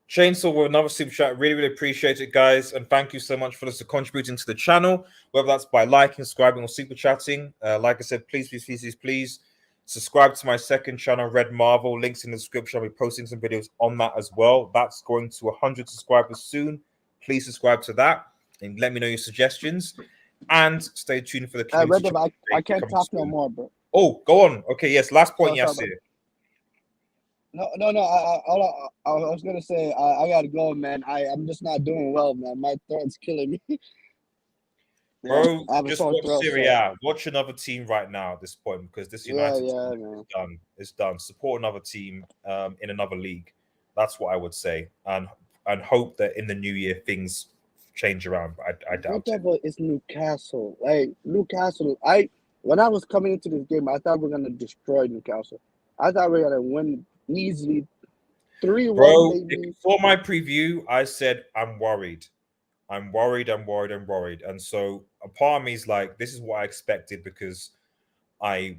Chainsaw with another super chat. Really, really appreciate it, guys. And thank you so much for contributing to the channel, whether that's by liking, subscribing, or super chatting. Like I said, please subscribe to my second channel, Red Marvel. Links in the description. I'll be posting some videos on that as well. That's going to 100 subscribers soon. Please subscribe to that and let me know your suggestions. And stay tuned for the community. Red I can't talk no more, bro. Oh, go on. Okay, yes. Last point, Yasir. No. I was gonna say I gotta go, man. I'm just not doing well, man. My throat's killing me. Bro, just watch Serie A. Watch another team right now at this point because this United team is done. It's done. Support another team in another league. That's what I would say, and hope that in the new year things change around. But I doubt it. It's Newcastle. Like Newcastle, when I was coming into this game, I thought we were gonna destroy Newcastle. I thought we were gonna win easily 3-1. Bro, before my preview, I said I'm worried. I'm worried. And so a part of me is like, this is what I expected because I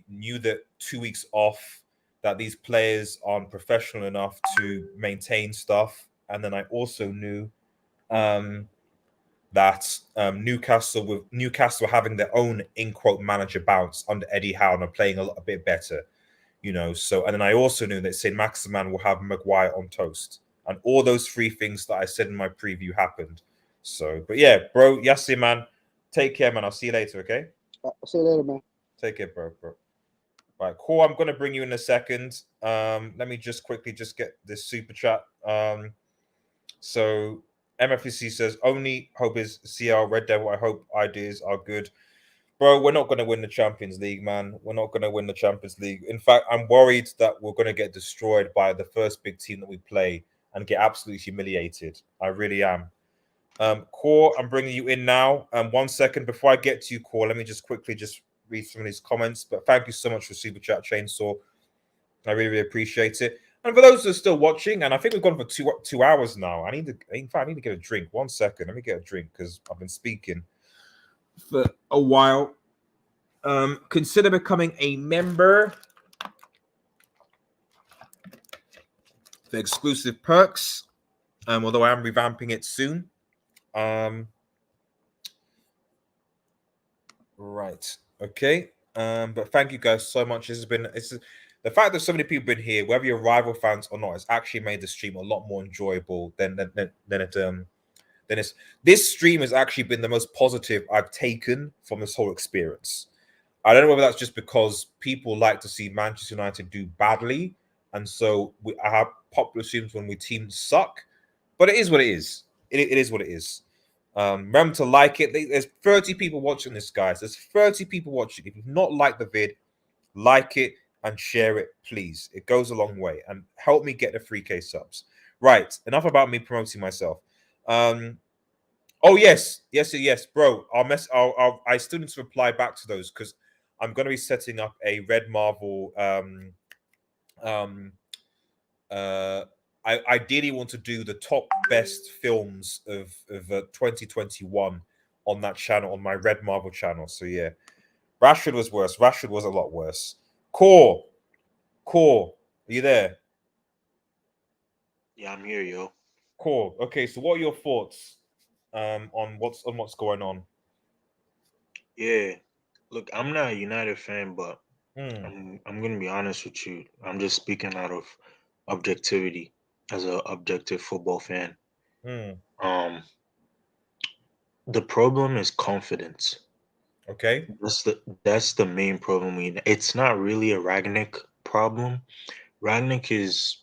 knew that 2 weeks off that these players aren't professional enough to maintain stuff. And then I also knew that Newcastle having their own in quote manager bounce under Eddie Howe and are playing a bit better, So, and then I also knew that St. Maximan will have Maguire on toast. And all those three things that I said in my preview happened. So, but yeah, bro, Yassi, man, take care, man. I'll see you later, okay? See you later, man. Take care, bro. Right, cool. I'm going to bring you in a second. Let me just quickly get this super chat. So, MFC says, only hope is CL Red Devil. I hope ideas are good. Bro, we're not going to win the Champions League, man. We're not going to win the Champions League. In fact, I'm worried that we're going to get destroyed by the first big team that we play and get absolutely humiliated. I really am. Core, I'm bringing you in now. 1 second before I get to you, Core, let me just quickly read some of these comments. But thank you so much for Super Chat, Chainsaw. I really, really appreciate it. And for those who are still watching, and I think we've gone for 2 hours now. I need to get a drink. 1 second. Let me get a drink because I've been speaking for a while. Consider becoming a member for exclusive perks. Although I am revamping it soon. Right. Okay. But thank you guys so much. The fact that so many people have been here, whether you're rival fans or not, has actually made the stream a lot more enjoyable than it's. This stream has actually been the most positive I've taken from this whole experience. I don't know whether that's just because people like to see Manchester United do badly, and so I have popular streams when teams suck. But it is what it is. It is what it is. Remember to like it. There's 30 people watching this, guys. There's 30 people watching. If you've not liked the vid, like it and share it, please. It goes a long way and help me get the 3K subs. Right. Enough about me promoting myself. Oh yes, bro. I still need to reply back to those because I'm going to be setting up a Red Marvel. I ideally want to do the top best films of 2021 on that channel, on my Red Marvel channel. So yeah, Rashford was worse. Rashford was a lot worse. Core, are you there? Yeah, I'm here, yo. Core. Okay, so what are your thoughts on what's going on? Yeah, look, I'm not a United fan, but I'm gonna be honest with you. I'm just speaking out of objectivity as an objective football fan. The problem is confidence. Okay, that's the main problem. It's not really a Rangnick problem. Rangnick is.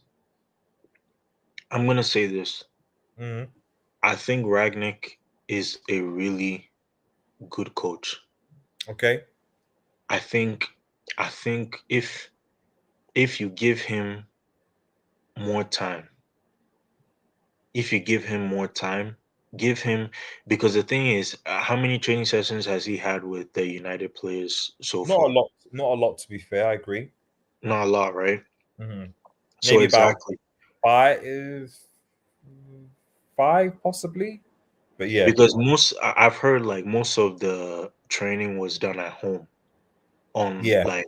I'm gonna say this. I think Rangnick is a really good coach. Okay. I think if you give him more time, because the thing is, how many training sessions has he had with the United players so far? Not a lot, to be fair. I agree. Not a lot, right? So Maybe exactly about five, possibly. But yeah, because I've heard like most of the training was done at home on yeah. like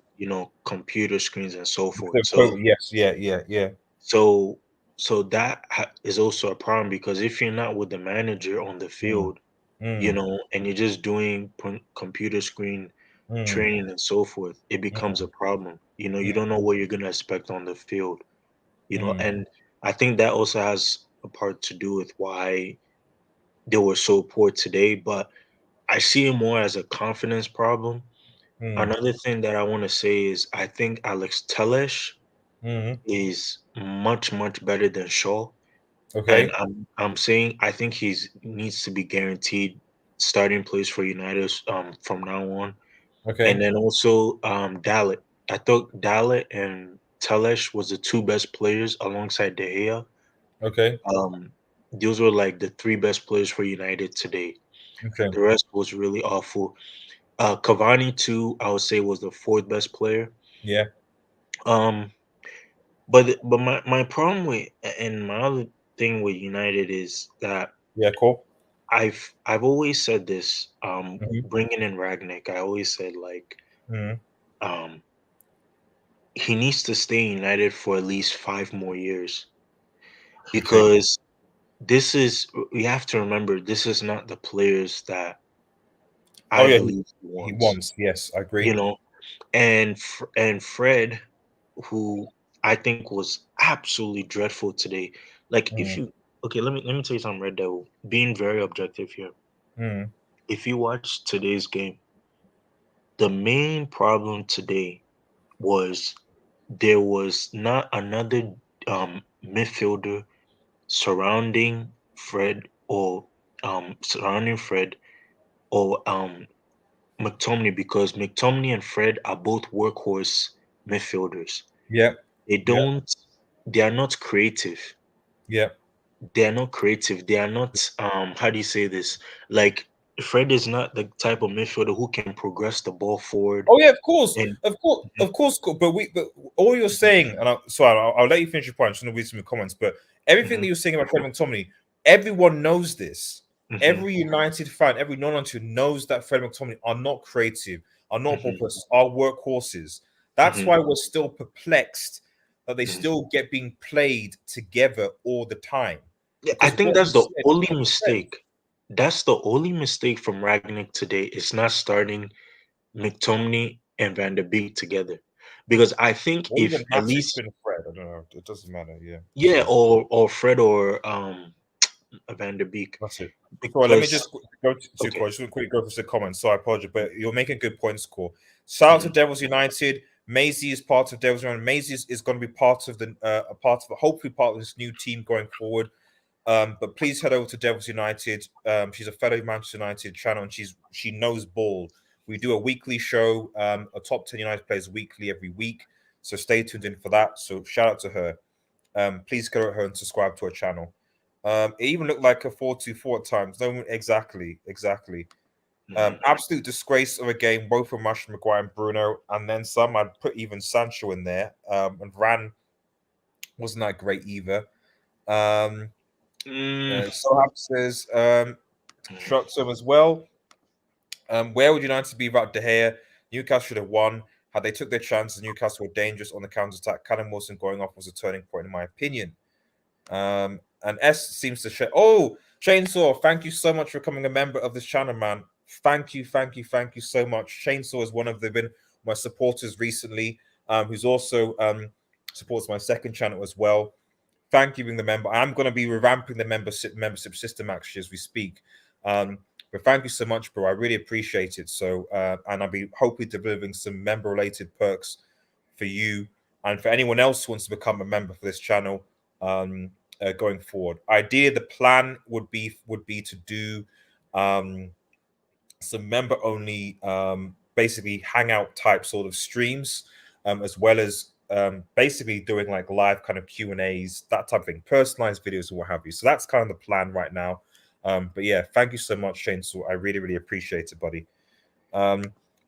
computer screens and so forth. Yes, yeah. So so that is also a problem because if you're not with the manager on the Mm, field, mm, and you're just doing computer screen mm, training and so forth, it becomes a problem. You don't know what you're gonna expect on the field. mm, And I think that also has a part to do with why they were so poor today. But I see it more as a confidence problem. mm, Another thing that I want to say is I think Alex Telles mm. is much much better than Shaw, and Okay, I'm saying I think he's needs to be guaranteed starting place for United from now on. And okay, then also Dalit. I thought Dalit and Telles was the two best players alongside De Gea. okay, Um, those were like the three best players for United today. okay. The rest was really awful. Cavani too, I would say was the fourth best player. Yeah, Um, but my problem with and my other thing with United is that yeah. Cool. I've always said this. Mm-hmm. Bringing in Ragnick, I always said like Mm-hmm. um he needs to stay United for at least 5 more years Okay. because this is we have to remember this is not the players that Oh I yeah, believe he he wants. wants. Yes, I You agree. know, and Fred, who I think was absolutely dreadful today. Like if Mm, you okay, let me tell you something, Red Devil. Being very objective here. mm, If you watch today's game, the main problem today was there was not another midfielder surrounding Fred or McTominay because McTominay and Fred are both workhorse midfielders. yeah, They yeah, don't they are not creative. yeah. They are not creative. They are not how do you say this? Like Fred is not the type of midfielder who can progress the ball forward Oh yeah, of course, and of course, Mhm, of course. But all you're mhm, saying, and sorry, I'll let you finish your point. I'm just gonna read some comments. But everything that mhm, you're saying about Fred McTominay, everyone knows this. mhm, Every United fan, every non-United knows that Fred McTominay are not creative, are not ball mhm, players, are workhorses. That's mhm, why we're still perplexed that they mhm. still get being played together all the time. Yeah, I Because think what you that's the said, only what you said. mistake. That's the only mistake from Ragnick today. It's not starting McTominay and Van der Beek together. Because I think Or if even at Matip least and Fred. I don't know. It doesn't matter. Yeah. yeah, So or Fred or Van der Beek. that's it. Cool. Let me Because just go to okay. Cole. Just quickly go through the comments. So I apologize, but you're making good points, Cole. Shout out to Mhm, Devils United. Maisie is part of Devils United. Maisie is going to be part of the a part of hopefully part of this new team going forward. But please head over to Devils United. She's a fellow Manchester United channel, and she knows ball. We do a weekly show, a top 10 United players weekly every week. So stay tuned in for that. So shout out to her. Please go to her and subscribe to her channel. It even looked like a 4-2-4 at times. No, exactly. mhm. Absolute disgrace of a game, both from Marshall McGuire and Bruno, and then some. I'd put even Sancho in there. And Varane wasn't that great either. Um, Mm, so says shot to him as well. Where would United be without De Gea? Newcastle should have won. Had they took their chances, Newcastle were dangerous on the counter attack. Callum Wilson going off was a turning point, in my opinion. And S seems to share. Oh, Chainsaw, thank you so much for becoming a member of this channel, man. Thank you so much. Chainsaw is one of been my supporters recently, who's also supports my second channel as well. Thank you, being the member. I'm going to be revamping the membership system actually as we speak. But thank you so much, bro. I really appreciate it. So, and I'll be hopefully delivering some member-related perks for you and for anyone else who wants to become a member for this channel going forward. Idea, the plan would be to do some member-only, basically hangout type sort of streams, as well as basically doing like live kind of Q&As, that type of thing, personalized videos and what have you. So that's kind of the plan right now. But yeah, thank you so much, Chainsaw. I really, really appreciate it, buddy.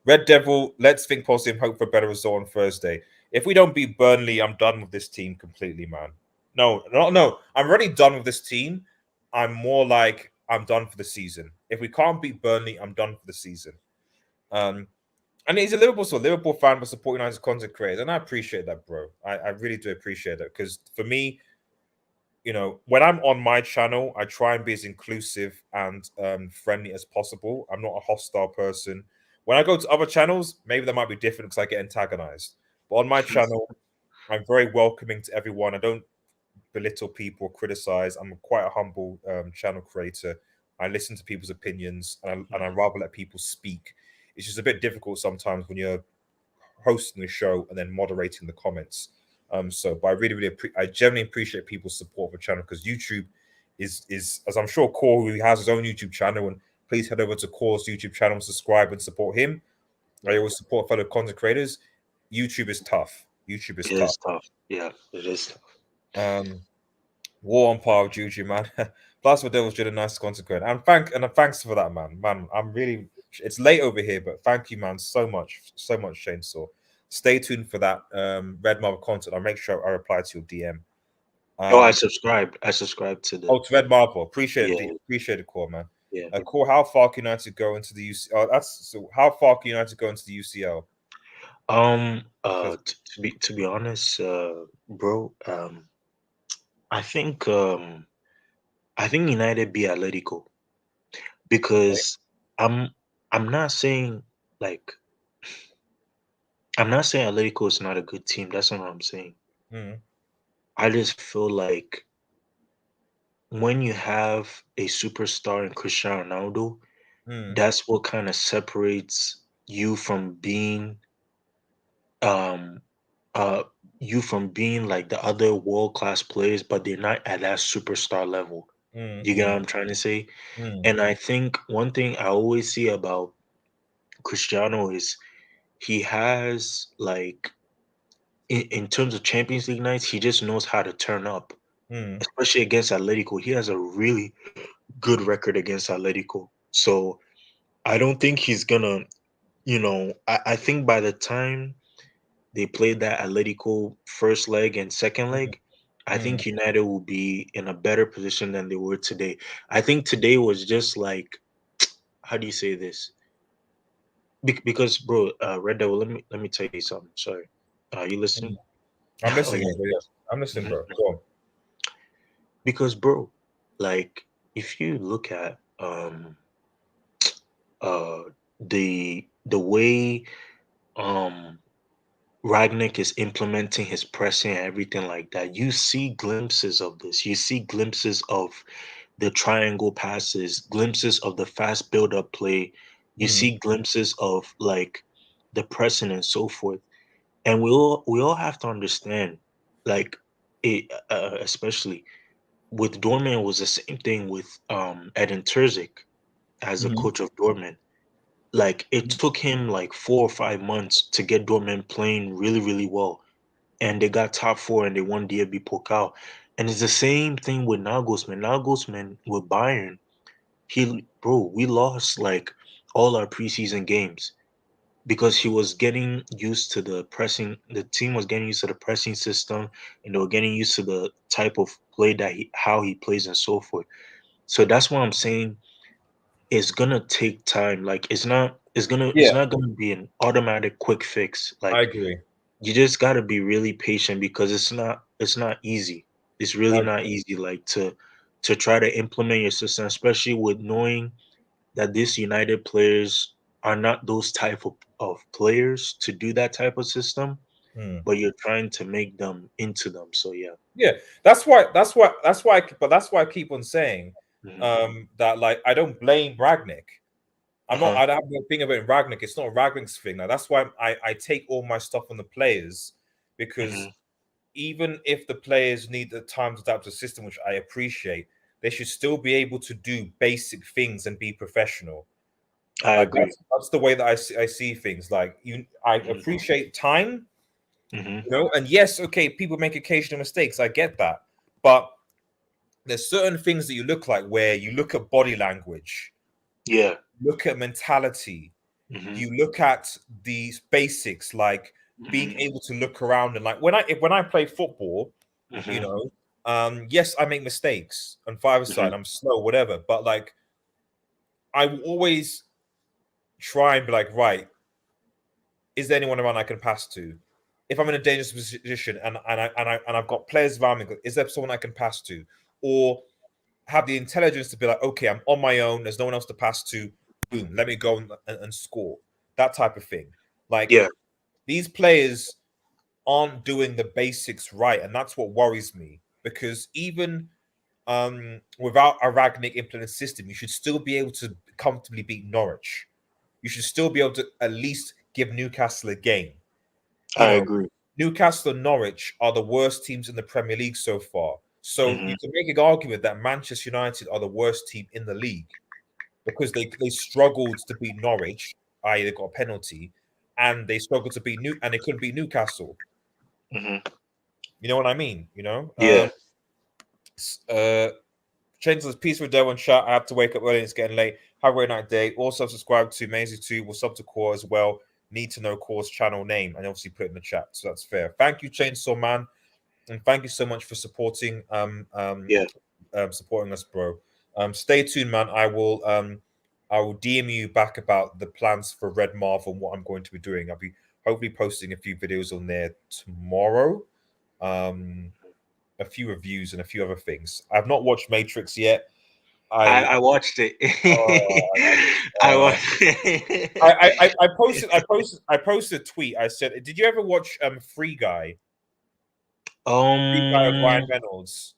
Red Devil, let's think positive, hope for a better result on Thursday. If we don't beat Burnley, I'm done with this team completely, man. No. I'm already done with this team. I'm more like I'm done for the season. If we can't beat Burnley, I'm done for the season. And he's a Liverpool fan, but supporting us as content creators, and I appreciate that, bro. I really do appreciate that, because for me, when I'm on my channel, I try and be as inclusive and friendly as possible. I'm not a hostile person. When I go to other channels, maybe that might be different because I get antagonized. But on my channel, I'm very welcoming to everyone. I don't belittle people or criticize. I'm quite a humble channel creator. I listen to people's opinions, and I rather let people speak. It's just a bit difficult sometimes when you're hosting the show and then moderating the comments. But I really, I genuinely appreciate people's support of the channel, because YouTube is, as I'm sure Core, who has his own YouTube channel, and please head over to Core's YouTube channel, subscribe and support him. I always support fellow content creators. YouTube is tough. YouTube is It tough. is tough. Yeah, it is tough. War on par with Juju, man. Plus, for Devils did a nice content creator, and thanks for that, man. Man, I'm really. It's late over here, but thank you, man, so much, Chainsaw. Stay tuned for that Red Marble content. I'll make sure I reply to your DM. I subscribed. I subscribed to the. To Red Marble. Appreciate Yeah. it. Appreciate it, Core, man. Yeah. Core, how far can United go into the UCL? How far can United go into the UCL? To be honest, bro, I think United be Atletico, because I'm not saying like I'm not saying Atletico is not a good team. That's not what I'm saying. I just feel like when you have a superstar in Cristiano Ronaldo, that's what kind of separates you from being like the other world class players, but they're not at that superstar level. You get what I'm trying to say? And I think one thing I always see about Cristiano is he has like in terms of Champions League nights, he just knows how to turn up, especially against Atletico. He has a really good record against Atletico. So I don't think he's gonna, I think by the time they played that Atletico first leg and second leg, I think United will be in a better position than they were today. I think today was just like, how do you say this? Because, bro, Red Devil, let me tell you something. Sorry, are you listening? I'm listening, yeah. bro. Yes. I'm listening, bro. Go on. Because, bro, like if you look at uh the way Ragnick is implementing his pressing and everything like that, you see glimpses of this. You see glimpses of the triangle passes, glimpses of the fast build-up play. You see glimpses of like the pressing and so forth. And we all have to understand, like it, especially with Dortmund, was the same thing with Edin Terzic as the coach of Dortmund. Like it took him like 4 or 5 months to get Dortmund playing really, really well, and they got top four and they won DFB Pokal. And it's the same thing with Nagelsmann. Nagelsmann with Bayern, we lost like all our preseason games because he was getting used to the pressing. The team was getting used to the pressing system, and they were getting used to the type of play that how he plays and so forth. So that's why I'm saying it's gonna take time. Like it's not gonna be an automatic quick fix. I Like agree. you just gotta be really patient because it's not easy. It's really not easy. Like to try to implement your system, especially with knowing that these United players are not those type of players to do that type of system, but you're trying to make them into them. So yeah. Yeah, that's why I keep on saying Hmm. that, like, I don't blame Ragnick. Uh-huh. I don't have no thing about Ragnick. It's not Ragnick's thing. Now that's why I take all my stuff on the players, because Hmm. even if the players need the time to adapt to the system, which I appreciate, they should still be able to do basic things and be professional. I Like agree. that's the way that I see things. Like I appreciate time, Hmm. and yes, okay, people make occasional mistakes. I get that, but there's certain things that you look like where you look at body language, Yeah. look at mentality, Hmm. you look at these basics, like being Hmm. able to look around, and like when I play football, you Hmm. know, Yes, I make mistakes on five-a-side. I'm slow, whatever. But like, I will always try and be like, right, is there anyone around I can pass to? If I'm in a dangerous position and I've got players around me, is there someone I can pass to? Or have the intelligence to be like, okay, I'm on my own. There's no one else to pass to. Boom, let me go and score. That type of thing. Like, Yeah. these players aren't doing the basics right, and that's what worries me. Because even without a Ragnick implemented system, you should still be able to comfortably beat Norwich. You should still be able to at least give Newcastle a game. You I know, agree. Newcastle and Norwich are the worst teams in the Premier League so far. So you can make an argument that Manchester United are the worst team in the league because they struggled to beat Norwich, i.e., they got a penalty, and they struggled to beat and they couldn't beat Newcastle. You know what I mean? You know? Yeah. Change this peace with Devon chat. I have to wake up early. It's getting late. Have a great night, day. Also, subscribe to Maisie2. We'll sub to Core as well. Need to know Core's channel name and obviously put it in the chat. So that's fair. Thank you, Chainsaw Man. And thank you so much for supporting supporting us, bro. Stay tuned, man. I will DM you back about the plans for Red Marvel and what I'm going to be doing. I'll be hopefully posting a few videos on there tomorrow. A few reviews and a few other things. I've not watched Matrix yet. I watched it. I watched it. I posted a tweet. I said, "Did you ever watch Free Guy? Free Guy with Ryan Reynolds."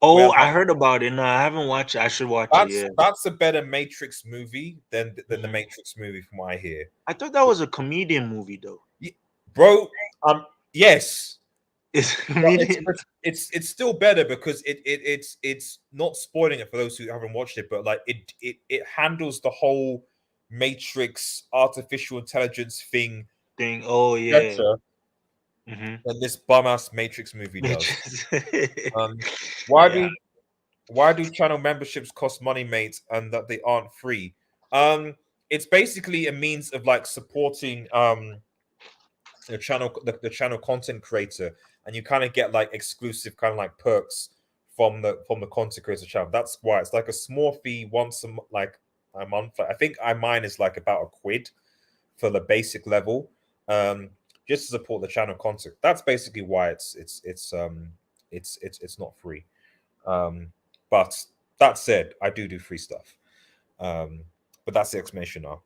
Oh, Where, I heard about it. No, I haven't watched it. I should watch it. Yeah, that's a better Matrix movie than the Matrix movie, from what I hear. I thought that was a comedian movie, though. Bro, yes, It's comedian. It's still better because it's not spoiling it for those who haven't watched it, but like it handles the whole Matrix artificial intelligence thing. Oh yeah. Better than this bum ass Matrix movie does. Why do channel memberships cost money, mate, and that they aren't free? It's basically a means of like supporting the channel content creator, and you kind of get like exclusive kind of like perks from the content creator channel. That's why it's like a small fee once a month. I think mine is like about £1 for the basic level, just to support the channel content. That's basically why it's not free. But that said, I do free stuff. But that's the explanation now.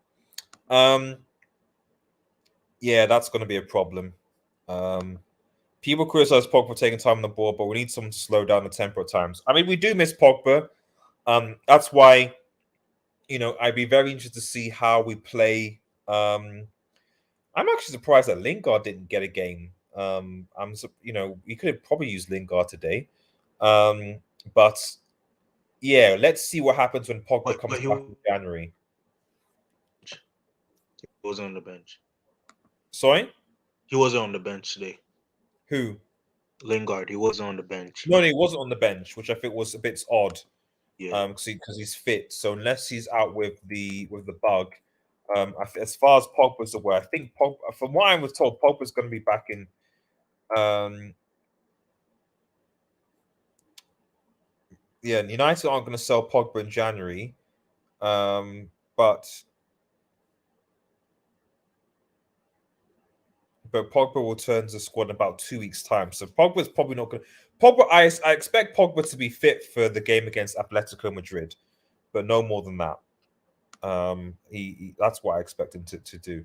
Yeah, that's going to be a problem. People criticize Pogba for taking time on the ball, but we need someone to slow down the tempo at times. I mean, we do miss Pogba. That's why, I'd be very interested to see how we play. I'm actually surprised that Lingard didn't get a game. We could have probably used Lingard today. But yeah, let's see what happens when Pogba comes back in January. He wasn't on the bench. Sorry? He wasn't on the bench today. Who? Lingard. He wasn't on the bench. No, he wasn't on the bench, which I think was a bit odd. Yeah. Because he's fit. So unless he's out with the bug, as far as Pogba's aware, I think Pogba, from what I was told, Pogba's going to be back in. Yeah, United aren't going to sell Pogba in January, but Pogba will turn to the squad in about 2 weeks' time. So Pogba's probably not going to. Pogba, I expect Pogba to be fit for the game against Atletico Madrid, but no more than that. That's what I expect him to do.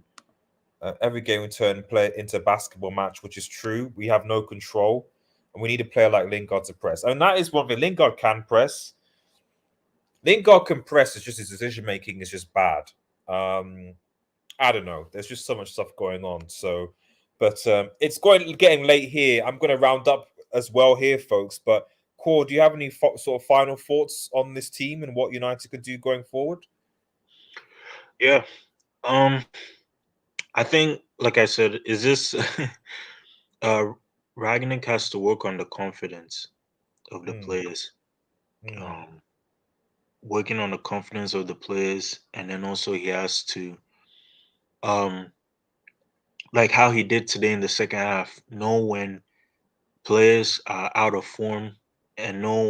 Every game we play into a basketball match, which is true. We have no control, and we need a player like Lingard to press. And that is one thing. Lingard can press. Lingard can press. It's just his decision making is just bad. I don't know. There's just so much stuff going on. So, but it's getting late here. I'm going to round up as well here, folks. But Core, do you have any sort of final thoughts on this team and what United could do going forward? Yeah. I think, like I said, is this Ragnick has to work on the confidence of the players. Working on the confidence of the players, and then also he has to like how he did today in the second half, know when players are out of form and know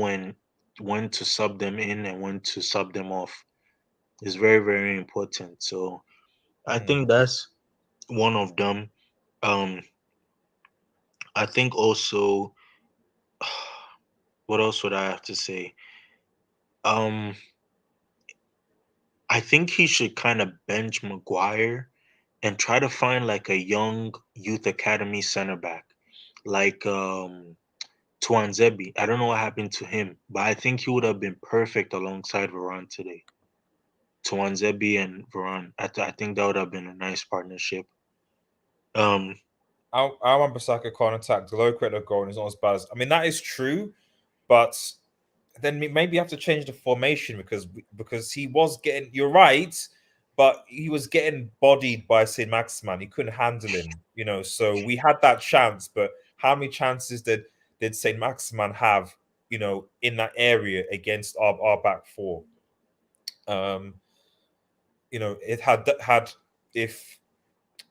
when to sub them in and when to sub them off is very, very important. So I think that's one of them. Um, I think also, what else would I have to say? Um, I think he should kind of bench Maguire and try to find like a young youth academy center back, like Tuanzebe. I don't know what happened to him, but I think he would have been perfect alongside Varane today. Tuanzebe and Varane. I think that would have been a nice partnership. Um, I want Basaka can't attack. The low credit goal is not as bad as. I mean, that is true, but then maybe you have to change the formation because he was getting. You're right, but he was getting bodied by Saint Maximan. He couldn't handle him, So we had that chance, but how many chances did Saint Maximan have, in that area against our back four? It had if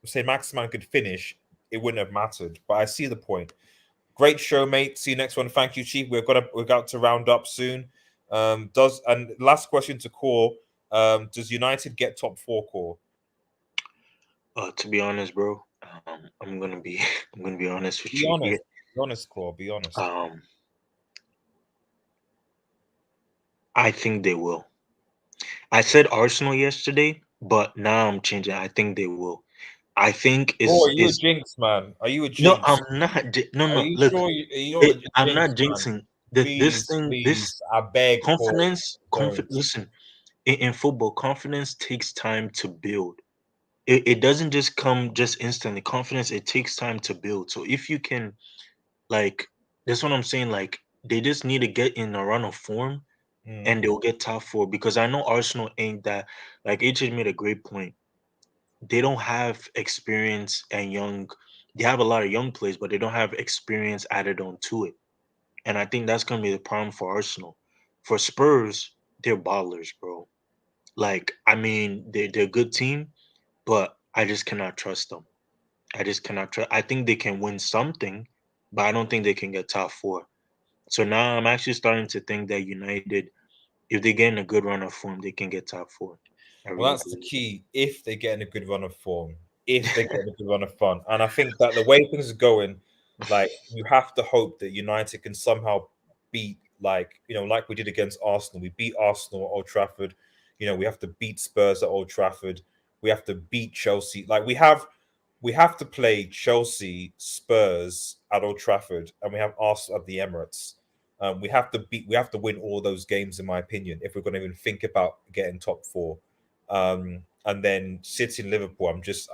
Saint Maximan could finish, it wouldn't have mattered. But I see the point. Great show, mate. See you next one. Thank you, Chief. We're got to round up soon. Last question to Core. Does United get top four, Core? to be honest, bro, I'm gonna be I'm gonna be honest with Be you here. honest. Be honest, Core. Be honest. I think they will. I said Arsenal yesterday, but now I'm changing. I think they will. I think Oh, are you a is jinx, man? Are you a no, jinx? I'm not. No, Are no. you Look, sure you're not a I'm jinx, not man? jinxing. This Please, thing, this please. I beg, Core. Don't. Listen, in football, confidence takes time to build. It doesn't just come just instantly. Confidence, it takes time to build. So if you can, like, that's what I'm saying. Like, they just need to get in a run of form, and they'll get top four. Because I know Arsenal ain't that. Like, H made a great point. They don't have experience and young. They have a lot of young players, but they don't have experience added on to it. And I think that's gonna be the problem for Arsenal. For Spurs, they're ballers, bro. Like, I mean, they're a good team, but I just cannot trust them. I just cannot trust. I think they can win something, but I don't think they can get top four. So now I'm actually starting to think that United, if they get in a good run of form, they can get top four. I Well, really that's the believe. key. If they get in a good run of form, if they get in a good run of fun, and I think that the way things are going, like you have to hope that United can somehow beat, like we did against Arsenal. We beat Arsenal at Old Trafford. We have to beat Spurs at Old Trafford. We have to beat Chelsea. Like we have to play Chelsea, Spurs at Old Trafford, and we have Arsenal at the Emirates. We have to win all those games, in my opinion, if we're going to even think about getting top four. And then City and Liverpool, it's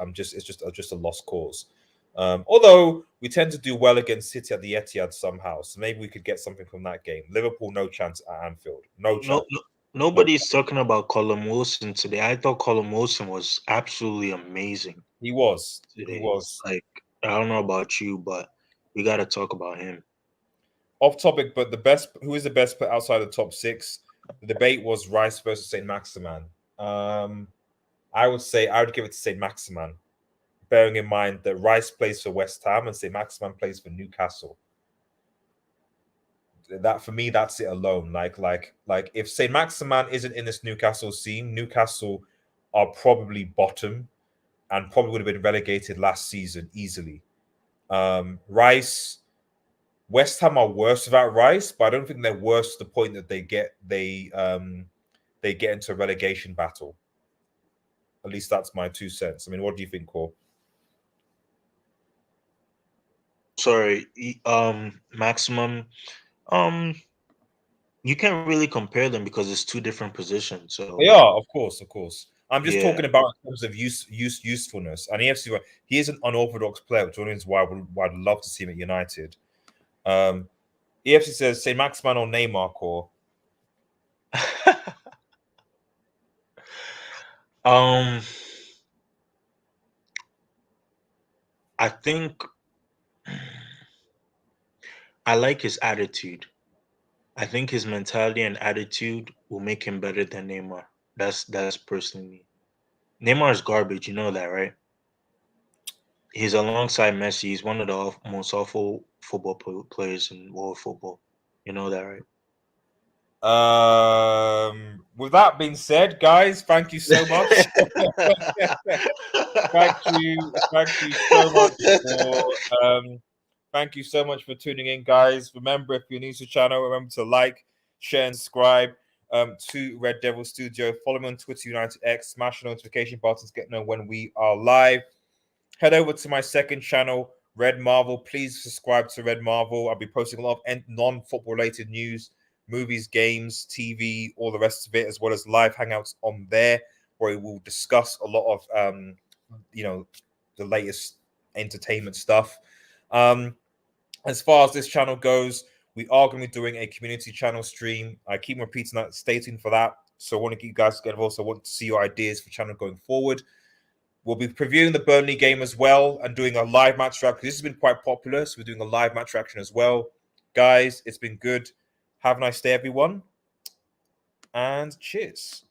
just a lost cause. Although we tend to do well against City at the Etihad somehow, so maybe we could get something from that game. Liverpool, no chance at Anfield, no No, chance. no, No, nobody's talking about Colin Wilson today. I thought Colin Wilson was absolutely amazing he was, he today. was. Like, I don't know about you, but we got to talk about him. Off topic, but who is the best player outside the top six? The debate was Rice versus Saint Maximan. I would give it to Saint Maximan, bearing in mind that Rice plays for West Ham and Saint Maximan plays for Newcastle. That for me, that's it alone. Like if Saint Maximan isn't in this Newcastle scene, Newcastle are probably bottom and probably would have been relegated last season easily. Rice, West Ham are worse without Rice, but I don't think they're worse to the point that they get into a relegation battle. At least that's my 2 cents. I mean, what do you think, Cole? Sorry, maximum. Um, you can't really compare them because it's two different positions. They So are, of course, of course. I'm just yeah, talking about in terms of usefulness. And he is an unorthodox player, which is why I'd love to see him at United. EFC says, say Maximan or Neymar, Core. um, I think I like his attitude. I think his mentality and attitude will make him better than Neymar. That's personally me. Neymar is garbage, you know that, right? He's alongside Messi. He's one of the most awful football players in world football. You know that, right? With that being said, guys, thank you so much. Thank you so much thank you so much for tuning in, guys. Remember, if you're new to the channel, remember to like, share, and subscribe to Red Devil Studio. Follow me on Twitter, United X. Smash the notification buttons, get know when we are live. Head over to my second channel, Red Marvel. Please subscribe to Red Marvel. I'll be posting a lot of non-football related news, movies, games, TV, all the rest of it, as well as live hangouts on there, where we will discuss a lot of the latest entertainment stuff. As far as this channel goes, we are going to be doing a community channel stream. I keep repeating that. Stay tuned for that. So I want to get you guys together. Also, I want to see your ideas for channel going forward. We'll be previewing the Burnley game as well and doing a live match reaction. This has been quite popular, so we're doing a live match reaction as well. Guys, it's been good. Have a nice day, everyone. And cheers.